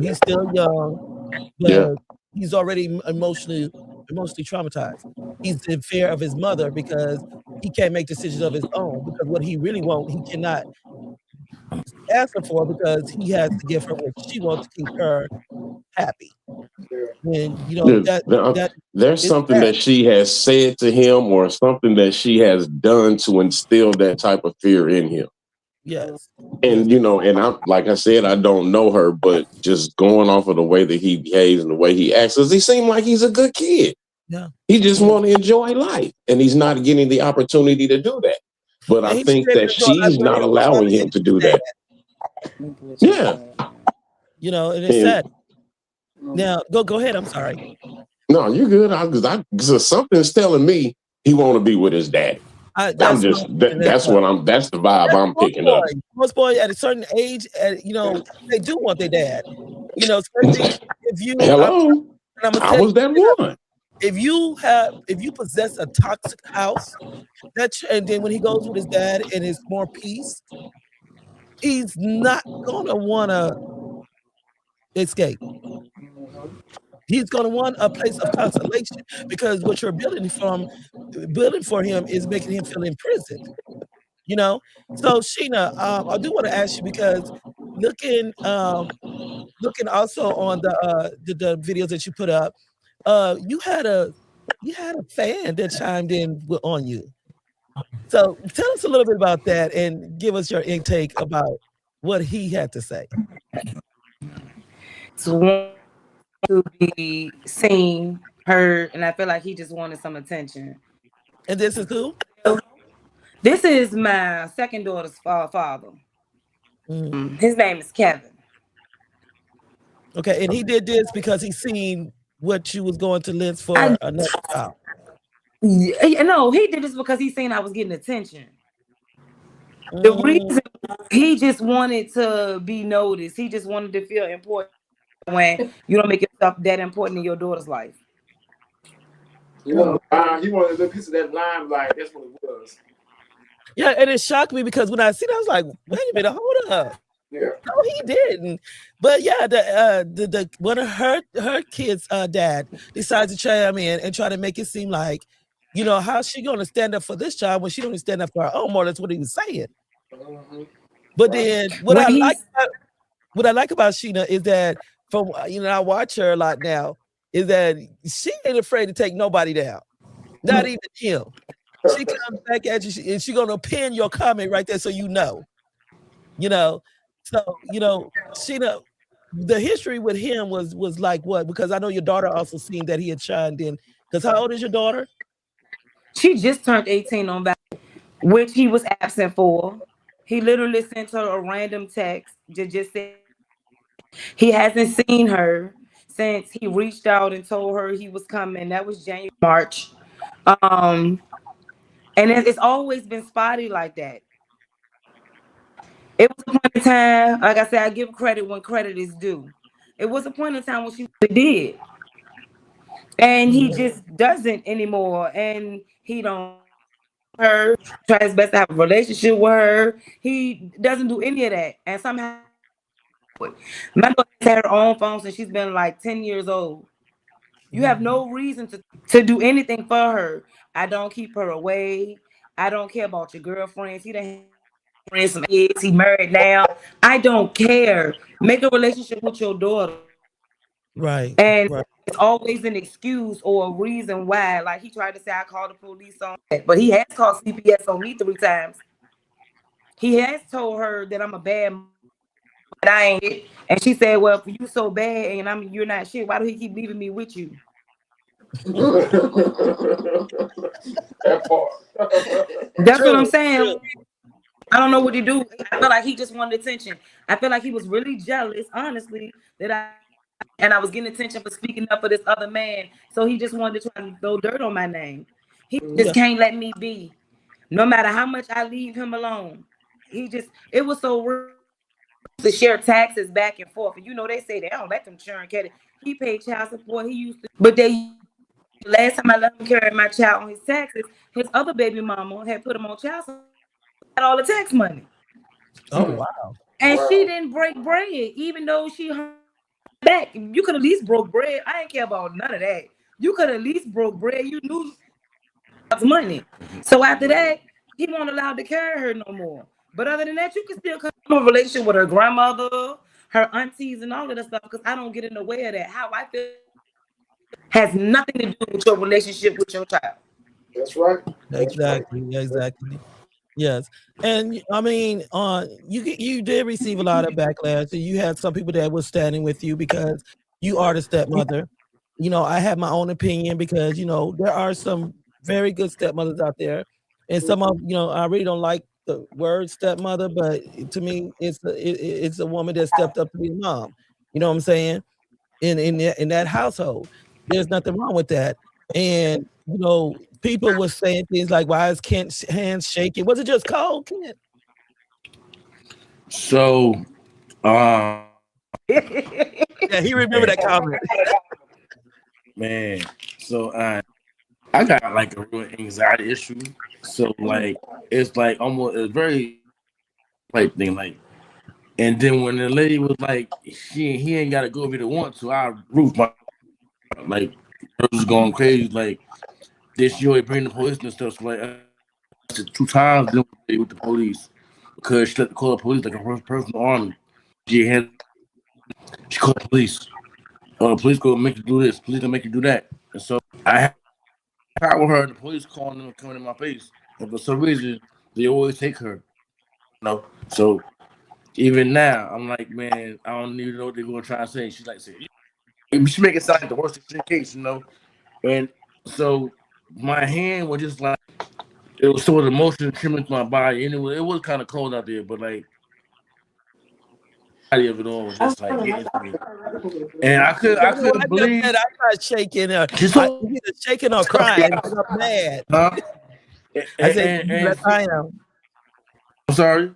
he's still young, but he's already emotionally traumatized. He's in fear of his mother because he can't make decisions of his own, because what he really wants, he cannot ask her for because he has to give her what she wants to keep her happy. And there's something that she has said to him or something that she has done to instill that type of fear in him. Yes. And and I, like I said, I don't know her, but just going off of the way that he behaves and the way he acts, does he seem like he's a good kid? Yeah. He just want to enjoy life, and he's not getting the opportunity to do that. But I think that she's not allowing him to do that. Yeah. And it's sad. Now, go ahead. I'm sorry. No, you're good. Because something's telling me he want to be with his daddy. That's the vibe I'm picking up. Most boys at a certain age, they do want their dad. Especially if you. Hello. I was that one. If you possess a toxic house, and then when he goes with his dad and it's more peace, he's not gonna want to escape. He's going to want a place of consolation because what you're building for him is making him feel imprisoned. So Sheena, I do want to ask you because looking also on the videos that you put up, you had a fan that chimed in on you. So tell us a little bit about that and give us your intake about what he had to say. So to be seen, heard, and I feel like he just wanted some attention. And this is who? This is my second daughter's father. His name is Kevin. Okay, and he did this because he seen what you was going to list for another child. No, he did this because he seen I was getting attention. The reason he just wanted to be noticed, he just wanted to feel important when you don't make yourself that important in your daughter's life. He wanted a little piece of that limelight. That's what it was. Yeah, and it shocked me because when I seen it, I was like, wait a minute, hold up. Yeah. No, he didn't. But yeah, the one of her kids' dad decides to chime in and try to make it seem like, you know, how's she gonna stand up for this child when she don't even stand up for her own? More, that's what he was saying. But then what I like about Sheena is that from I watch her a lot now, is that she ain't afraid to take nobody down. Not even him. She comes back at you and she's gonna pin your comment right there so you know. So Sheena, the history with him was like what? Because I know your daughter also seen that he had chimed in. Because how old is your daughter? She just turned 18 on that, which he was absent for. He literally sent her a random text to just say he hasn't seen her since he reached out and told her he was coming. That was January, March. And it's always been spotty like that. It was a point in time, like I said, I give credit when credit is due. It was a point in time when she did. And he just doesn't anymore. And he don't her, try his best to have a relationship with her. He doesn't do any of that. And somehow my daughter had her own phone since she's been like 10 years old. You have no reason to do anything for her. I don't keep her away. I don't care about your girlfriends. He done had some kids. He married now. I don't care. Make a relationship with your daughter. Right. And it's always an excuse or a reason why. Like he tried to say I called the police on that, but he has called CPS on me 3 times. He has told her that I'm a bad mom, but I ain't it. And she said, well, if you so bad and you're not shit, why do he keep leaving me with you? That part. That's what I'm saying. I don't know what he do. I feel like he just wanted attention. I feel like he was really jealous, honestly, that I was getting attention for speaking up for this other man. So he just wanted to try to throw dirt on my name. He just can't let me be. No matter how much I leave him alone. It was so rude to share taxes back and forth. And they say they don't let them churn cat. He paid child support. He used to, but last time I let him carry my child on his taxes, his other baby mama had put him on child support. Got all the tax money. Oh wow. And she didn't break bread, even though she back. You could at least broke bread. I ain't care about none of that. You could at least broke bread. You knew money. So after that, he wasn't allowed to carry her no more. But other than that, you can still come in a relationship with her grandmother, her aunties, and all of that stuff. Because I don't get in the way of that. How I feel has nothing to do with your relationship with your child. That's right. Exactly. Yes, and I mean, you did receive a lot of backlash. And you had some people that were standing with you because you are the stepmother. I have my own opinion because there are some very good stepmothers out there, and some of I really don't like the word stepmother, but to me, it's a woman that stepped up to be a mom. You know what I'm saying? In that household, there's nothing wrong with that, and people were saying things like, why is Kent's hands shaking? Was it just cold, Kent? So, yeah, he remembered that comment. Man, so I got like a real anxiety issue. So like, it's like almost a very like thing like, and then when the lady was like, he ain't got to go if he don't want to, I roofed my like, I was going crazy like. This year, bring the police and stuff. So like, 2 times with the police because she let call the police like a personal army. She called the police. The police go make you do this. Police gonna make you do that. And so I had with her. The police calling them coming in my face. And for some reason, they always take her. So even now, I'm like, man, I don't even know what they're gonna try and say. She's like, she make it sound like the worst case, And so my hand was just like, it was sort of motion trimming to my body, and it was kind of cold out there, but like, body of it all was just like getting to me, and I couldn't believe. I'm not shaking or either shaking or crying. I'm mad. I said that's how I am. I'm sorry.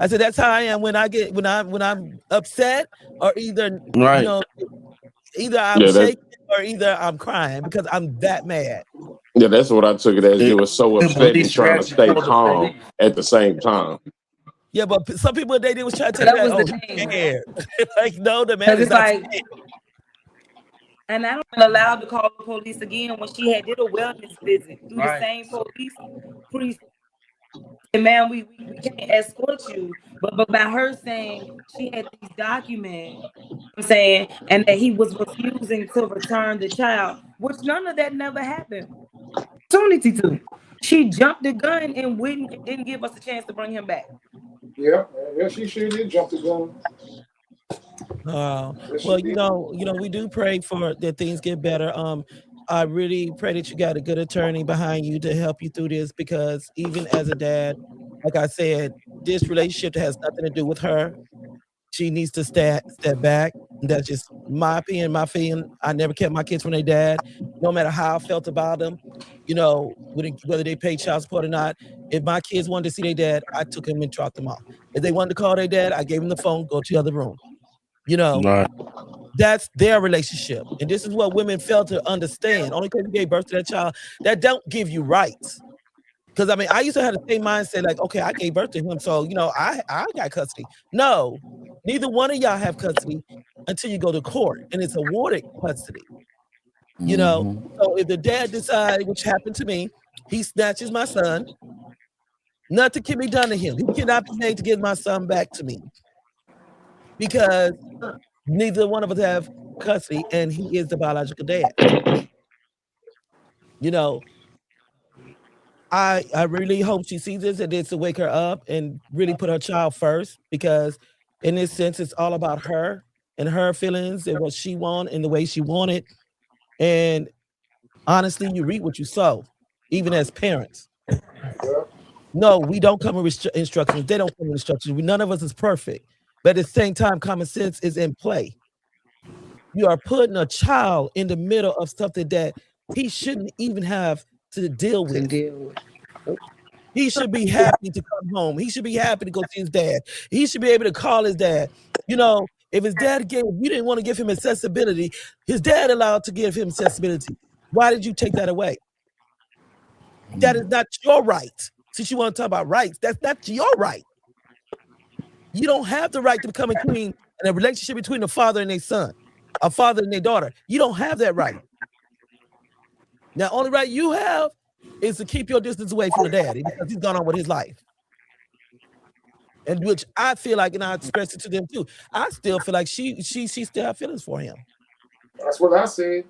I said that's how I am when I'm upset or either right. Either I'm Yeah, shaking or either I'm crying because I'm that mad. yeah, that's what I took it as. You were so The upset and police trying to reaction stay told us calm at the same time. Yeah, but some people they was trying to take That that. was Oh, the he's thing. scared. Like, no, the man Because is it's not like, scared. and I don't allowed to call the police again when she had did a wellness visit through the Right. same police. And man, we can't escort you. But by her saying she had these documents, I'm saying, and that he was refusing to return the child, which none of that never happened. Opportunity to. She jumped the gun and didn't give us a chance to bring him back. Yeah, yeah, she sure did jump the gun. Yes, she Well, did. we do pray for that things get better. I really pray that you got a good attorney behind you to help you through this because even as a dad, like I said, this relationship has nothing to do with her. She needs to step back. That's just my opinion, my feeling. I never kept my kids from their dad, no matter how I felt about them. Whether they paid child support or not. If my kids wanted to see their dad, I took them and dropped them off. If they wanted to call their dad, I gave them the phone, go to the other room. Right. That's their relationship. And this is what women fail to understand. Only because you gave birth to that child, that don't give you rights. Because I used to have the same mindset, like, okay, I gave birth to him, so I got custody. No, neither one of y'all have custody until you go to court and it's awarded custody. So if the dad decides, which happened to me, he snatches my son, nothing can be done to him. He cannot be made to give my son back to me. Because neither one of us have custody, and he is the biological dad. I really hope she sees this and it's to wake her up and really put her child first, because in this sense, it's all about her and her feelings and what she wants and the way she wanted. And honestly, you reap what you sow, even as parents. No, we don't come with instructions. They don't come with instructions. None of us is perfect. But at the same time, common sense is in play. You are putting a child in the middle of something that he shouldn't even have to deal with. He should be happy to come home. He should be happy to go see his dad. He should be able to call his dad. If his dad you didn't want to give him accessibility, his dad allowed to give him accessibility. Why did you take that away? That is not your right. Since you want to talk about rights, that's not your right. You don't have the right to become a queen in a relationship between a father and their son, a father and their daughter. You don't have that right. Now, only right you have is to keep your distance away from the daddy because he's gone on with his life. And which I feel like, and I express it to them too, I still feel like she still have feelings for him. That's what I said.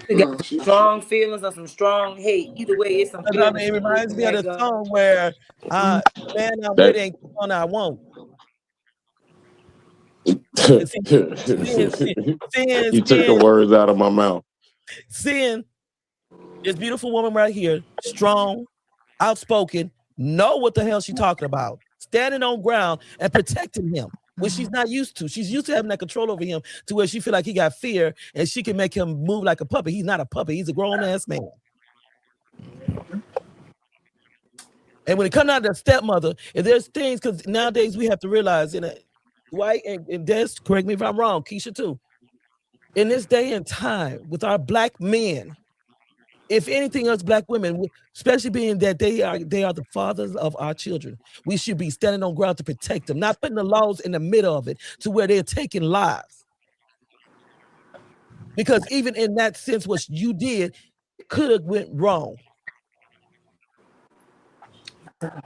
They got some strong feelings or some strong hate. Either way, it's some feelings. It reminds me of the song where man I'm with ain't the one I want. You took the words out of my mouth. Seeing this beautiful woman right here, strong, outspoken, know what the hell she's talking about, standing on ground and protecting him, which she's not used to. She's used to having that control over him to where she feel like he got fear and she can make him move like a puppet. He's not a puppet. He's a grown-ass man. And when it comes out to the stepmother, if there's things, because nowadays we have to realize, White and Des, correct me if I'm wrong, Keisha too, in this day and time with our black men, if anything else, black women, especially being that they are the fathers of our children, we should be standing on ground to protect them, not putting the laws in the middle of it to where they're taking lives. Because even in that sense, what you did could have went wrong.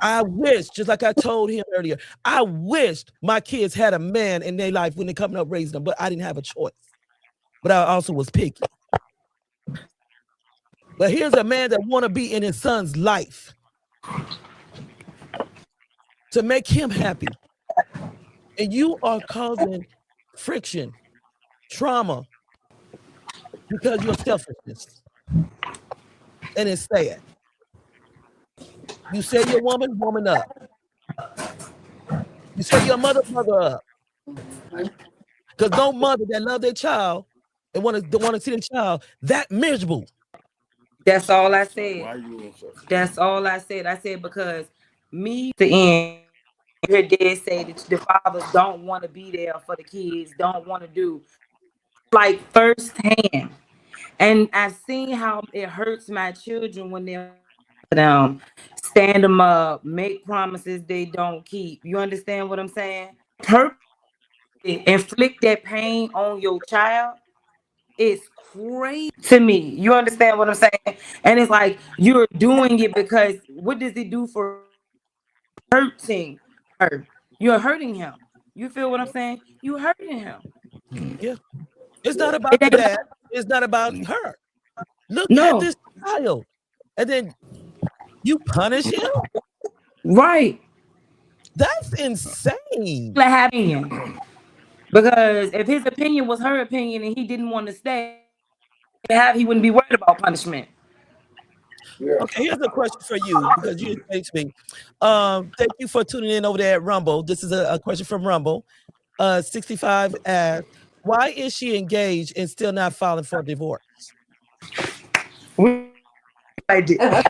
I wish, just like I told him earlier, I wished my kids had a man in their life when they're coming up raising them, but I didn't have a choice. But I also was picky. But here's a man that want to be in his son's life to make him happy. And you are causing friction, trauma, because of your selfishness. And it's sad. You say you're woman up. You say you're mother up. Because no mother that love their child and want to see their child that miserable. That's all I said. That's all I said. I said because the end, her dad said that the fathers don't want to be there for the kids, don't want to do. like firsthand. And I've seen how it hurts my children when they're them, stand them up, make promises they don't keep. You understand what I'm saying? Purpose inflict that pain on your child is crazy to me. You understand what I'm saying? And it's like you're doing it because what does it do for hurting her? You're hurting him. You feel what I'm saying? You hurting him. Yeah. It's not It about the ain't dad. It's not about her. Look at no this child. And then you punish him? right. That's insane. Like having because if his opinion was her opinion and he didn't want to stay, he wouldn't be worried about punishment. Yeah. Okay, here's a question for you because you engaged me. Thank you for tuning in over there at Rumble. This is a question from Rumble. 65 asks, why is she engaged and still not filing for divorce? Idea.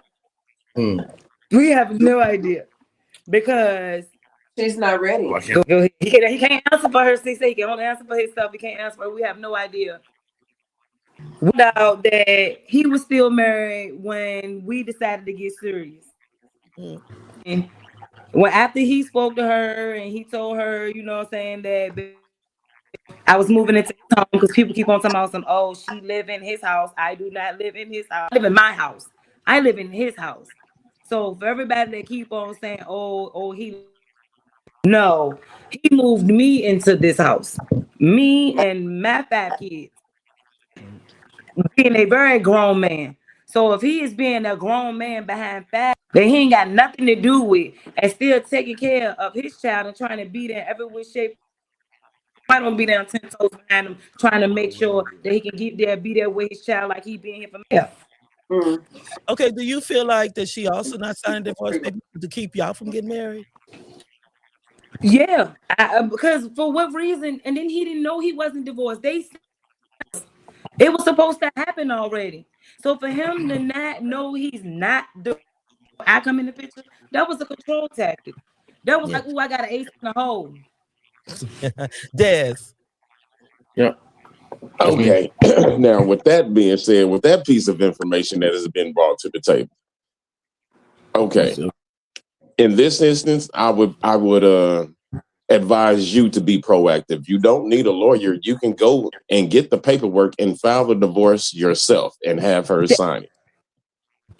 We have no idea because She's not ready. he can't answer for her. He can only answer for himself. He can't answer for her. We have no idea. Without that, he was still married when we decided to get serious. And when after he spoke to her and he told her, you know what I'm saying, that I was moving into his home because people keep on talking about some, oh, she live in his house. I do not live in his house. I live in my house. I live in his house. So for everybody that keep on saying, oh, no, he moved me into this house. Me and my 5 kids. Being a very grown man. So if he is being a grown man behind 5 that he ain't got nothing to do with and still taking care of his child and trying to be there every which shape, I don't be there on 10 toes behind him, trying to make sure that he can get there, be there with his child like he being here for me. Okay, do you feel like that she also not signing divorce papers to keep y'all from getting married? Yeah, because for what reason? And then he didn't know he wasn't divorced. It was supposed to happen already. So for him to not know he's not I come in the picture, that was a control tactic. That was like, oh, I got an ace in the hole. Des. Yeah. Okay. Now, with that being said, with that piece of information that has been brought to the table, okay. In this instance, I would advise you to be proactive. You don't need a lawyer. You can go and get the paperwork and file the divorce yourself and have her sign it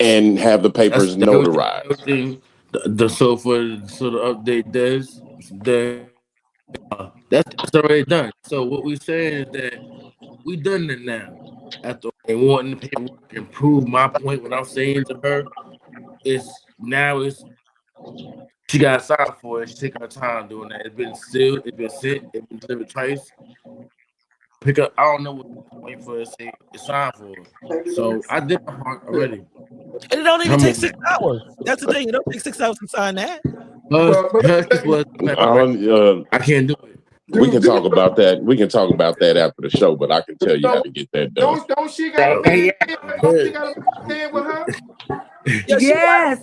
and have the papers notarized. So the update that's already done. So what we're saying is that we done it now. After wanting the paperwork and prove my point, what I'm saying to her is now she got to sign for it. She's taking her time doing that. It's been sealed, it's been sent, it's been delivered twice. Pick up, I don't know what I'm waiting for her to say it's signed for. So I did my part already. And it don't even take 6 hours. That's the thing. It don't take 6 hours to sign that. I can't do it. We can talk about that. We can talk about that after the show, but I can tell you how to get that done. Don't she got a man? Don't she got a man with her? Yes.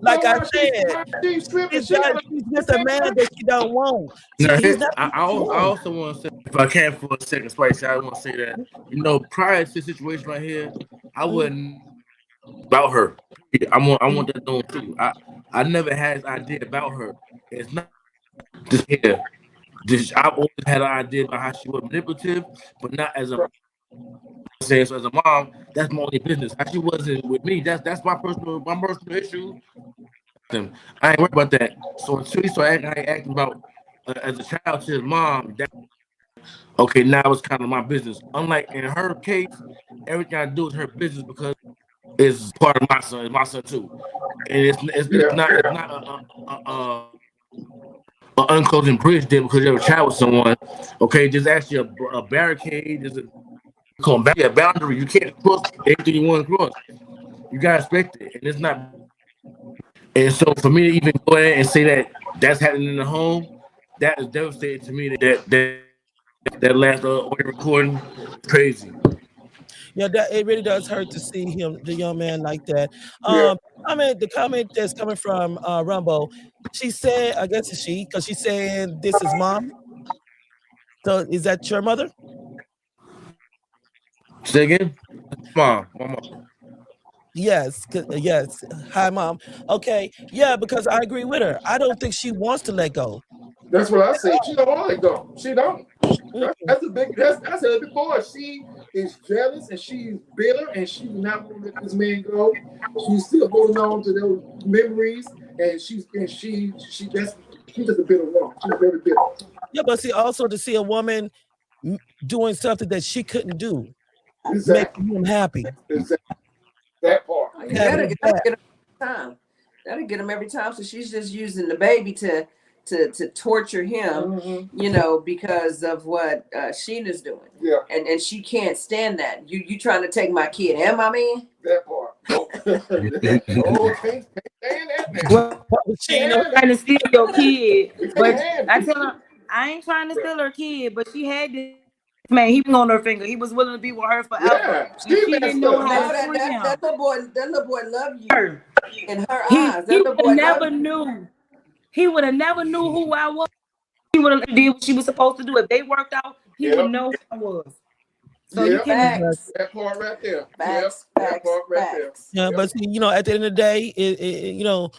Like I said, she's with a man that she don't want. I also want to say, if I can for a second, Spicy, I want to say that, prior to the situation right here, I wasn't about her. I want that known too. I never had an idea about her. It's not just here. I've always had an idea about how she was manipulative, but not as a so as a mom. That's my only business. How she wasn't with me, that's my personal issue. I ain't worried about that. So until he started acting about as a child to his mom, okay, now it's kind of my business. Unlike in her case, everything I do is her business because it's part of my son. It's my son too, and it's not an unclosing bridge there because you have a child with someone. Okay, there's actually a barricade. There's a boundary. You can't cross anything you want to cross. You gotta respect it, and it's not. And so for me to even go ahead and say that that's happening in the home, that is devastating to me. That last audio recording, crazy. Yeah, it really does hurt to see the young man like that. The comment that's coming from Rumbo, she said, I guess it's she, because she's saying this is mom. So is that your mother? Say again? Mom. Yes, yes. Hi, mom. Okay, yeah, because I agree with her. I don't think she wants to let go. That's what I say. She don't want to go. She don't. Mm-mm. That's her before. She is jealous and she's bitter and she's not want to let this man go. She's still holding on to those memories and she's just a bitter woman. She's very bitter. Yeah, but see, also to see a woman doing something that she couldn't do, Exactly. making him happy. Exactly. That part. Having him back. Get him every time. That'll get him every time. So she's just using the baby to torture him, you know, because of what Sheena's doing. Yeah. And she can't stand that. You trying to take my kid and my man? That part. Oh, can't stand that man. Well, Sheena, trying to steal your kid, but have I tell her I ain't trying to steal her kid, but she had this man. He was on her finger. He was willing to be with her forever. Yeah, And she didn't know how to treat him. That little boy love you Her. in her He eyes. That little boy never knew. He would have never knew who I was. He would have did what she was supposed to do. If they worked out, he would know who I was. So you can't. That part right there. Facts, that part right there. Yeah, but see, you know, at the end of the day, you know,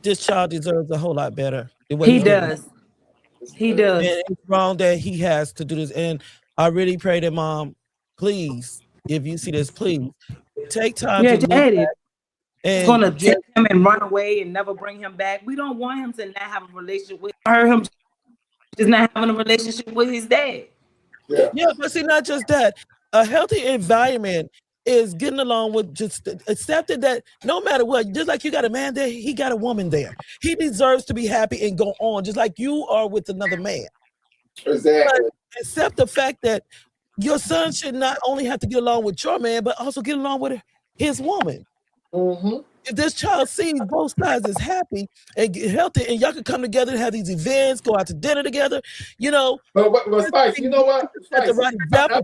this child deserves a whole lot better. He does. He does. And it's wrong that he has to do this. And I really pray that, Mom, please, if you see this, please take time to look Daddy. back. It's gonna take him and run away and never bring him back. We don't want him to not have a relationship with her. Him just not having a relationship with his dad. Yeah, but see, not just that. A healthy environment is getting along with just accepting that no matter what, just like you got a man there, he got a woman there. He deserves to be happy and go on, just like you are with another man. Exactly. But accept the fact that your son should not only have to get along with your man, but also get along with his woman. If this child sees both sides is happy and get healthy, and y'all can come together and have these events, go out to dinner together, you know. But Spice, you know what? Spice, Right I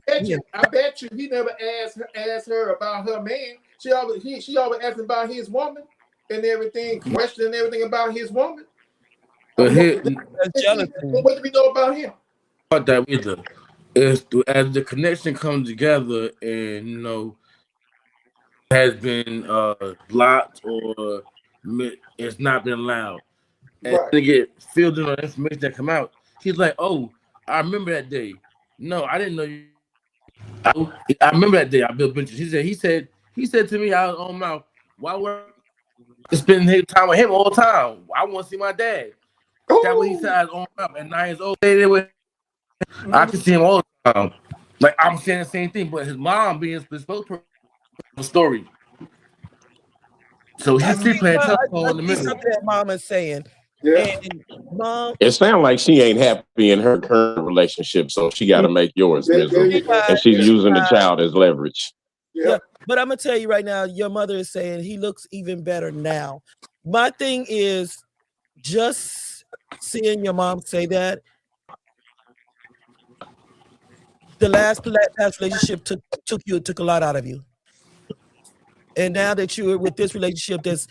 bet you he never asked her about her man. She always asked him about his woman and everything, questioning everything about his woman. But what do we know about him? About that either. As the connection comes together and you know has been blocked or it's not been allowed. And to get filled in on information that come out, he's like, "Oh, I remember that day. No, I didn't know you. I remember that day. I built benches." He said to me out on mouth, "Why were I spending time with him all the time? I want to see my dad." That's what he said on mouth. And 9 years old, I can see him all the time. Like I'm saying the same thing, but his mom being the spokesperson. Story. So he's still playing telephone in the middle. Something that Mom is saying. And Mom, it sounds like she ain't happy in her current relationship, so she got to make yours miserable, and she's using the child as leverage. Yeah, but I'm gonna tell you right now, your mother is saying he looks even better now. My thing is just seeing your mom say that. The last relationship took a lot out of you. And now that you're with this relationship that's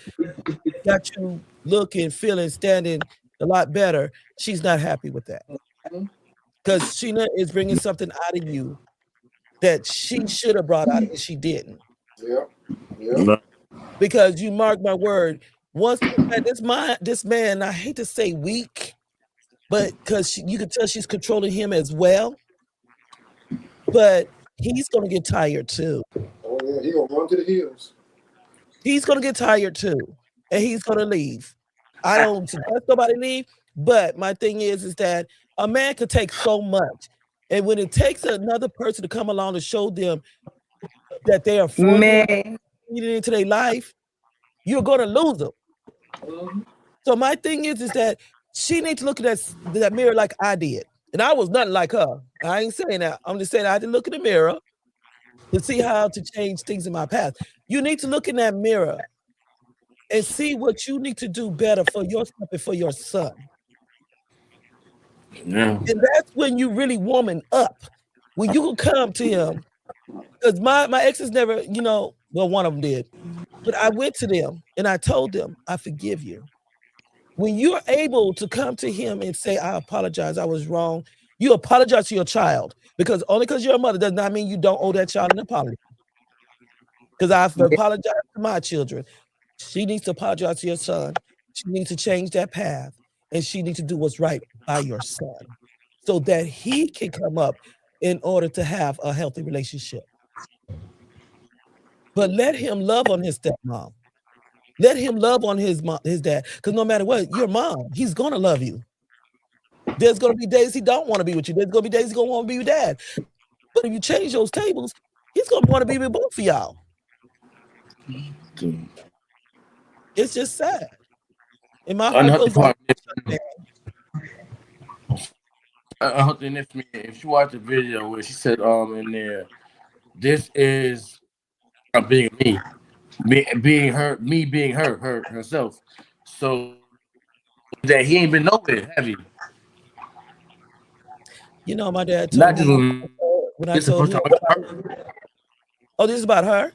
got you looking, feeling, standing a lot better, she's not happy with that. Because Sheena is bringing something out of you that she should have brought out and she didn't. Yeah. Because you mark my word, once this man, I hate to say weak, but because you can tell she's controlling him as well. But he's gonna get tired too. Oh yeah, he's gonna run to the hills. He's gonna get tired too, and he's gonna leave. I don't suggest nobody leave, but my thing is that a man could take so much, and when it takes another person to come along to show them that they are feeding into their life, you're gonna lose them. So my thing is that she needs to look at that mirror like I did, and I was nothing like her. I ain't saying that. I'm just saying I had to look in the mirror to see how to change things in my past. You need to look in that mirror and see what you need to do better for yourself and for your son. Yeah. And that's when you really woman up. When you can come to him. Because my exes never, well, one of them did. But I went to them and I told them, I forgive you. When you're able to come to him and say, I apologize, I was wrong. You apologize to your child because only because you're a mother does not mean you don't owe that child an apology. Because I've apologized to my children. She needs to apologize to your son. She needs to change that path, and she needs to do what's right by your son so that he can come up in order to have a healthy relationship. But let him love on his stepmom. Let him love on his mom, his dad. Because no matter what, your mom, he's gonna love you. There's gonna be days he don't want to be with you. There's gonna be days he's gonna want to be with dad. But if you change those tables, he's gonna want to be with both of y'all. It's just sad. And my heart goes out. I hope the next minute, if she watched the video where she said in there, this is being me, being her, me being her herself. So that he ain't been nowhere, have he? You know, my dad Not told just me when I told him. Oh, this is about her?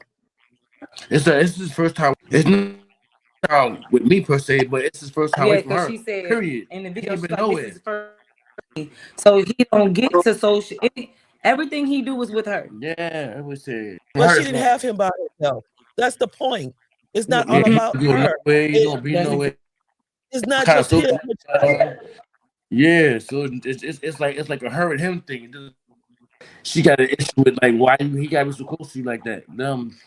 It's his first time. It's not with me per se, but it's his first time away from her. She said Period. in the He video, ain't she's been like, nowhere. this is first. So he don't get to social. Everything he do is with her. Yeah, I would say. But she didn't have him by herself. That's the point. It's not all about her. It's not just him. Yeah, so it's like a her and him thing. She got an issue with like why he got to be so close to you like that.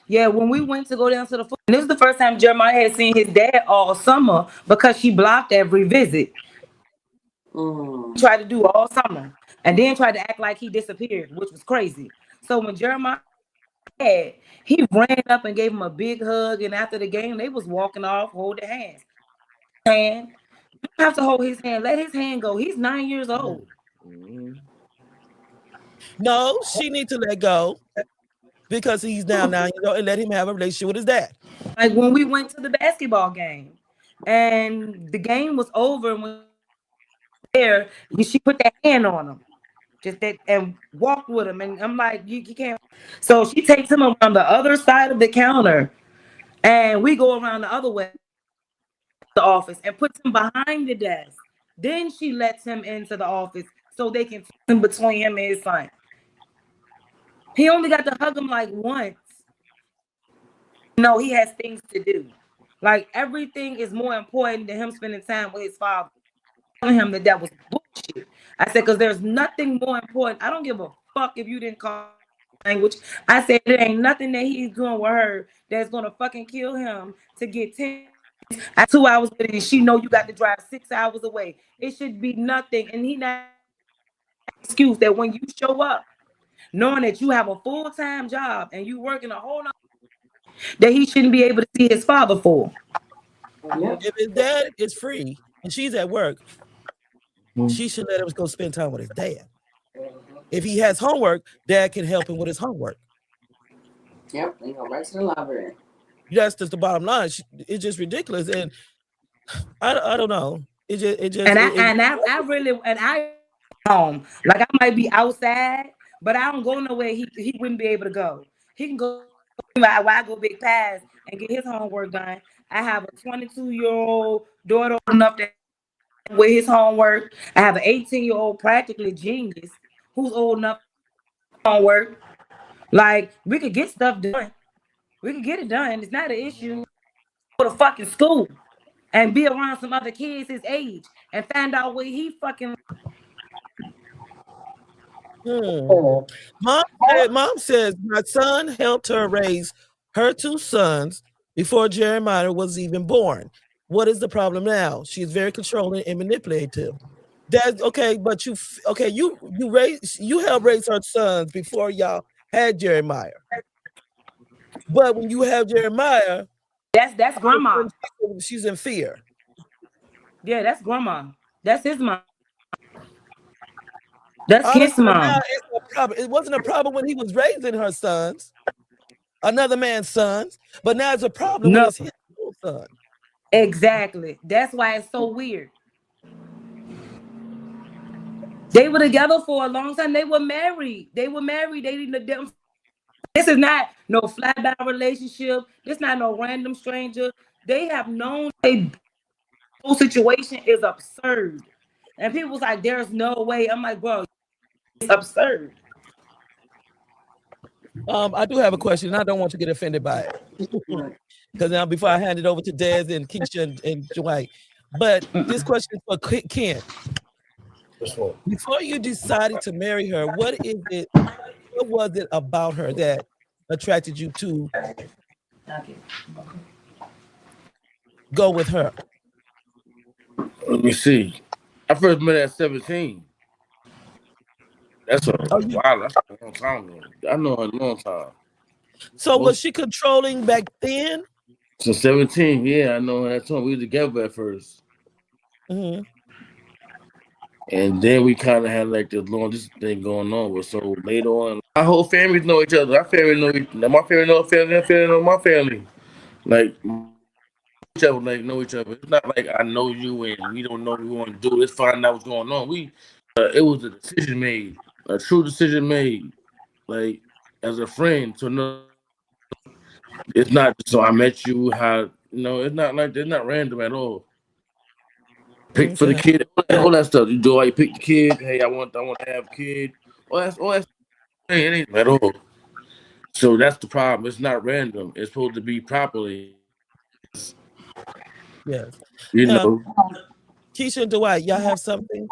Yeah, when we went to go down to the foot, and this was the first time Jeremiah had seen his dad all summer because she blocked every visit. Tried to do all summer, and then tried to act like he disappeared, which was crazy. So when Jeremiah had, he ran up and gave him a big hug, and after the game, they was walking off, holding hands. And you don't have to hold his hand. Let his hand go. He's 9 years old. No, she needs to let go because he's now 9 years old and let him have a relationship with his dad. Like when we went to the basketball game and the game was over, and when there, she put that hand on him, just that, and walked with him. And I'm like, you can't. So she takes him around the other side of the counter, and we go around the other way, the office, and puts him behind the desk. Then she lets him into the office so they can talk in between him and his son. He only got to hug him like once. No, he has things to do. Like everything is more important than him spending time with his father. Telling him that was bullshit. I said, because there's nothing more important. I don't give a fuck if you didn't call language. I said, there ain't nothing that he's doing with her that's gonna fucking kill him to get 10. 2 hours with it, and she know you got to drive 6 hours away. It should be nothing, and he not excuse that when you show up, knowing that you have a full-time job and you working a whole lot, that he shouldn't be able to see his father for. If his dad is free and she's at work, she should let him go spend time with his dad. If he has homework, dad can help him with his homework. Yep, they go right to the library. That's just the bottom line. It's just ridiculous, and I don't know. I home. Like I might be outside, but I don't go nowhere. He wouldn't be able to go. He can go while I go big pass and get his homework done. I have a 22-year-old daughter old enough to with his homework. I have an 18-year-old practically genius who's old enough to homework. Like we could get stuff done. We could get it done. It's not an issue. Go to fucking school and be around some other kids his age and find out where he fucking. Mom says my son helped her raise her 2 sons before Jeremiah was even born. What is the problem now? She's very controlling and manipulative. That's okay, but you helped raise her sons before y'all had Jeremiah. But when you have Jeremiah, that's grandma. She's in fear. Yeah, that's grandma. That's his mom. That's his mom. It wasn't a problem when he was raising her sons, another man's sons, but now it's a problem when it's his son. Exactly. That's why it's so weird. They were together for a long time. They were married. They didn't. This is not no flat-down relationship. This is not no random stranger. They have known the whole situation is absurd. And people was like, there's no way. I'm like, bro, It's absurd. I do have a question, and I don't want you to get offended by it. Because now, before I hand it over to Des and Keisha and Dwight, but this question is for Ken. Before you decided to marry her, what was it about her that attracted you to go with her? Let me see. I first met her at 17. That's a while. That's a long time ago. I know her a long time. So was she controlling back then? So 17, yeah, I know her at time. We were together at first. Mm-hmm. And then we kind of had like this long distance thing going on. But so later on, our whole families know each other. Our family know my family know her family, her family know my family. Like each other, like know each other. It's not like I know you and we don't know what we want to do. Let's find out what's going on. It was a decision made, a true decision made, like as a friend to know. It's not so I met you. It's not like it's not random at all. Pick for the kid, all that stuff. You do like pick the kid. Hey, I want to have a kid. All that. Hey, it ain't at all. So that's the problem. It's not random. It's supposed to be properly. Yes. You know. Keisha and Dwight, y'all have something?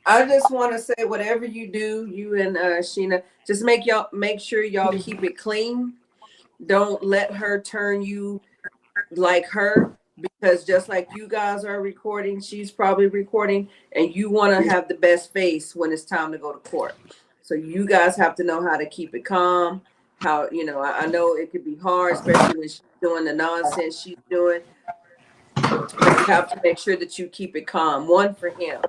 I just want to say, whatever you do, you and Sheena, just make sure y'all keep it clean. Don't let her turn you like her, because just like you guys are recording, she's probably recording, and you want to have the best face when it's time to go to court. So you guys have to know how to keep it calm. How, I know it could be hard, especially when she's doing the nonsense she's doing. But you have to make sure that you keep it calm. One, for him.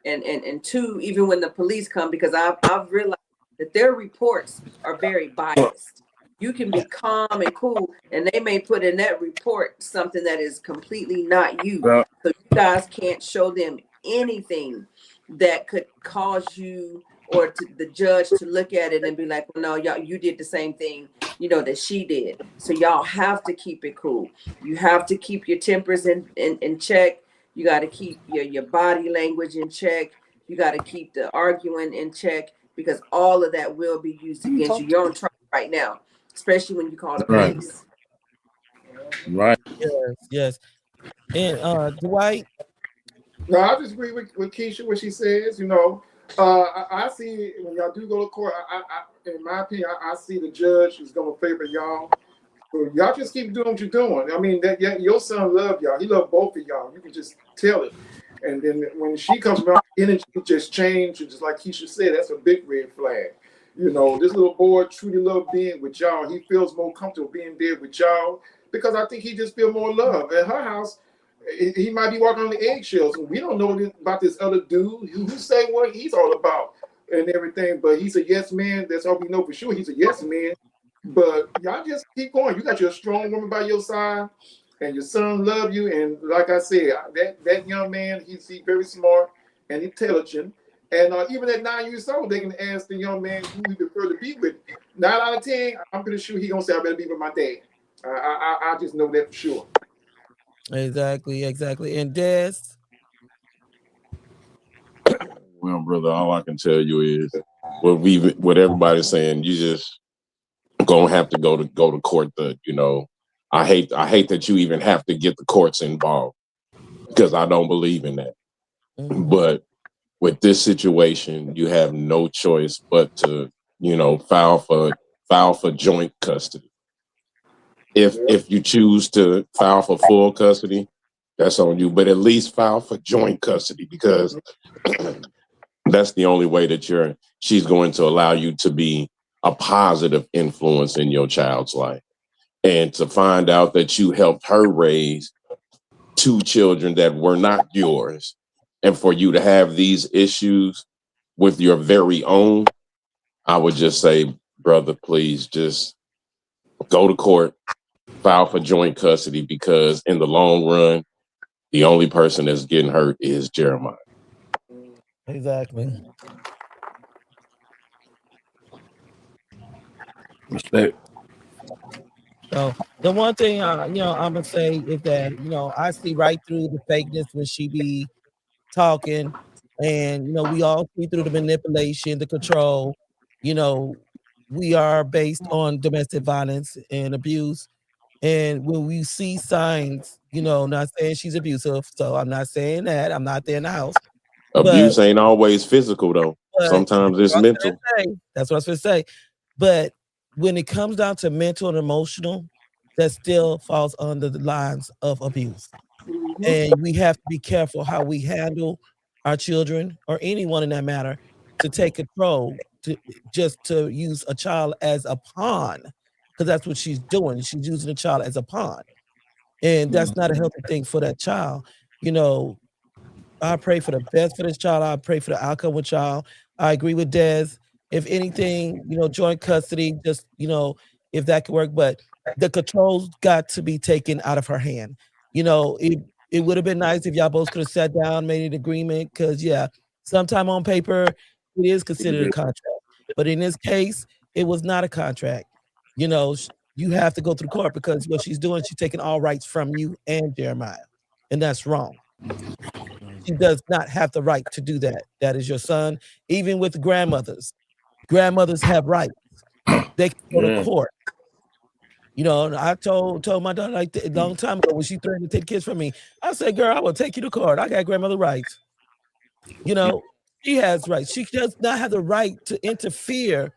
And two, even when the police come, because I've realized that their reports are very biased. You can be calm and cool, and they may put in that report something that is completely not you. So you guys can't show them anything that could cause you or the judge to look at it and be like, well, no, y'all, you did the same thing, that she did. So y'all have to keep it cool. You have to keep your tempers in check. You got to keep your body language in check. You got to keep the arguing in check, because all of that will be used against you. You're on trial right now, especially when you call the police. Right. Yes. And Dwight? No, I just agree with Keisha, what she says. I see when y'all do go to court, I in my opinion, I see the judge is going to favor y'all. So y'all just keep doing what you're doing. I mean, your son loved y'all. He loved both of y'all. You can just tell it. And then when she comes around, energy just changed. Just like Keisha said, that's a big red flag. This little boy truly loved being with y'all. He feels more comfortable being there with y'all, because I think he just feels more love. At her house, he might be walking on the eggshells. We don't know about this other dude who say what he's all about and everything. But he's a yes man. That's all we know for sure. He's a yes man. But y'all just keep going. You got your strong woman by your side, and your son love you. And like I said, that young man, he's very smart and intelligent. And even at 9 years old, they can ask the young man who he prefer to be with. 9 out of 10, I'm pretty sure he gonna say, "I better be with my dad." I just know that for sure. Exactly. And Des? Well, brother, all I can tell you is what everybody's saying. You just gonna have to go to court. I hate that you even have to get the courts involved, because I don't believe in that. Mm-hmm. But with this situation, you have no choice but to file for joint custody. If you choose to file for full custody, that's on you. But at least file for joint custody, because that's the only way that she's going to allow you to be a positive influence in your child's life. And to find out that you helped her raise 2 children that were not yours, and for you to have these issues with your very own, I would just say, brother, please just go to court, file for joint custody, because in the long run, the only person that's getting hurt is Jeremiah. Exactly. Respect. So the one thing I'm gonna say is that I see right through the fakeness when she be talking, And we all see through the manipulation, the control. You know, we are based on domestic violence and abuse. And when we see signs, not saying she's abusive, so I'm not saying that. I'm not there in the house. But Abuse ain't always physical though. but Sometimes it's mental. that's what I was gonna say. But when it comes down to mental and emotional, that still falls under the lines of abuse. And we have to be careful how we handle our children or anyone in that matter to take control, to use a child as a pawn, because that's what she's doing. She's using a child as a pawn. And that's not a healthy thing for that child. You know, I pray for the best for this child. I pray for the outcome with child. I agree with Des. If anything, joint custody, just, if that could work. But the control's got to be taken out of her hand. It would have been nice if y'all both could have sat down, made an agreement, because, yeah, sometime on paper, it is considered a contract. But in this case, it was not a contract. You have to go through court because what she's doing, she's taking all rights from you and Jeremiah. And that's wrong. She does not have the right to do that. That is your son. Even with grandmothers have rights. They can go to court. And I told my daughter like a long time ago when she threatened to take kids from me. I said, "Girl, I will take you to court. I got grandmother rights." She has rights. She does not have the right to interfere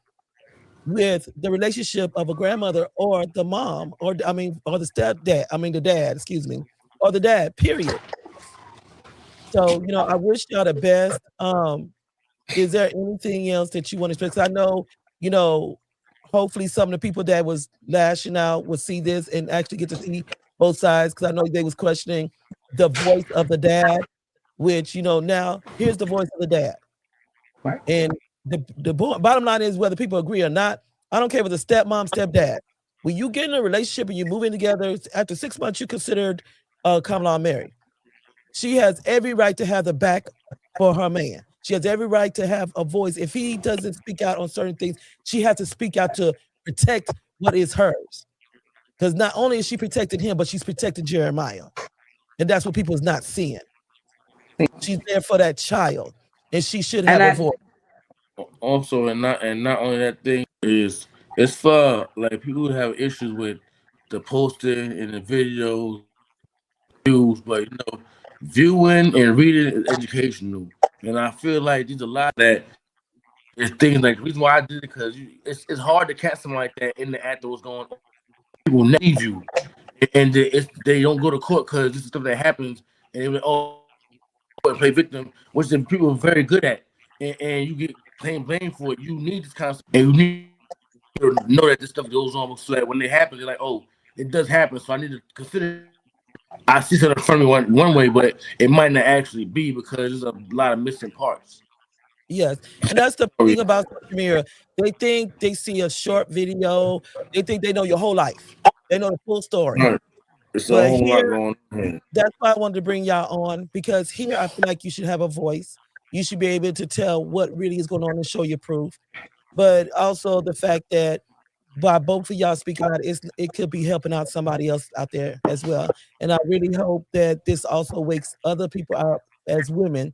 with the relationship of a grandmother or the mom or the stepdad. The dad. Excuse me, or the dad. Period. So, I wish y'all the best. Is there anything else that you want to express? I know, hopefully some of the people that was lashing out will see this and actually get to see both sides, because I know they was questioning the voice of the dad, which, now here's the voice of the dad. Right. And the bottom line is, whether people agree or not, I don't care if it's a stepmom, stepdad. When you get in a relationship and you move in together, after 6 months, you're considered common law married. She has every right to have the back for her man. She has every right to have a voice. If he doesn't speak out on certain things, she has to speak out to protect what is hers. Because not only is she protecting him, but she's protecting Jeremiah. And that's what people's not seeing. She's there for that child, and she should have a voice. Also, and not only that thing is, it's for like people who have issues with the posting and the videos, views, but viewing and reading is educational. And I feel like there's a lot that is things like the reason why I did it, because it's hard to catch something like that in the act that was going on. People need you, and they don't go to court because this is stuff that happens, and they will play victim, which the people are very good at, and you get blamed for it. You need this kind of stuff, and you need to know that this stuff goes on, so that when it happens, you're like, oh, it does happen, so I need to consider. I see something in front of me one way, but it might not actually be, because there's a lot of missing parts. Yes, and that's the thing about social media. They think they see a short video. They think they know your whole life. They know the full story. Right. It's a whole lot going on. That's why I wanted to bring y'all on, because here I feel like you should have a voice. You should be able to tell what really is going on and show your proof. But also the fact that by both of y'all speaking out, it could be helping out somebody else out there as well. And I really hope that this also wakes other people up as women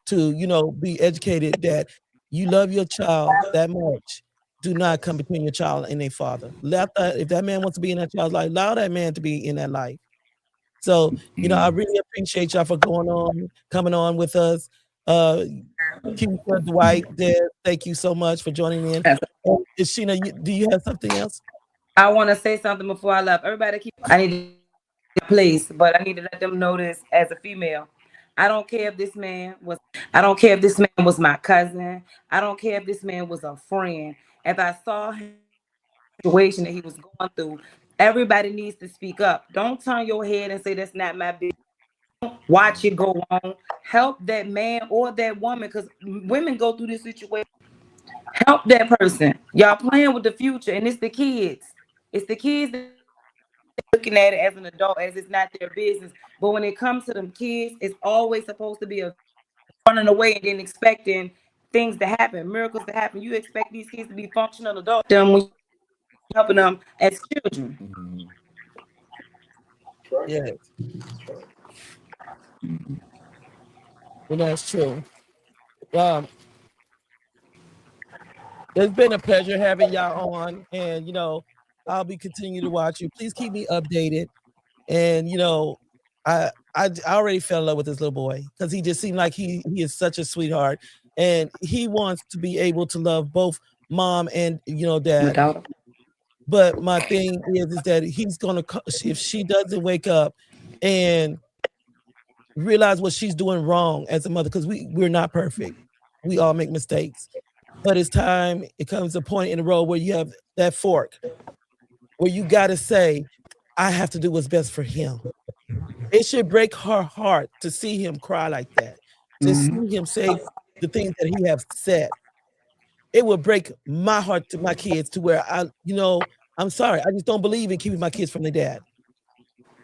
to, be educated, that you love your child that much. Do not come between your child and their father. If that man wants to be in that child's life, allow that man to be in that life. So, I really appreciate y'all for coming on with us. Keisha, Dwight, Des, thank you so much for joining in. Sheena, do you have something else? I want to say something before I left. Everybody I need to place, but I need to let them know this as a female. I don't care if this man was my cousin. I don't care if this man was a friend. If I saw him situation that he was going through, everybody needs to speak up. Don't turn your head and say that's not my business. Watch it go on. Help that man or that woman, because women go through this situation. Help that person. Y'all playing with the future, and it's the kids. It's the kids that looking at it as an adult as it's not their business. But when it comes to them kids, it's always supposed to be a running away and then expecting things to happen, miracles to happen. You expect these kids to be functional adults when you're helping them as children. Yes. Well, that's true. It's been a pleasure having y'all on, and I'll be continuing to watch you. Please keep me updated. And I already fell in love with this little boy because he just seemed like he is such a sweetheart, and he wants to be able to love both mom and dad. But my thing is that he's gonna, if she doesn't wake up and realize what she's doing wrong as a mother, because we're not perfect, we all make mistakes. But it's time, it comes a point in the road where you have that fork, where you got to say, I have to do what's best for him. It should break her heart to see him cry like that, to see him say the things that he has said. It would break my heart to my kids to where I'm sorry, I just don't believe in keeping my kids from their dad.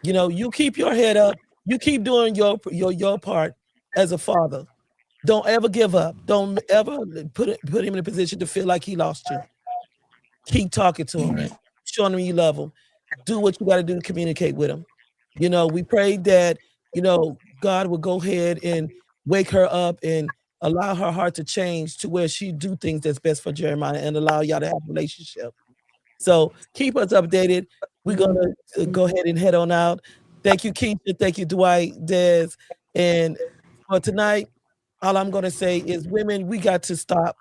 You keep your head up, you keep doing your part as a father. Don't ever give up. Don't ever put him in a position to feel like he lost you. Keep talking to him, showing him you love him. Do what you got to do to communicate with him. We pray that, God will go ahead and wake her up and allow her heart to change to where she do things that's best for Jeremiah and allow y'all to have a relationship. So keep us updated. We're going to go ahead and head on out. Thank you, Keisha. Thank you, Dwight, Des. And for tonight, all I'm going to say is, women, we got to stop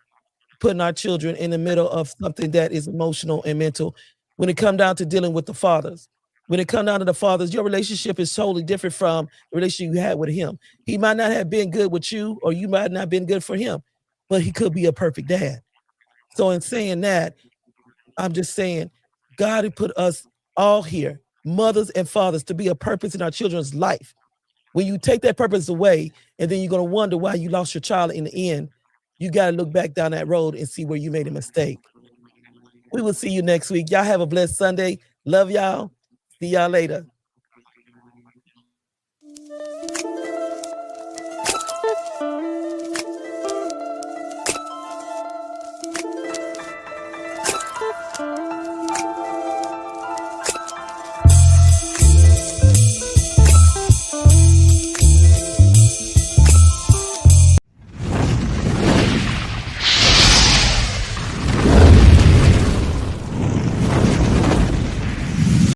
putting our children in the middle of something that is emotional and mental. When it comes down to dealing with the fathers, when it comes down to the fathers, your relationship is totally different from the relationship you had with him. He might not have been good with you, or you might not have been good for him, but he could be a perfect dad. So in saying that, I'm just saying, God had put us all here, mothers and fathers, to be a purpose in our children's life. When you take that purpose away, and then you're going to wonder why you lost your child in the end, you got to look back down that road and see where you made a mistake. We will see you next week. Y'all have a blessed Sunday. Love y'all. See y'all later.